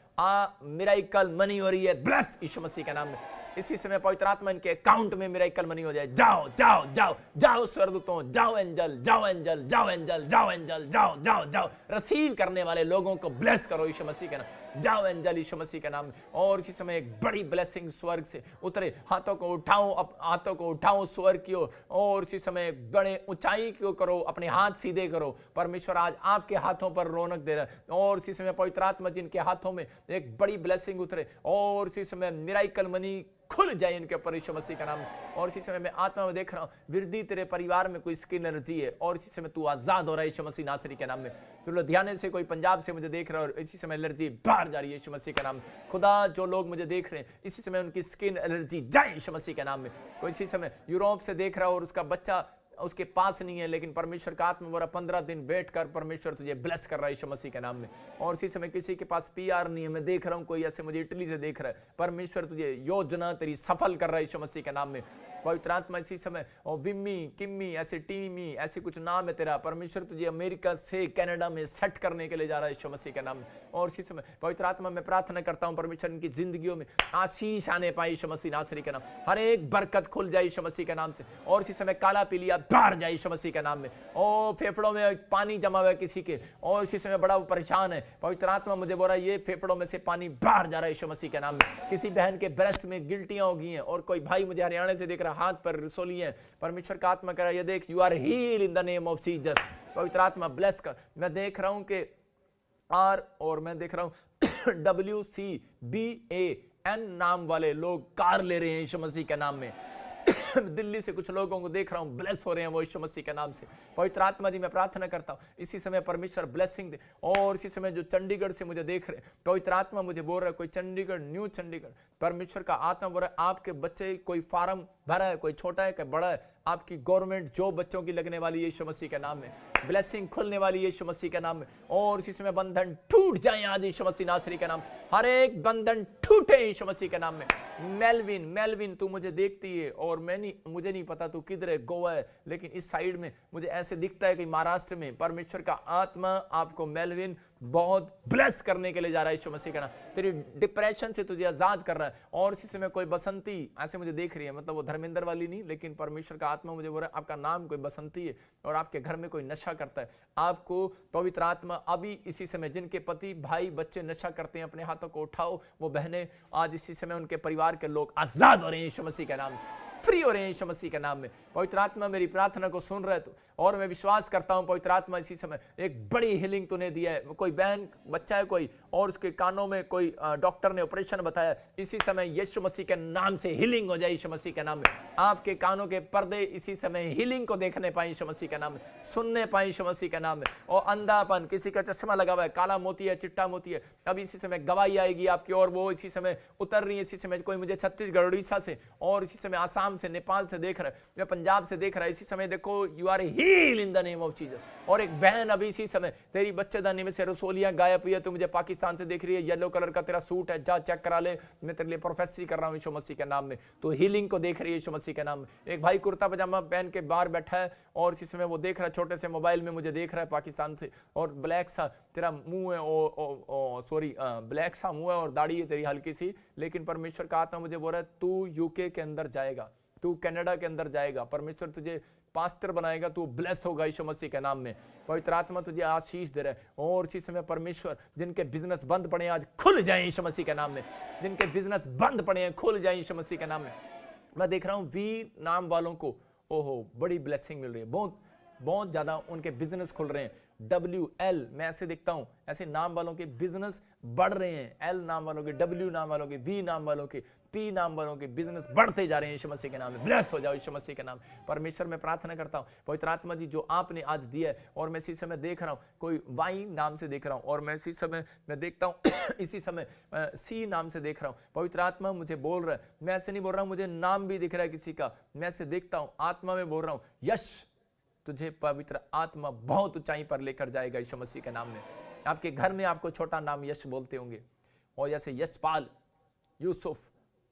मिराकल मनी हो रही है, ब्लेस यीशु मसीह के नाम में। इसी समय पवित्र आत्मा इनके अकाउंट में मिराकल मनी हो जाए। जाओ जाओ जाओ जाओ स्वर्गदूतों, जाओ एंजल, जाओ एंजल, जाओ एंजल, जाओ एंजल, जाओ जाओ जाओ, रिसीव करने वाले लोगों को ब्लेस करो यीशु मसीह के नाम, जाओ एंजल यीशु मसीह के नाम में। और इसी समय एक बड़ी ब्लेसिंग स्वर्ग से उतरे, हाथों को उठाओ, हाथों को उठाओ स्वर्ग की ओर और इसी समय बड़े ऊंचाई की ओर करो, अपने हाथ सीधे करो, परमेश्वर आज आपके हाथों पर रौनक दे रहा है। और इसी समय पवित्र आत्मा जिनके हाथों में एक बड़ी ब्लेसिंग उतरे और इसी समय मिराकल मनी खुल जाए इनके ऊपर यीशु मसीह का नाम। और इसी समय मैं आत्मा में देख रहा हूं वृद्धि तेरे परिवार में कोई स्किन एलर्जी है और इसी समय तू आजाद हो रहा है यीशु मसीह नासरी के नाम में। तो लुधियाने से कोई पंजाब से मुझे देख रहा है और इसी समय एलर्जी बाहर जा रही है यीशु मसीह के नाम। खुदा जो लोग मुझे देख रहे हैं इसी समय उनकी स्किन एलर्जी जाए यीशु मसीह के नाम में। कोई इसी समय यूरोप से देख रहा है और उसका बच्चा उसके पास नहीं है लेकिन परमेश्वर का आत्मा बोला 15 दिन वेट कर, परमेश्वर तुझे ब्लेस कर रहा है यीशु मसीह के नाम में। और इसी समय किसी के पास पीआर नहीं है, मैं देख रहा हूं कोई ऐसे मुझे इटली से देख रहा है, परमेश्वर तुझे योजना तेरी सफल कर रहा है यीशु मसीह के नाम में। पवित्र आत्मा इसी समय और विम्मी, किम्मी, ऐसे टीमी, ऐसे कुछ नाम है तेरा, परमेश्वर तुझे अमेरिका से कनाडा में सेट करने के लिए जा रहा है यीशु मसीह के नाम में। और इसी समय पवित्र आत्मा मैं प्रार्थना करता हूं परमेश्वर इनकी जिंदगियों में आशीष आने पाए यीशु मसीह नासरी के नाम, हर एक बरकत खुल जाए यीशु मसीह के नाम से। और इसी समय काला पीलिया बाहर जाए यीशु मसीह के नाम में। ओ फेफड़ों में पानी जमा हुआ है किसी के और इसी समय बड़ा परेशान है, पवित्र आत्मा मुझे बोल रहा है ये फेफड़ों में से पानी बाहर जा रहा है यीशु मसीह के नाम में। किसी बहन के ब्रेस्ट में गिल्टियां हो गई हैं और कोई भाई मुझे हरियाणा से देख रहा हाथ पर रसोली है, परमेश्वर का आत्मा कह रहा है ये देख you are heal in the name of Jesus. पवित्र आत्मा ब्लेस कर। मैं देख रहा हूं कि आर और मैं देख रहा हूं WCBAN नाम वाले लोग कार ले रहे हैं यीशु मसीह के नाम में। दिल्ली से कुछ लोगों को देख रहा हूं ब्लेस हो रहे हैं वो यीशु मसीह के नाम से। पवित्र आत्मा जी मैं प्रार्थना करता हूं इसी समय परमेश्वर ब्लेसिंग दे। और इसी समय जो चंडीगढ़ से मुझे देख रहे पवित्र आत्मा मुझे बोल रहा है कोई चंडीगढ़, न्यू चंडीगढ़, परमेश्वर का आत्मा बोल रहा है आपके बच्चे कोई फार्म भरा है, कोई छोटा है कोई बड़ा है, आपकी गवर्नमेंट जो बच्चों की लगने वाली है यीशु मसीह के नाम में, ब्लेसिंग खुलने वाली है यीशु मसीह के नाम में। और इसी समय बंधन टूट जाए आज यीशु मसीह नासरी के नाम, हर एक बंधन टूटे यीशु मसीह के नाम में। मेलविन, मेलविन तू मुझे देखती है और मुझे नहीं पता तू किधर है, गोवा है, लेकिन इस साइड में मुझे ऐसे दिखता है कि महाराष्ट्र में परमेश्वर का आत्मा आपको मेलविन बहुत ब्लेस करने के लिए जा रहा है यीशु मसीह का नाम। तेरी डिप्रेशन से तुझे आजाद कर रहा है। और इसी समय कोई बसंती ऐसे मुझे देख रही है, मतलब वो धर्मेंद्र वाली नहीं, लेकिन परमेश्वर का आत्मा मुझे बोल रहा है आपका नाम कोई बसंती है और आपके घर में कोई नशा करता है। आपको पवित्र आत्मा अभी इसी समय, जिनके पति भाई बच्चे नशा करते हैं, अपने हाथों को उठाओ। वो बहनें आज इसी समय, उनके परिवार के लोग आजाद हो रहे हैं यीशु मसीह के नाम में, फ्री हो रहे हैं यीशु मसीह के नाम में। पवित्र आत्मा मेरी प्रार्थना को सुन रहे तो, और मैं विश्वास करता हूं पवित्र आत्मा इसी समय एक बड़ी हीलिंग तूने दिया है। कोई बहन बच्चा है कोई, और उसके कानों में कोई डॉक्टर ने ऑपरेशन बताया, इसी समय यीशु मसीह के नाम से हीलिंग हो जाए यीशु मसीह के नाम में। आपके कानों के पर्दे इसी समय हीलिंग को देखने पाए यीशु मसीह के नाम में, सुनने पाए यीशु मसीह के नाम में। और अंधापन, किसी का चश्मा लगा हुआ है, काला मोती है, चिट्टा मोती है, अब इसी समय गवाही आएगी आपकी, और वो इसी समय उतर रही है। इसी समय कोई मुझे छत्तीसगढ़ उड़ीसा से, और इसी समय आसाम से, नेपाल से देख रहा है, या पंजाब से देख रहा है, इसी समय देखो you are heal in the name of Jesus. और एक बहन अभी इसी समय तेरी बच्चेदानी में से रसोलियां गायब हुई है, तू मुझे पाकिस्तान से देख रही है, येलो कलर का तेरा सूट है, जा चेक करा ले, मैं तेरे लिए प्रोफेसरी कर रहा हूं यीशु मसीह के नाम में। तो हीलिंग को देख रही है यीशु मसीह के नाम में। एक भाई कुर्ता पजामा पहन के बाहर बैठा है, और इसी समय वो देख रहा है, छोटे से मोबाइल में मुझे देख रहा है पाकिस्तान से, और ब्लैक सा तेरा मुंह है, सॉरी ब्लैक सा मुंह है और दाढ़ी है तेरी हल्की सी, लेकिन परमेश्वर का आत्मा मुझे बोल रहा है तू यूके के अंदर जाएगा, तू कनाडा के अंदर जाएगा, परमेश्वर तुझे पास्टर बनाएगा, तू ब्लेस होगा यीशु मसीह के नाम में। पवित्र आत्मा तुझे आशीष दे रहा है। और इसी समय परमेश्वर जिनके बिजनेस बंद पड़े हैं आज खुल जाए यीशु मसीह के नाम में, जिनके बिजनेस बंद पड़े हैं खुल जाए यीशु मसीह के नाम में। मैं देख रहा हूं वी नाम वालों को, ओहो बड़ी ब्लेसिंग मिल रही है, बहुत ज्यादा उनके बिजनेस खुल रहे हैं। WL, मैं ऐसे देखता हूं, ऐसे नाम वालों के बिजनेस बढ़ रहे हैं। L नाम वालों के, W नाम वालों के, V नाम वालों के, P नाम वालों के बिजनेस बढ़ते जा रहे हैं यीशु मसीह के नाम में। ब्लेस हो जाओ यीशु मसीह के नाम। परमेश्वर में प्रार्थना करता हूं पवित्र आत्मा जी जो आपने आज दिया है, और मैं इसी समय देख रहा हूं कोई वाई नाम से देख रहा हूं, और मैं इसी समय मैं देखता हूं इसी समय C नाम से देख रहा हूं। पवित्र आत्मा मुझे बोल रहा है, मैं ऐसे नहीं बोल रहा हूं मुझे नाम भी दिख रहा है किसी का, मैं ऐसे देखता हूं आत्मा में बोल रहा हूं यश तुझे पवित्र आत्मा बहुत ऊंचाई पर लेकर जाएगा यीशु मसीह के नाम में। आपके घर में आपको छोटा नाम यश बोलते होंगे, और जैसे यशपाल, यूसुफ,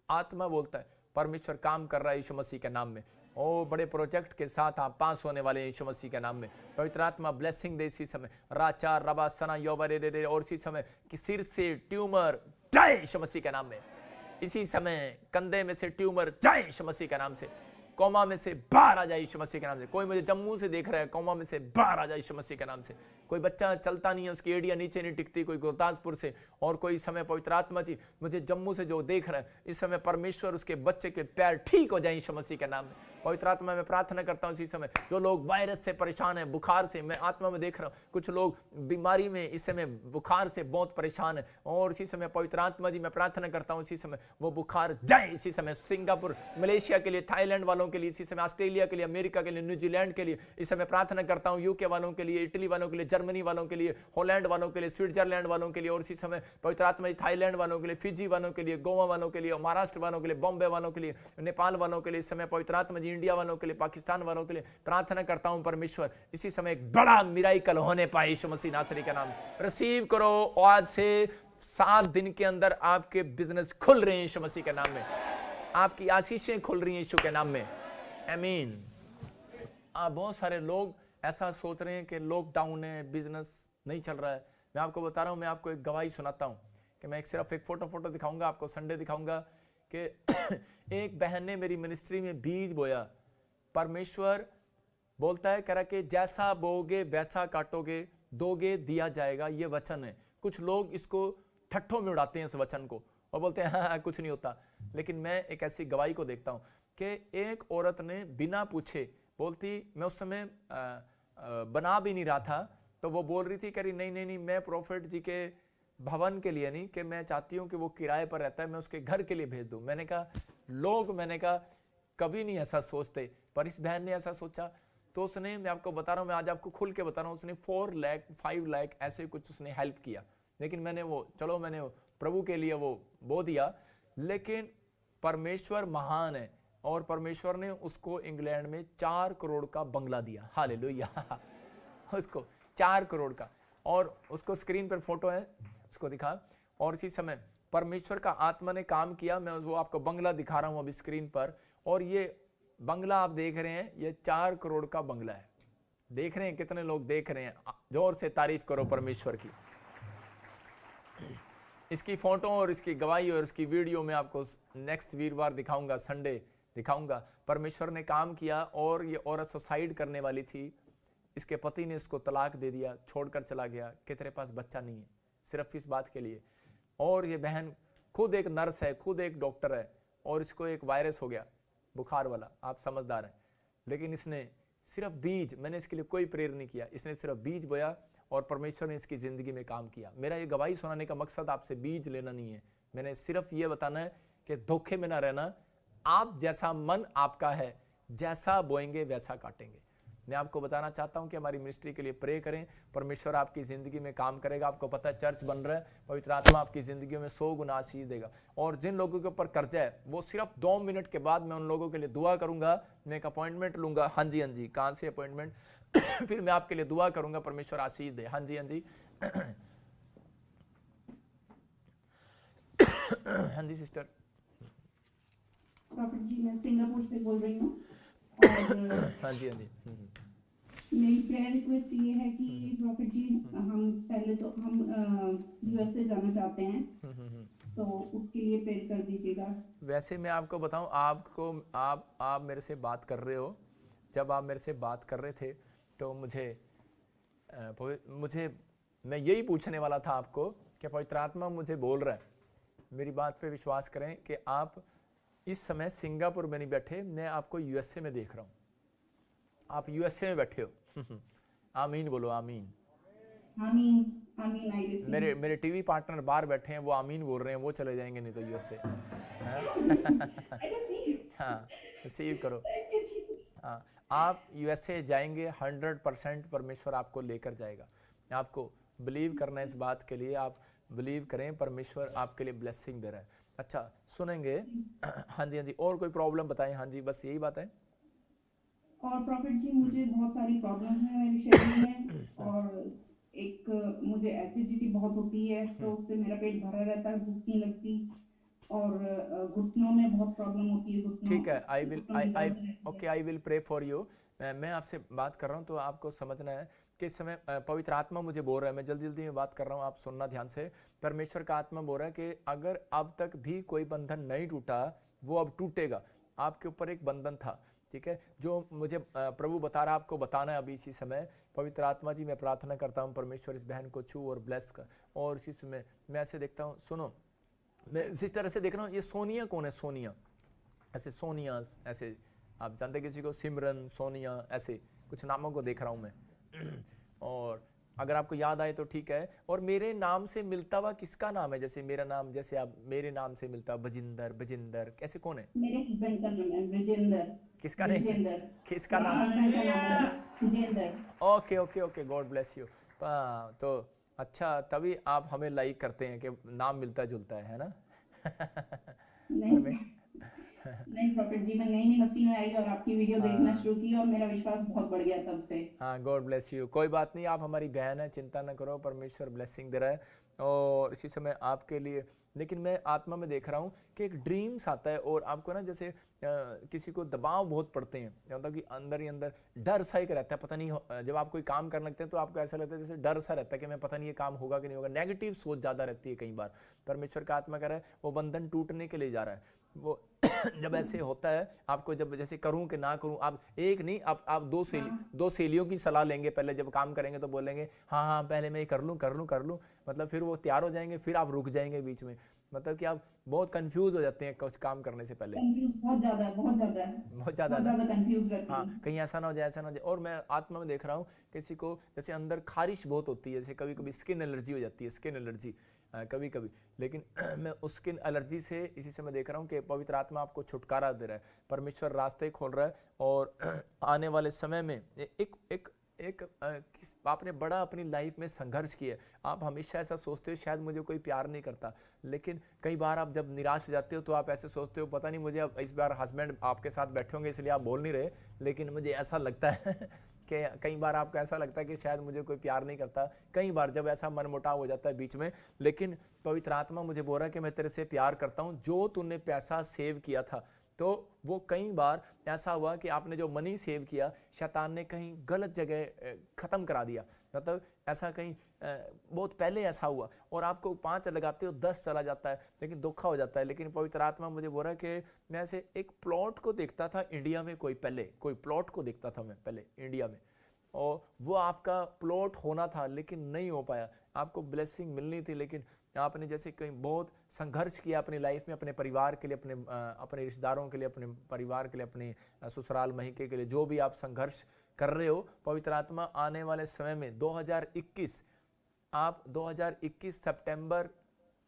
आत्मा बोलता है परमेश्वर काम कर रहा है यीशु मसीह के नाम में। ओ बड़े प्रोजेक्ट के साथ आप पास होने वाले हैं यीशु मसीह के नाम में। पवित्र आत्मा ब्लेसिंग दे इसी समय। राचा रबा सना योबरे, और इसी समय कि सिर से ट्यूमर जाए यीशु मसीह के नाम में। इसी समय कंधे में से ट्यूमर जाए यीशु मसीह के नाम से। कोमा में से बाहर आ जाए यीशु मसीह के नाम से। कोई मुझे जम्मू से देख रहा है, कोमा में से बाहर आ जाए यीशु मसीह के नाम से। कोई बच्चा चलता नहीं है, उसकी एड़ियां नीचे नहीं टिकती, कोई गुरदासपुर से, और कोई समय पवित्र आत्मा जी मुझे जम्मू से जो देख रहा है, इस समय परमेश्वर उसके बच्चे के पैर ठीक हो जाए यीशु मसीह के नाम में। पवित्र आत्मा में प्रार्थना करता हूं इसी समय जो लोग वायरस से परेशान है, बुखार से, मैं आत्मा में देख रहा हूं कुछ लोग बीमारी में इस समय बुखार से बहुत परेशान है, और इसी समय पवित्र आत्मा जी मैं प्रार्थना करता हूं इसी समय वो बुखार जाए इसी समय। सिंगापुर, मलेशिया के लिए, थाईलैंड वालों के लिए, इसी समय ऑस्ट्रेलिया के लिए, अमेरिका के लिए, न्यूजीलैंड के लिए इस समय प्रार्थना करता हूं। यूके वालों के लिए, इटली वालों के लिए, जर्मनी वालों के लिए, हॉलैंड वालों के लिए, स्विट्जरलैंड वालों के लिए, और इसी समय पवित्र आत्मा जी थाईलैंड वालों के लिए, फिजी वालों के लिए, गोवा वालों के लिए, महाराष्ट्र वालों के लिए, बॉम्बे वालों के लिए, नेपाल वालों के लिए, इस समय पवित्र आत्मा जी इंडिया वालों के लिए, पाकिस्तान वालों के लिए प्रार्थना करता हूं परमेश्वर इसी समय एक बड़ा मिराकल होने पाए यीशु मसीह नासरी का नाम। रिसीव करो, आज से 7 दिन के अंदर आपके बिजनेस खुल रहे हैं यीशु मसीह के नाम में। आपकी आशीषें खुल रही हैं यीशु के नाम में। आमीन। बहुत सारे लोग ऐसा सोच रहे हैं कि लॉकडाउन है, बिजनेस नहीं चल रहा है। मैं आपको बता रहा हूं, मैं आपको एक गवाही सुनाता हूं कि मैं सिर्फ एक फोटो दिखाऊंगा आपको, संडे दिखाऊंगा कि एक बहन ने मेरी मिनिस्ट्री में बीज बोया। परमेश्वर बोलता है, कह रहा कि जैसा बोगे वैसा काटोगे, दोगे दिया जाएगा, ये वचन है। कुछ लोग इसको ठट्ठों में उड़ाते हैं इस वचन को और बोलते हैं हाँ कुछ नहीं होता, लेकिन मैं एक ऐसी गवाही को देखता हूं कि एक औरत ने बिना पूछे बोलती, मैं उस समय बना भी नहीं रहा था, तो वो बोल रही थी, कह रही नहीं मैं प्रॉफिट जी के भवन के लिए नहीं, कि मैं चाहती हूँ कि वो किराए पर रहता है, मैं उसके घर के लिए भेज दूं। मैंने कहा कभी नहीं ऐसा सोचते, पर इस बहन ने ऐसा सोचा। तो उसने, मैं आपको बता रहा हूँ, मैं आज आपको खुल के बता रहा हूँ, उसने 4 लाख 5 लाख ऐसे कुछ उसने हेल्प किया। लेकिन मैंने प्रभु के लिए वो बो दिया। लेकिन परमेश्वर महान है, और परमेश्वर ने उसको इंग्लैंड में 4 करोड़ का बंगला दिया। हालेलुया। उसको 4 करोड़ का, और उसको स्क्रीन पर फोटो है, उसको दिखा। और इसी समय परमेश्वर का आत्मा ने काम किया। मैं वो आपको बंगला दिखा रहा हूं अभी स्क्रीन पर, और ये बंगला आप देख रहे हैं, ये 4 करोड़ का बंगला है। देख रहे हैं कितने लोग देख रहे हैं? जोर से तारीफ करो परमेश्वर की। इसकी फोटो और इसकी गवाही और इसकी वीडियो मैं आपको नेक्स्ट वीरवार दिखाऊंगा, संडे दिखाऊंगा। परमेश्वर ने काम किया और ये औरत सुसाइड करने वाली थी, इसके पति ने इसको तलाक दे दिया, छोड़कर चला गया कि तेरे पास बच्चा नहीं है, सिर्फ इस बात के लिए। और ये बहन खुद एक नर्स है, खुद एक डॉक्टर है, और इसको एक वायरस हो गया बुखार वाला, आप समझदार हैं। लेकिन इसने सिर्फ बीज, मैंने इसके लिए कोई प्रेयर नहीं किया, इसने सिर्फ बीज बोया और परमेश्वर ने इसकी ज़िंदगी में काम किया। मेरा ये गवाही सुनाने का मकसद आपसे बीज लेना नहीं है, मैंने सिर्फ ये बताना है कि धोखे में ना रहना। आप जैसा मन आपका है, जैसा बोएंगे वैसा काटेंगे। मैं आपको बताना चाहता हूं कि हमारी मिनिस्ट्री के लिए प्रे करें, परमेश्वर आपकी ज़िंदगी में काम करेगा। आपको पता है चर्च बन रहा है, पवित्र आत्मा आपकी ज़िंदगी में 100 गुना आशीष देगा। और जिन लोगों के ऊपर कर्जा है वो सिर्फ 2 मिनट के बाद मैं उन लोगों के लिए दुआ करूंगा, मैं एक अपॉइंटमेंट लूंगा। हाँ जी, कहाँ से अपॉइंटमेंट? फिर मैं आपके लिए दुआ करूंगा, परमेश्वर आशीष दे। हाँ जी हाँ जी सिस्टर। प्रॉफिट जी, मैं सिंगापुर से बोल रही हूँ और हाँ जी मेरी प्रेयर रिक्वेस्ट ये है कि प्रॉफिट जी, हम पहले तो हम यूएसए जाना चाहते हैं, तो उसके लिए प्रेयर कर दीजिएगा। वैसे मैं आपको बताऊं, आप मेरे से बात कर रहे हो, जब आप मेरे से बात कर रहे थे तो मुझे मैं यही पूछने वाला था आपको कि पवित्र आत्मा मुझे बोल रहा है। मेरी बात पे विश्वास करें कि आप इस समय सिंगापुर में नहीं बैठे, मैं आपको यूएसए में देख रहा हूँ। आप यूएसए में बैठे हो। आमीन बोलो, आमीन। आमीन आमीन। I receive. मेरे टीवी पार्टनर बाहर बैठे हैं, वो आमीन बोल रहे हैं, वो चले जाएंगे नहीं तो यूएसए। I receive. हाँ, रिसीव करो। Thank you Jesus. हाँ, आप यूएसए जाएंगे, 100% परमेश्वर आपको लेकर जाएगा। आपको बिलीव करना है इस बात के लिए, आप बिलीव करें, परमेश्वर आपके लिए ब्लेसिंग दे रहा है। अच्छा सुनेंगे? हाँ जी, और कोई प्रॉब्लम बताएं? हाँ जी, बस यही बात है। और प्रॉफिट जी, मुझे बहुत सारी प्रॉब्लम है मेरे शरीर में, और एक मुझे एसिडिटी बहुत होती है, तो उससे मेरा पेट भरा रहता है, भूख नहीं लगती, और घुटनों में बहुत प्रॉब्लम होती है। घुटनों, ठीक है, I will pray for you. मैं आपसे बात कर रहा हूँ तो आपको समझना है कि इस समय पवित्र आत्मा मुझे बोल रहा है, मैं जल्दी में बात कर रहा हूँ, आप सुनना ध्यान से। परमेश्वर का आत्मा बोल रहा है कि अगर अब तक भी कोई बंधन नहीं टूटा, वो अब टूटेगा। आपके ऊपर एक बंधन था, ठीक है, जो मुझे प्रभु बता रहा, आपको बताना है अभी इसी समय। पवित्र आत्मा जी, मैं प्रार्थना करता हूँ परमेश्वर इस बहन को छू और ब्लेस कर। और इसी समय मैं ऐसे देखता हूँ, सुनो, मैं सिस्टर ऐसे देख रहा हूँ, ये सोनिया कौन है? सोनिया, ऐसे सोनिया, ऐसे आप जानते किसी को? सिमरन, सोनिया, ऐसे कुछ नामों को देख रहा हूँ मैं। और अगर आपको याद आए तो ठीक है। और मेरे नाम से मिलता हुआ किसका नाम है? जैसे मेरा नाम, जैसे आप मेरे नाम से मिलता हुआ बजिंदर, कैसे कौन है? मेरे हस्बैंड का नाम है विजेंदर। किसका नहीं? किसका नाम? हस्बैंड का नाम है Vijender. Okay, God bless you. तो अच्छा, तभी आप हमें लाइक करते हैं कि नाम मिलता जुलता है ना? नहीं प्रॉफिट जी, मैं नई मसीह में आई और आपकी वीडियो देखना शुरू की और मेरा विश्वास बहुत बढ़ गया तब से। हाँ, गॉड ब्लेस यू। कोई बात नहीं, आप हमारी बहन है, चिंता ना करो, परमेश्वर ब्लेसिंग दे रहा है और इसी समय आपके लिए। लेकिन मैं आत्मा में देख रहा हूँ कि एक ड्रीम्स आता है और आपको ना जैसे किसी को दबाव बहुत पड़ते हैं, मतलब कि अंदर ही अंदर डर सा एक रहता है, पता नहीं, जब आप कोई काम करने लगते हैं तो आपको ऐसा लगता है जैसे डर सा रहता है कि मैं पता नहीं ये काम होगा कि नहीं होगा। नेगेटिव सोच ज़्यादा रहती है कई बार। परमेश्वर का आत्मा कह रहा है वो बंधन टूटने के लिए जा रहा है। वो जब ऐसे होता है आपको, जब जैसे करूं कि ना करूं, आप एक नहीं, आप दो सहेलियों की सलाह लेंगे पहले, जब काम करेंगे तो बोलेंगे हाँ पहले मैं ये कर लूं, मतलब फिर वो तैयार हो जाएंगे, फिर आप रुक जाएंगे बीच में, मतलब कि आप बहुत कंफ्यूज हो जाते हैं कुछ काम करने से पहले। बहुत ज्यादा कंफ्यूज रहती हाँ, कहीं ऐसा ना हो जाए। और मैं आत्मा में देख रहा हूँ किसी को जैसे अंदर खारिश बहुत होती है, जैसे कभी कभी स्किन एलर्जी हो जाती है, स्किन एलर्जी कभी कभी। लेकिन मैं उस स्किन एलर्जी से इसी से मैं देख रहा हूँ कि पवित्र आत्मा आपको छुटकारा दे रहा है, परमेश्वर रास्ते खोल रहा है। और आने वाले समय में आपने बड़ा अपनी लाइफ में संघर्ष किया है। आप हमेशा ऐसा सोचते हो शायद मुझे कोई प्यार नहीं करता, लेकिन कई बार आप जब निराश हो जाते हो तो आप ऐसे सोचते हो पता नहीं मुझे, अब इस बार हस्बैंड आपके साथ बैठे होंगे इसलिए आप बोल नहीं रहे, लेकिन मुझे ऐसा लगता है कि कई बार आपको ऐसा लगता है कि शायद मुझे कोई प्यार नहीं करता, कई बार जब ऐसा मनमुटाव हो जाता है बीच में। लेकिन पवित्र आत्मा मुझे बोल रहा है कि मैं तेरे से प्यार करता हूँ। जो तूने पैसा सेव किया था, तो वो कई बार ऐसा हुआ कि आपने जो मनी सेव किया, शैतान ने कहीं गलत जगह ख़त्म करा दिया। मतलब ऐसा कहीं बहुत पहले ऐसा हुआ, और आपको 5 लगाते हो 10 चला जाता है, लेकिन धोखा हो जाता है। लेकिन पवित्र आत्मा मुझे बोल रहा है कि मैं ऐसे एक प्लॉट को देखता था इंडिया में, कोई प्लॉट को देखता था मैं पहले इंडिया में, और वो आपका प्लॉट होना था लेकिन नहीं हो पाया। आपको ब्लेसिंग मिलनी थी, लेकिन आपने जैसे कहीं बहुत संघर्ष किया अपनी लाइफ में, अपने परिवार के लिए, अपने रिश्तेदारों के लिए, अपने परिवार के लिए, अपने ससुराल महिके के लिए, जो भी आप संघर्ष कर रहे हो, पवित्र आत्मा आने वाले समय में 2021 सितंबर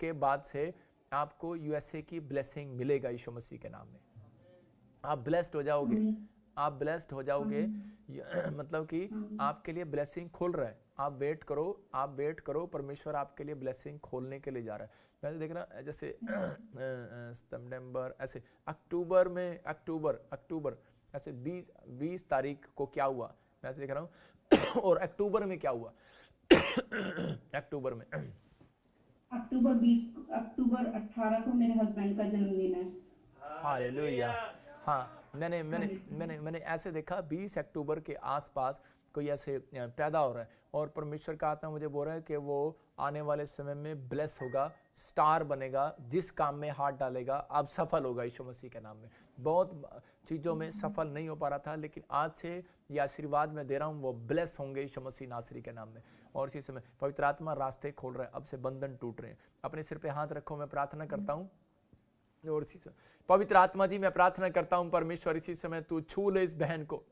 के बाद से आपको यूएसए की ब्लेसिंग मिलेगा यीशु मसीह के नाम में। आप ब्लेस्ड हो जाओगे, आप ब्लेस्ड हो जाओगे, मतलब कि आपके लिए ब्लेसिंग खुल रहा है। आप वेट करो, परमेश्वर आपके लिए ब्लेसिंग खोलने के लिए जा रहा है। मैं तो देख रहा जैसे सितंबर, ऐसे अक्टूबर ऐसे 20 तारीख को क्या हुआ, मैं ऐसे देख रहा हूँ और अक्टूबर में क्या हुआ अक्टूबर 18 को मेरे हस्बैंड का जन्मदिन है। हालेलुया। हाँ, मैंने ऐसे देखा 20 अक्टूबर के आसपास कोई ऐसे पैदा हो रहा है, और परमेश्वर का आत्मा मुझे बोल रहा है कि वो आने वाले समय में ब्लेस होगा, स्टार बनेगा, जिस काम में हाथ डालेगा आप सफल होगा यीशु मसीह के नाम में। बहुत चीज़ों में सफल नहीं हो पा रहा था, लेकिन आज से ये आशीर्वाद मैं दे रहा हूँ, वो ब्लेस होंगे यीशु मसीह नासरी के नाम में। और इसी समय पवित्र आत्मा रास्ते खोल रहा है, अब से बंधन टूट रहे हैं। अपने सिर पे हाथ रखो, मैं प्रार्थना करता हूँ। और इसी समय पवित्र आत्मा जी मैं प्रार्थना करता हूँ, परमेश्वर इसी समय तू छू ले इस बहन को,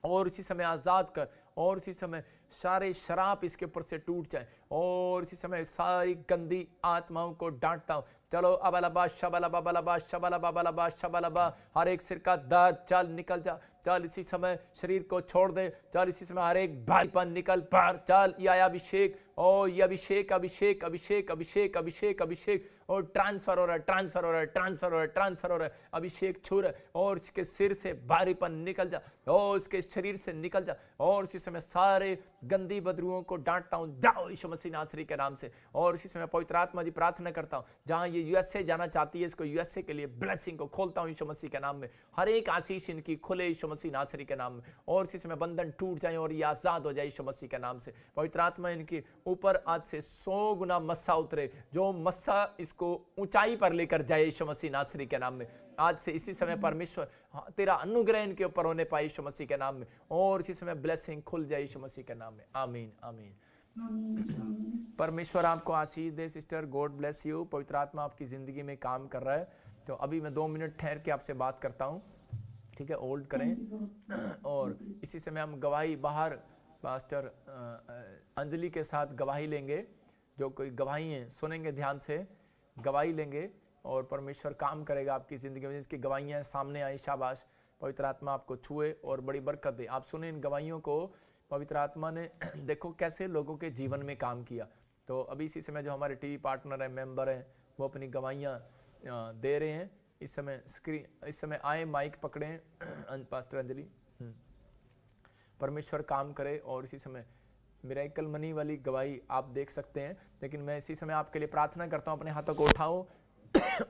और इसी समय आजाद कर, और इसी समय सारे शराब इसके ऊपर से टूट जाए, और इसी समय सारी गंदी आत्माओं को डांटता हूँ। चलो अबलबा शबलबा बलबा शबलबा बलबा शबलबा, हर एक सिर का दर्द चल निकल जा, चल इसी समय शरीर को छोड़ दे, चल इसी समय हर एक भारीपन निकल बाहर, चल ये अभिषेक, ओ ये अभिषेक अभिषेक अभिषेक अभिषेक अभिषेक अभिषेक, और ट्रांसफर हो रहा है, ट्रांसफर हो रहा है, ट्रांसफर हो रहा है, ट्रांसफर हो रहा है, अभिषेक छू रहा है, और इसके सिर से भारीपन निकल जा, और इसके शरीर से निकल जा, और इसी समय सारे गंदी बदबूओं को डांटता हूँ, जाओ यीशु मसीह नासरी के नाम से। और इसी समय पवित्र आत्मा जी प्रार्थना करता हूँ, जहाँ ये यूएसए जाना चाहती है, इसको यूएसए के लिए ब्लेसिंग को खोलता हूँ यीशु मसीह के नाम में। हर एक आशीष इनकी खुले यीशु मसीह नासरी के नाम में, और इसी समय बंधन टूट जाए और ये आजाद हो जाए यीशु मसीह के नाम से। पवित्र आत्मा इनके ऊपर आज से 100 गुना मस्सा उतरे, जो मस्सा इसको ऊंचाई पर लेकर जाए यीशु मसीह नासरी के नाम में। आज से इसी समय परमेश्वर तेरा अनुग्रह इनके ऊपर होने पाए यीशु मसीह के नाम में, और इसी समय ब्लेसिंग खुल जाए यीशु मसीह के नाम में। आमीन आमीन। परमेश्वर आपको आशीष दे सिस्टर, गॉड ब्लेस यू। पवित्र आत्मा आपकी जिंदगी में काम कर रहा है। तो अभी मैं 2 मिनट ठहर के आपसे बात करता हूँ, ठीक है? होल्ड करें। और इसी समय हम गवाही बाहर पास्टर अंजलि के साथ गवाही लेंगे। जो कोई गवाही है सुनेंगे, ध्यान से गवाही लेंगे, और परमेश्वर काम करेगा आपकी जिंदगी में। जिसकी गवाहियाँ सामने आई, शाबाश, पवित्र आत्मा आपको छुए और बड़ी बरकत दे। आप सुने इन गवाहियों को, पवित्र आत्मा ने देखो कैसे लोगों के जीवन में काम किया। तो अभी इसी समय जो हमारे टीवी पार्टनर हैं, मेंबर हैं, वो अपनी गवाहियाँ दे रहे हैं। इस समय आए, माइक पकड़ें पास्टर अंजलि, परमेश्वर काम करे। और इसी समय मिरेकल मनी वाली गवाही आप देख सकते हैं, लेकिन मैं इसी समय आपके लिए प्रार्थना करता हूँ, अपने हाथों को उठाओ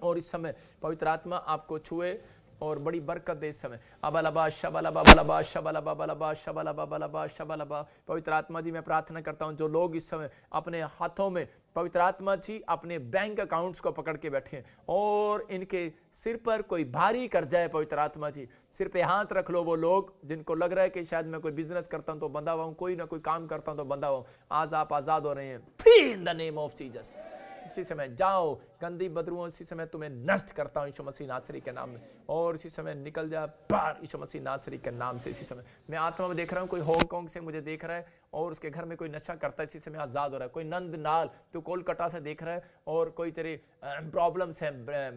और इस समय पवित्र आत्मा आपको छुए और बड़ी बरकत दे। इस समय अबलबा शबलबा बलबा शबलबा बलबा शबलबा बलबा शबलबा। पवित्र आत्मा जी मैं प्रार्थना करता हूं, जो लोग इस समय अपने हाथों में पवित्र आत्मा जी अपने बैंक अकाउंट्स को पकड़ के बैठे हैं, और इनके सिर पर कोई भारी कर जाए, पवित्र आत्मा जी सिर पे हाथ रख लो। वो लोग जिनको लग रहा है कि शायद मैं कोई बिजनेस करता हूं तो बंधा हुआ हूं, कोई ना कोई काम करता हूं तो बंधा हुआ हूं, आज आप आजाद हो रहे हैं free in the name of Jesus. इसी समय जाओ, गंदी बदबुओं इसी समय तुम्हें नष्ट करता हूं यीशु मसीह नासरी के नाम में, और इसी समय निकल जा बाहर यीशु मसीह नासरी के नाम से। इसी समय मैं आत्मा में देख रहा हूं, कोई हांगकांग से मुझे देख रहा है और उसके घर में कोई नशा करता है, इसी समय आजाद हो रहा है। कोई नंद नाल तो कोलकाता से देख रहा है, और कोई तेरे प्रॉब्लम्स है,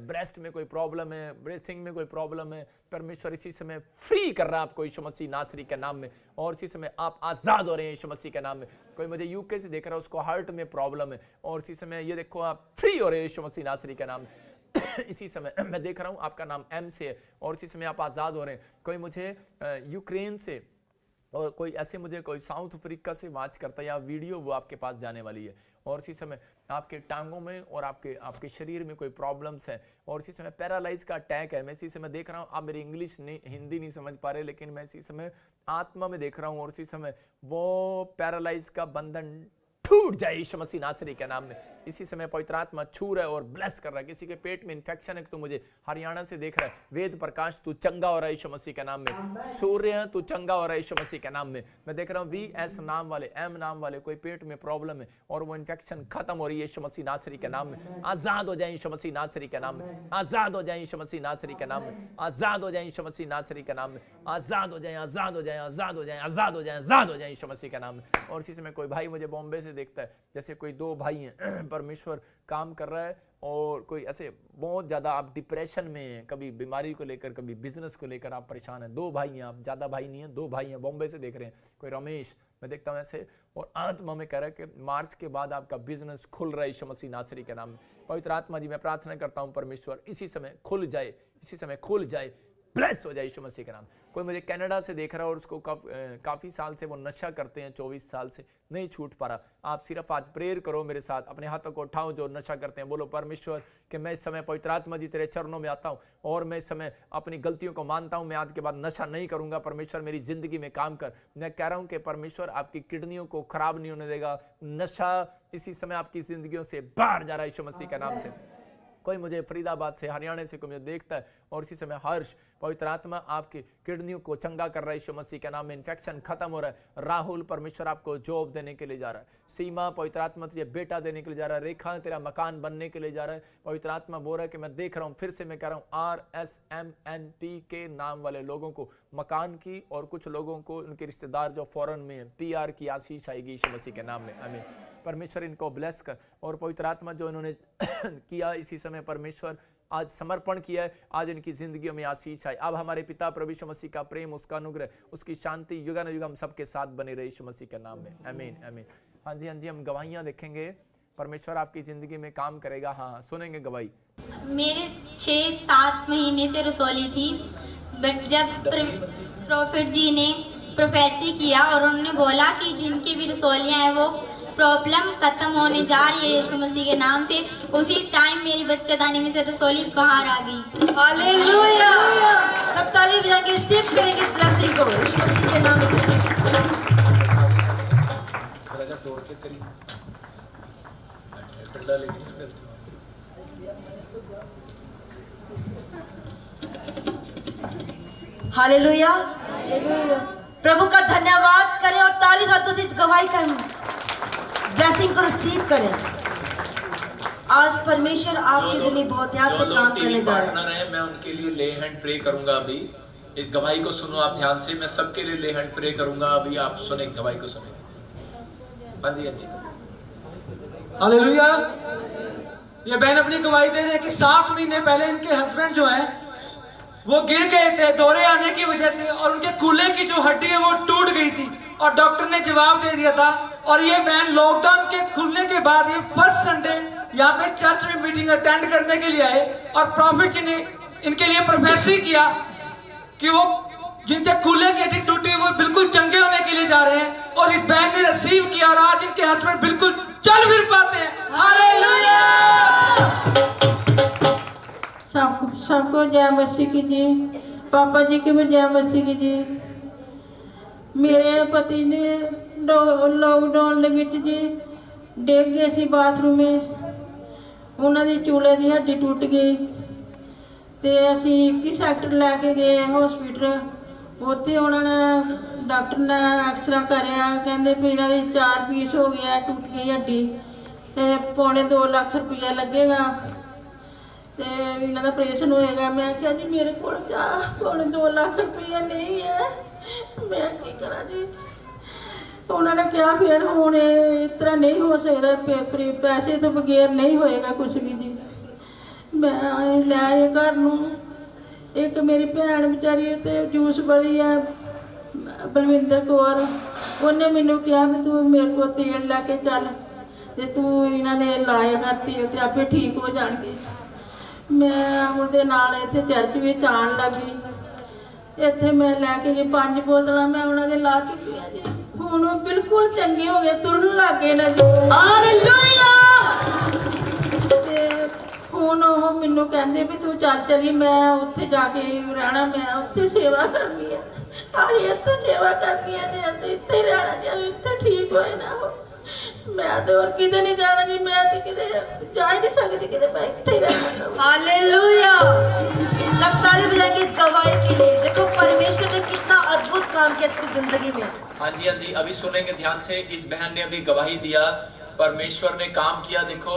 ब्रेस्ट में कोई प्रॉब्लम है, ब्रीथिंग में कोई प्रॉब्लम है, परमेश्वर इसी समय फ्री कर रहा है आपको यीशु मसीह नासरी के नाम में, और इसी समय आप आजाद हो रहे हैं यीशु मसीह के नाम में। कोई मुझे यूके से देख रहा है, उसको हार्ट में प्रॉब्लम है, और इसी समय ये देखो आप फ्री हो रहे हैं यीशु मसीह नासरी के नाम में। इसी समय मैं देख रहा हूं आपका नाम एम से है, और इसी समय आप आजाद हो रहे हैं। कोई मुझे यूक्रेन से, और कोई ऐसे मुझे कोई साउथ अफ्रीका से वाच करता है, या वीडियो वो आपके पास जाने वाली है, और इसी समय आपके टांगों में और आपके शरीर में कोई प्रॉब्लम्स है, और इसी समय पैरालाइज का अटैक है। मैं इसी समय देख रहा हूँ, आप मेरी इंग्लिश नहीं, हिंदी नहीं समझ पा रहे, लेकिन मैं इसी समय आत्मा में देख रहा हूँ, और इसी समय वो पैरालाइज का बंधन टूट जाए यीशु मसीह नासरी के नाम में। इसी समय पवित्र आत्मा छू रहा है और ब्लेस कर रहा है। किसी के पेट में इन्फेक्शन है तो मुझे हरियाणा से देख रहा है, वेद प्रकाश तू चंगा हो रहा है यीशु मसीह के नाम में। सूर्य तू चंगा हो रहा है यीशु मसीह के नाम में। मैं देख रहा हूँ VS नाम वाले, M नाम वाले कोई पेट में प्रॉब्लम है और वो इन्फेक्शन खत्म हो रही है यीशु मसीह नासरी के नाम में। आजाद हो जाए यीशु मसीह नासरी के नाम में, आजाद हो जाए यीशु मसीह नासरी के नाम में, आजाद हो जाए यीशु मसीह नासरी के नाम में, आजाद हो जाए, आजाद हो जाए, आजाद हो जाए, आजाद हो जाए, आजाद हो जाए यीशु मसीह के नाम में। और इसी समय कोई भाई मुझे बॉम्बे से देखता है, जैसे कोई 2 भाई हैं, परमेश्वर काम कर रहा है, और कोई ऐसे बहुत ज़्यादा आप डिप्रेशन में हैं, कभी बीमारी को लेकर, कभी बिजनेस को लेकर आप परेशान हैं। 2 भाई हैं, आप ज़्यादा भाई नहीं हैं, 2 भाई हैं, बॉम्बे से देख रहे हैं, कोई रमेश, मैं देखता हूँ ऐसे। और आत्मा में कह रहा है कि मार्च के बाद आपका बिजनेस खुल रहा है यीशु मसीह नासरी के नाम में। पवित्र आत्मा जी मैं प्रार्थना करता हूँ परमेश्वर इसी समय खुल जाए, इसी समय खुल जाए, ब्लेस हो जाए यीशु मसीह के नाम। कोई मुझे कनाडा से देख रहा है और उसको काफ़ी साल से वो नशा करते हैं, 24 साल से नहीं छूट पा रहा। आप सिर्फ आज प्रेयर करो मेरे साथ, अपने हाथों को उठाओ जो नशा करते हैं, बोलो परमेश्वर कि मैं इस समय पवित्र आत्मा जी तेरे चरणों में आता हूँ और मैं इस समय अपनी गलतियों को मानता हूँ, मैं आज के बाद नशा नहीं करूँगा। परमेश्वर मेरी जिंदगी में काम कर। मैं कह रहा हूँ कि परमेश्वर आपकी किडनियों को खराब नहीं होने देगा। नशा इसी समय आपकी जिंदगियों से बाहर जा रहा है यीशु मसीह के नाम से। कोई मुझे फरीदाबाद से, हरियाणा से कोई मुझे देखता है और इसी समय हर्ष, पवित्र आत्मा आपकी किडनियों को चंगा कर रहा है यीशु मसीह के नाम में, इन्फेक्शन खत्म हो रहा है। राहुल परमेश्वर आपको जॉब देने के लिए जा रहा है। सीमा पवित्र आत्मा तुझे बेटा देने के लिए जा रहा है। रेखा तेरा मकान बनने के लिए जा रहा है। पवित्र आत्मा बोल रहा है कि मैं देख रहा हूँ, फिर से मैं कह रहा हूँ RSMNP के नाम वाले लोगों को मकान की, और कुछ लोगों को उनके रिश्तेदार जो फॉरेन में है PR की आशीष आएगी यीशु मसीह के नाम में। आमीन। परमेश्वर इनको ब्लेस कर। और पवित्र आत्मा जो इन्होंने किया इसी समय परमेश्वर आज समर्पण किया है, आज इनकी जिंदगियों में आशीष आए। अब हमारे पिता प्रभु यीशु मसीह का प्रेम, उसका अनुग्रह, उसकी शांति युगानुयुग हम सबके साथ बने रहे यीशु मसीह के नाम में। आमीन आमीन। हाँ जी हाँ जी, हम गवाहियाँ देखेंगे, परमेश्वर आपकी जिंदगी में काम करेगा। हाँ सुनेंगे गवाही। मेरे 6-7 महीने से रसौली थी, बट जब प्रॉफिट जी ने प्रोफेसी किया और उन्होंने बोला कि जिनकी भी रसौलियाँ हैं वो प्रॉब्लम खत्म होने जा रही है यीशु मसीह के नाम से, उसी टाइम मेरी बच्चेदानी में से रसौली बाहर आ गई। हालेलुया। सब ताली बजा के रिसीव करेंगे इस ब्लेसिंग को यीशु मसीह के नाम से। तोड़ के करीब डंडा लेके हालेलुया। प्रभु का धन्यवाद करें और ताली हाथों से गवाही करें, ब्लेसिंग को रिसीव करें। आज परमेश्वर आपकी जिंदगी बहुत ध्यान से काम करने जा रहा है। मैं उनके लिए ले हैंड प्रे करूंगा। अभी इस गवाही को सुनो आप ध्यान से, मैं सबके लिए ले हैंड प्रे करूंगा। अभी आप सुने गवाही को, सुने। हाँ जी हाँ जी। हालेलुया। ये बहन अपनी गवाही दे रहे हैं कि 7 महीने पहले इनके हस्बैंड जो हैं वो गिर गए थे दौरे आने की वजह से, और उनके कूल्हे की जो हड्डी है वो टूट गई थी, और डॉक्टर ने जवाब दे दिया था। और ये बहन लॉकडाउन के खुलने के बाद ये फर्स्ट संडे यहाँ पे चर्च में मीटिंग अटेंड करने के लिए आए, और प्रॉफिट जी ने इनके लिए प्रोफेसी किया कि वो जिनके कूल्हे की हड्डी टूटी वो बिल्कुल चंगे होने के लिए जा रहे हैं। और इस बहन ने रिसीव किया और आज इनके हस्बैंड बिल्कुल चल फिर पाते हैं। हालेलुया। सबको जय मसीह की जी। पापा जी की भी जय मसीह की जी। मेरे पति ने लॉकडाउन ਦੇ ਵਿੱਚ ਜੀ ਡਿੱਗ ਗਏ ਸੀ ਬਾਥਰੂਮ में, ਉਹਨਾਂ ਦੀ ਚੂਲੇ ਦੀ ਹੱਡੀ ਟੁੱਟ ਗਈ ਤੇ ਅਸੀਂ 21 ਸੈਕਟਰ ਲੈ ਕੇ ਗਏ ਹਸਪੀਟਲ। ਉੱਥੇ ਉਹਨਾਂ ਨੇ ਡਾਕਟਰ ਨੇ ਐਕਸਰਾ ਕਰਿਆ, ਕਹਿੰਦੇ ਵੀ ਇਹਨਾਂ ਦੇ 4 ਪੀਸ ਹੋ ਗਿਆ, ਟੁੱਟ ਗਈ ਹੱਡੀ ਤੇ ਪੌਣੇ 2 ਲੱਖ ਰੁਪਇਆ ਲੱਗੇਗਾ ਤੇ ਇਹਨਾਂ ਦਾ ਆਪਰੇਸ਼ਨ ਹੋਏਗਾ। ਮੈਂ ਕਿਹਾ ਜੀ ਮੇਰੇ ਕੋਲ ਪੌਣੇ 2 ਲੱਖ ਰੁਪਇਆ ਨਹੀਂ ਹੈ, मैं की करा जी। उन्होंने क्या फिर हूँ इस तरह नहीं हो सकता, पैसे तो बगैर नहीं होएगा कुछ भी जी। मैं लै आए घर नूं। एक मेरी भैन बेचारी तो जूस वाली है बलविंदर कौर, उन्हें मैनू कहा भी तू मेरे को तेल लैके चल ते तू इन्हां दे लाया कर तेल ते आपे ठीक हो जाएंगे। मैं उहदे नाल इत्थे चर्च विच आण लग गई। ਇੱਥੇ ਮੈਂ ਲੈ ਕੇ ਗਈ 5 ਬੋਤਲਾਂ, ਮੈਂ ਉਹਨਾਂ ਦੇ ਲਾ ਚੁੱਕੀ ਆ ਜੀ। ਹੁਣ ਉਹ ਬਿਲਕੁਲ ਚੰਗੇ ਹੋ ਗਏ, ਤੁਰਨ ਲੱਗ ਗਏ ਨਾ ਜੀ। हालेलुया। ਤੇ ਹੁਣ ਉਹ ਮੈਨੂੰ ਕਹਿੰਦੇ ਵੀ ਤੂੰ ਚੱਲ ਚਲੀ, ਮੈਂ ਉੱਥੇ ਜਾ ਕੇ ਰਹਿਣਾ, ਮੈਂ ਉੱਥੇ ਸੇਵਾ ਕਰਨੀ ਹੈ, ਆਹੀ ਇੱਥੇ ਸੇਵਾ ਕਰਨੀ ਹੈ ਤੇ ਅਸੀਂ ਇੱਥੇ ਹੀ ਰਹਿਣਾ ਜੇ ਇੱਥੇ ਠੀਕ ਹੋਏ ਨਾ ਹੋ। ਮੈਂ ਤੇ ਹੋਰ ਕਿਤੇ ਨਹੀਂ ਜਾਣਾ ਜੀ, मैं ਤੇ ਕਿਤੇ ਜਾ ਹੀ नहीं सकती, किते मैं ਇੱਥੇ ਹੀ रहना। हालेलुया, ताली बजाएंगे इस गवाही के लिए। देखो परमेश्वर ने कितना अद्भुत काम किया इसकी जिंदगी में। हाँ जी, अभी सुनेंगे ध्यान से। इस बहन ने अभी गवाही दिया, परमेश्वर ने काम किया। देखो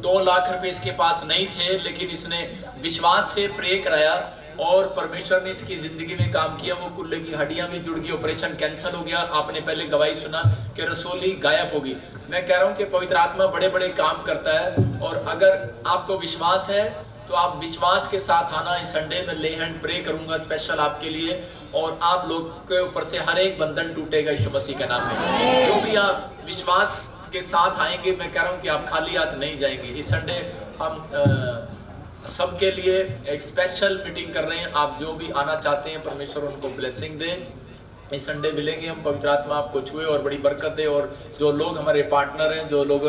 2 लाख रुपए इसके पास नहीं थे, लेकिन इसने विश्वास से प्रे कराया और परमेश्वर ने इसकी जिंदगी में काम किया। वो कुल्ले की हड्डियां भी जुड़ गई, ऑपरेशन कैंसिल हो गया। आपने पहले गवाही सुना कि रसोली गायब होगी। मैं कह रहा हूं कि पवित्र आत्मा बड़े बड़े काम करता है, और अगर आपको विश्वास है तो आप विश्वास के साथ आना। इस संडे में ले हैंड प्रे करूंगा स्पेशल आपके लिए, और आप लोग के ऊपर से हर एक बंधन टूटेगा यीशु मसीह के नाम में। जो भी आप विश्वास के साथ आएंगे, मैं कह रहा हूं कि आप खाली हाथ नहीं जाएंगे। इस संडे हम सबके लिए एक स्पेशल मीटिंग कर रहे हैं। आप जो भी आना चाहते हैं, परमेश्वर उनको ब्लेसिंग दे। इस संडे मिलेंगे हम, पवित्र आत्मा आपको छुए और बड़ी बरकत दे। और जो लोग हमारे पार्टनर हैं, जो लोग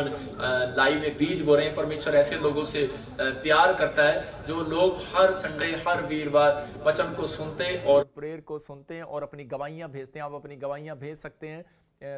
लाइव में बीज बो रहे हैं, परमेश्वर ऐसे लोगों से प्यार करता है जो लोग हर संडे हर वीरवार वचन को सुनते और प्रेयर को सुनते हैं और अपनी गवाहियाँ भेजते हैं। आप अपनी गवाहियाँ भेज सकते हैं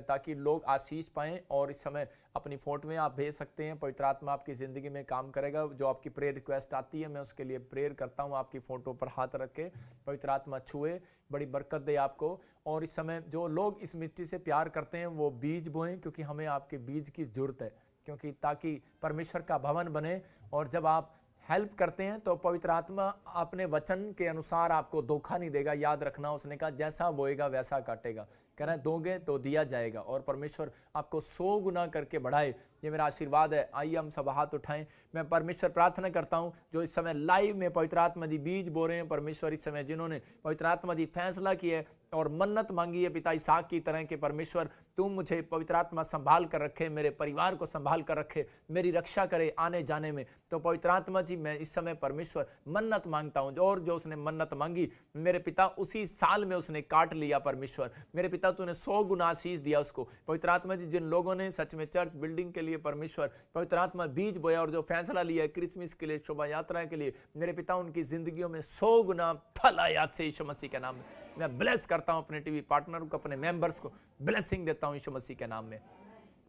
ताकि लोग आशीष पाएं, और इस समय अपनी फोटोएं आप भेज सकते हैं। पवित्र आत्मा आपकी ज़िंदगी में काम करेगा। जो आपकी प्रेयर रिक्वेस्ट आती है, मैं उसके लिए प्रेयर करता हूं। आपकी फ़ोटो पर हाथ रख के पवित्र आत्मा छुए, बड़ी बरकत दे आपको। और इस समय जो लोग इस मिट्टी से प्यार करते हैं वो बीज बोएं, क्योंकि हमें आपके बीज की ज़रूरत है, क्योंकि ताकि परमेश्वर का भवन बने। और जब आप हेल्प करते हैं तो पवित्र आत्मा अपने वचन के अनुसार आपको धोखा नहीं देगा। याद रखना, उसने कहा जैसा बोएगा वैसा काटेगा। कह रहे हैं दोगे तो दिया जाएगा, और परमेश्वर आपको 100 गुना करके बढ़ाए। ये मेरा आशीर्वाद है। आइए हम सब हाथ उठाएं। मैं परमेश्वर प्रार्थना करता हूं जो इस समय लाइव में पवित्र आत्मा दी बीज बो रहे हैं। परमेश्वर इस समय जिन्होंने पवित्र आत्मा दी फैसला किया है और मन्नत मांगी है पिता इसहाक की तरह के, परमेश्वर तुम मुझे पवित्र आत्मा संभाल कर रखे, मेरे परिवार को संभाल कर रखे, मेरी रक्षा करे आने जाने में। तो पवित्र आत्मा जी, मैं इस समय परमेश्वर मन्नत मांगता हूं, और जो उसने मन्नत मांगी मेरे पिता उसी साल में उसने काट लिया। परमेश्वर मेरे पिता तूने 100 गुना आशीष दिया उसको। पवित्र आत्मा जी, जिन लोगों ने सच में चर्च बिल्डिंग के लिए परमेश्वर पवित्र आत्मा बीज बोया और जो फैसला लिया है क्रिसमस के लिए, शोभा यात्रा के लिए, मेरे पिता उनकी जिंदगियों में 100 गुना फल आया से यीशु मसीह के नाम में। मैं ब्लेस करता हूं अपने टीवी पार्टनर को, अपने मेंबर्स को ब्लेसिंग देता हूं यीशु मसीह के नाम में।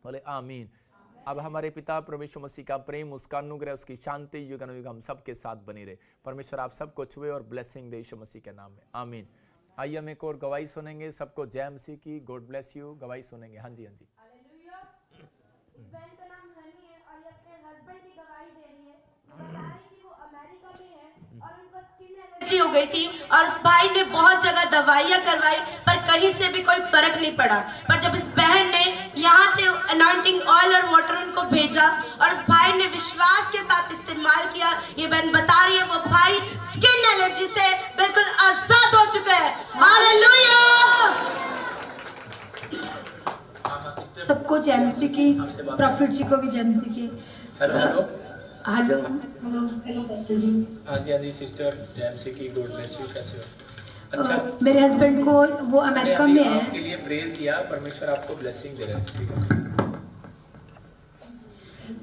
बोले आमीन। अब हमारे पिता परमेश्वर मसीह का प्रेम, उसका अनुग्रह, उसकी शांति युगानुयुग हम सबके साथ बनी रहे। परमेश्वर आप सबको छुए और ब्लेसिंग दे यीशु मसीह के नाम में। आमीन। आइए हम एक और गवाही सुनेंगे। सबको जय मसीह की, गॉड ब्लेस यू। गवाही सुनेंगे। हाँ जी, हाँ जी। इस बहन का नाम हनी है और ये अपने हस्बैंड की गवाही दे रही है। बता रही थी वो अमेरिका में है और उनको स्किन एलर्जी हो गई थी, और उस भाई ने बहुत जगह दवाइयां करवाई पर कहीं से भी कोई फर्क नहीं पड़ा। पर जब इस बहन ने यहाँ से अनॉइंटिंग ऑयल और वाटर उनको भेजा और उस भाई ने विश्वास के साथ इस्तेमाल किया, ये बहन बता रही है वो भाई स्किन एलर्जी से बिल्कुल आजाद हो चुका है। हालेलुया। सबको जय मसीह की, प्रॉफिट जी को भी जय मसीह की। हेलो हेलो हेलो पास्टर जी। हाँ जी, हाँ जी सिस्टर, जय मसीह की, गॉड ब्लेस यू। कैसे हो? अच्छा, मेरे हस्बैंड को वो अमेरिका में है। आपके लिए प्रेयर किया, परमेश्वर आपको ब्लेसिंग दे रहे हैं। ठीक है।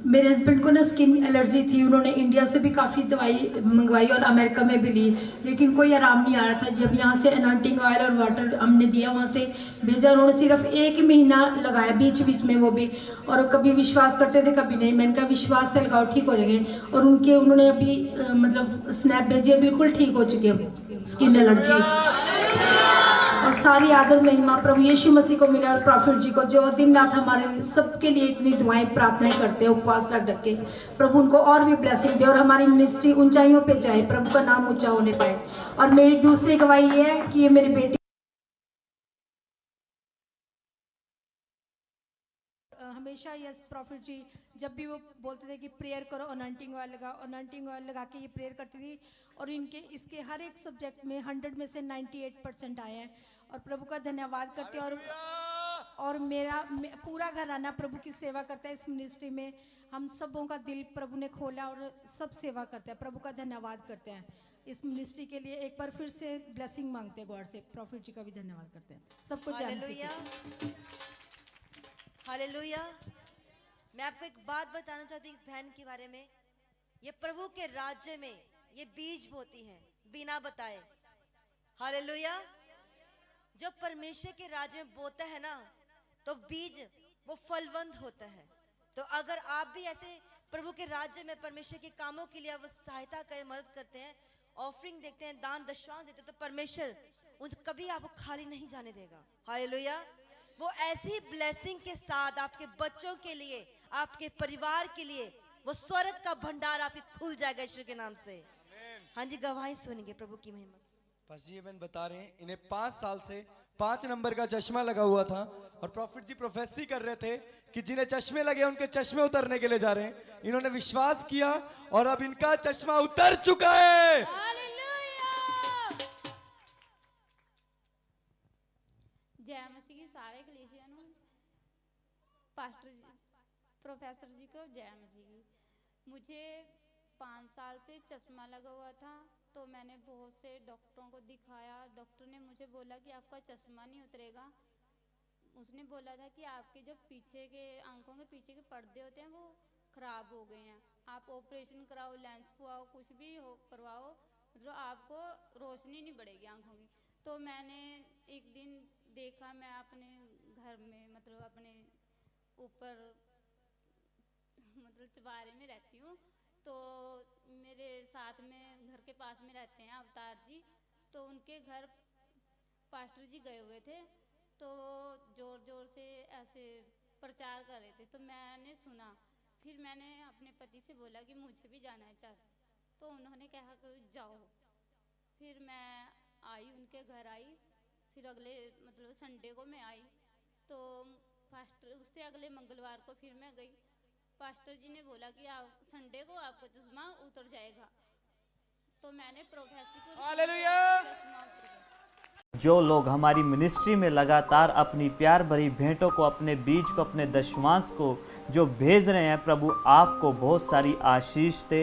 मेरे हस्बैंड को ना स्किन एलर्जी थी, उन्होंने इंडिया से भी काफ़ी दवाई मंगवाई और अमेरिका में भी ली, लेकिन कोई आराम नहीं आ रहा था। जब यहाँ से अनॉइंटिंग ऑयल और वाटर हमने दिया, वहाँ से भेजा, उन्होंने सिर्फ 1 महीना लगाया बीच बीच में वो भी, और कभी विश्वास करते थे कभी नहीं। मैंने कहा विश्वास से लगाओ ठीक हो जाएंगे, और उन्होंने अभी मतलब स्नैप भेजे, बिल्कुल ठीक हो चुके हैं स्किन एलर्जी। और सारी आदर महिमा प्रभु यीशु मसीह को मिला और प्रॉफिट जी को, जो दिन रात हमारे सबके लिए इतनी दुआएं प्रार्थनाएं करते हैं उपवास रख के। प्रभु उनको और भी ब्लेसिंग दे और हमारी मिनिस्ट्री ऊंचाइयों पे जाए, प्रभु का नाम ऊंचा होने पाए। और मेरी दूसरी गवाही ये है कि ये मेरी बेटी हमेशा ये प्रॉफिट जी जब भी वो बोलते थे कि प्रेयर करो, अनॉइंटिंग ऑयल लगाओ, अनॉइंटिंग ऑयल लगा के ये प्रेयर करती थी, और इसके हर एक सब्जेक्ट में 100 में से 98% आए हैं। और प्रभु का धन्यवाद करते हैं। और मेरा पूरा घराना प्रभु की सेवा करता है इस मिनिस्ट्री में। हम सबों का दिल प्रभु ने खोला और सब सेवा करते हैं। प्रभु का धन्यवाद करते हैं इस मिनिस्ट्री के लिए। एक बार फिर से ब्लेसिंग मांगते हैं गॉड से। प्रॉफिट जी का भी धन्यवाद करते हैं। सबको जय मसीह। हालेलुया। मैं आपको एक बात बताना चाहती हूँ इस बहन के बारे में। ये प्रभु के राज्य में ये बीज बोती है बिना बताए। हालेलुया। जब परमेश्वर के राज्य में बोता है ना तो बीज वो फलवंत होता है। तो अगर आप भी ऐसे प्रभु के राज्य में परमेश्वर के कामों के लिए आप सहायता करें, मदद करते हैं, ऑफरिंग देखते हैं, दान दशवां देते हैं, तो परमेश्वर उन कभी आपको खाली नहीं जाने देगा। हालेलुया। वो ऐसी ब्लेसिंग के साथ आपके बच्चों के लिए, आपके परिवार के लिए वो स्वर्ग का भंडार आपके खुल जाएगा यीशु के नाम से। हाँ जी, गवाही सुनेंगे प्रभु की महिमा। पास जी बहन बता रहे हैं इन्हें 5 साल से 5 नंबर का चश्मा लगा हुआ था और प्रॉफिट जी प्रोफेसी कर रहे थे कि जिन्हें चश्मे लगे उनके चश्मे उतरने के लिए जा रहे हैं। इन्होंने विश्वास किया और अब इनका चश्मा उतर चुका है। जय मसीह की सारे कलीसिया ਨੂੰ पास्टर जी प्रोफेसर जी को जय मसीह की। मुझे 5 साल से चश्मा लगा हुआ था तो मैंने बहुत से डॉक्टरों को दिखाया। डॉक्टर ने मुझे बोला कि आपका चश्मा नहीं उतरेगा। उसने बोला था कि आपके जो पीछे के आंखों के पीछे के पर्दे होते हैं वो खराब हो गए हैं, आप ऑपरेशन कराओ, लेंस पुआओ, कुछ भी हो करवाओ, मतलब आपको रोशनी नहीं बढ़ेगी आंखों की। तो मैंने एक दिन देखा, मैं अपने घर में मतलब अपने ऊपर मतलब चबारे में रहती हूँ, तो मेरे साथ में घर के पास में रहते हैं अवतार जी, तो उनके घर पास्टर जी गए हुए थे, तो जोर जोर से ऐसे प्रचार कर रहे थे। तो मैंने सुना, फिर मैंने अपने पति से बोला कि मुझे भी जाना है चर्च, तो उन्होंने कहा कि जाओ। फिर मैं आई, उनके घर आई, फिर अगले मतलब संडे को मैं आई, तो पास्टर उससे अगले मंगलवार को फिर मैं गई। पास्टर जी ने बोला कि आप संडे को आपका चश्मा उतर जाएगा, तो मैंने प्रोफेसी को हालेलुया। चश्मा उतर गया। जो लोग हमारी मिनिस्ट्री में लगातार अपनी प्यार भरी भेंटों को, अपने बीज को, अपने दशमांश को जो भेज रहे हैं, प्रभु आपको बहुत सारी आशीष दे।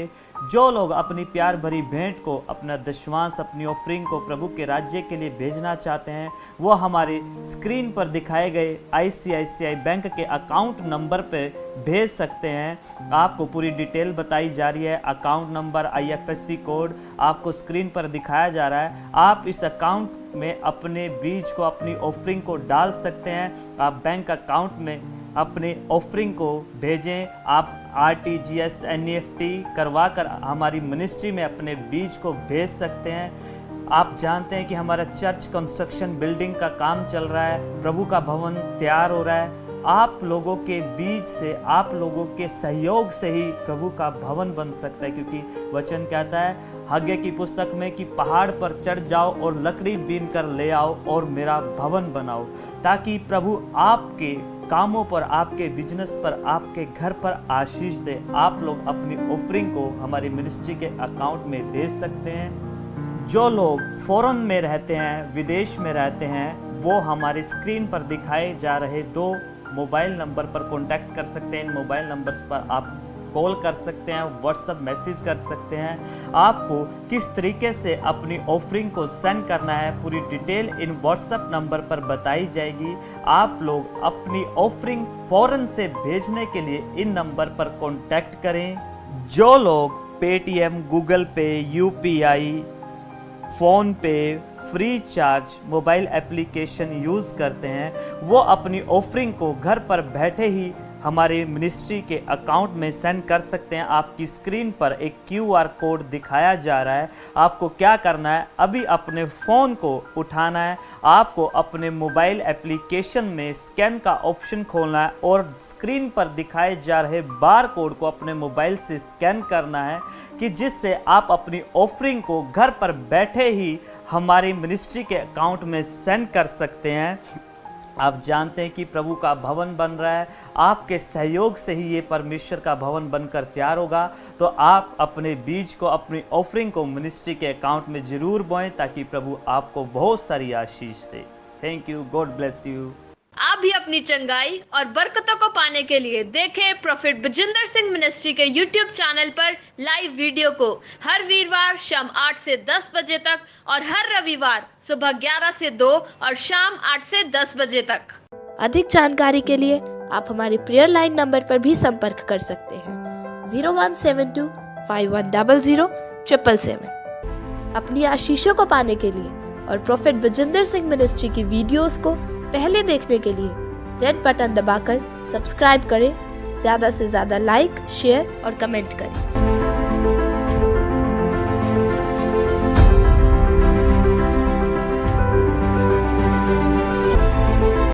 जो लोग अपनी प्यार भरी भेंट को, अपना दशमांश, अपनी ऑफरिंग को प्रभु के राज्य के लिए भेजना चाहते हैं, वो हमारे स्क्रीन पर दिखाए गए ICICI बैंक के अकाउंट नंबर पर भेज सकते हैं। आपको पूरी डिटेल बताई जा रही है, अकाउंट नंबर, IFSC कोड आपको स्क्रीन पर दिखाया जा रहा है। आप इस अकाउंट में अपने बीज को, अपनी ऑफरिंग को डाल सकते हैं। आप बैंक अकाउंट में अपने ऑफरिंग को भेजें। आप RTGS NEFT करवा कर हमारी मिनिस्ट्री में अपने बीज को भेज सकते हैं। आप जानते हैं कि हमारा चर्च कंस्ट्रक्शन बिल्डिंग का काम चल रहा है, प्रभु का भवन तैयार हो रहा है। आप लोगों के बीज से, आप लोगों के सहयोग से ही प्रभु का भवन बन सकता है, क्योंकि वचन कहता है हग्गे की पुस्तक में कि पहाड़ पर चढ़ जाओ और लकड़ी बीन कर ले आओ और मेरा भवन बनाओ, ताकि प्रभु आपके कामों पर, आपके बिजनेस पर, आपके घर पर आशीष दे। आप लोग अपनी ऑफरिंग को हमारी मिनिस्ट्री के अकाउंट में भेज सकते हैं। जो लोग फॉरेन में रहते हैं, विदेश में रहते हैं, वो हमारे स्क्रीन पर दिखाए जा रहे 2 मोबाइल नंबर पर कांटेक्ट कर सकते हैं। इन मोबाइल नंबर्स पर आप कॉल कर सकते हैं, व्हाट्सएप मैसेज कर सकते हैं। आपको किस तरीके से अपनी ऑफरिंग को सेंड करना है, पूरी डिटेल इन व्हाट्सएप नंबर पर बताई जाएगी। आप लोग अपनी ऑफरिंग फौरन से भेजने के लिए इन नंबर पर कांटेक्ट करें। जो लोग पेटीएम, गूगल पे, UPI, फ़ोन पे, free charge mobile application use करते हैं, वो अपनी ऑफरिंग को घर पर बैठे ही हमारे मिनिस्ट्री के अकाउंट में सेंड कर सकते हैं। आपकी स्क्रीन पर एक QR कोड दिखाया जा रहा है। आपको क्या करना है, अभी अपने फ़ोन को उठाना है, आपको अपने मोबाइल एप्लीकेशन में स्कैन का ऑप्शन खोलना है और स्क्रीन पर दिखाए जा रहे बार कोड को अपने मोबाइल से स्कैन करना है, कि जिससे आप अपनी ऑफरिंग को घर पर बैठे ही हमारी मिनिस्ट्री के अकाउंट में सेंड कर सकते हैं। आप जानते हैं कि प्रभु का भवन बन रहा है, आपके सहयोग से ही ये परमेश्वर का भवन बनकर तैयार होगा। तो आप अपने बीज को, अपनी ऑफरिंग को मिनिस्ट्री के अकाउंट में ज़रूर बोएं, ताकि प्रभु आपको बहुत सारी आशीष दे। Thank you, God bless you. आप भी अपनी चंगाई और बरकतों को पाने के लिए देखें प्रॉफिट बजिंदर सिंह मिनिस्ट्री के YouTube चैनल पर लाइव वीडियो को हर वीरवार शाम 8 से 10 बजे तक और हर रविवार सुबह 11 से 2 और शाम 8 से 10 बजे तक। अधिक जानकारी के लिए आप हमारे प्रेयर लाइन नंबर पर भी संपर्क कर सकते हैं 0172510077। अपनी आशीषों को पाने के लिए और प्रोफेट बजिंदर सिंह मिनिस्ट्री की वीडियोस को पहले देखने के लिए रेड बटन दबाकर सब्सक्राइब करें, ज़्यादा से ज़्यादा लाइक, शेयर और कमेंट करें।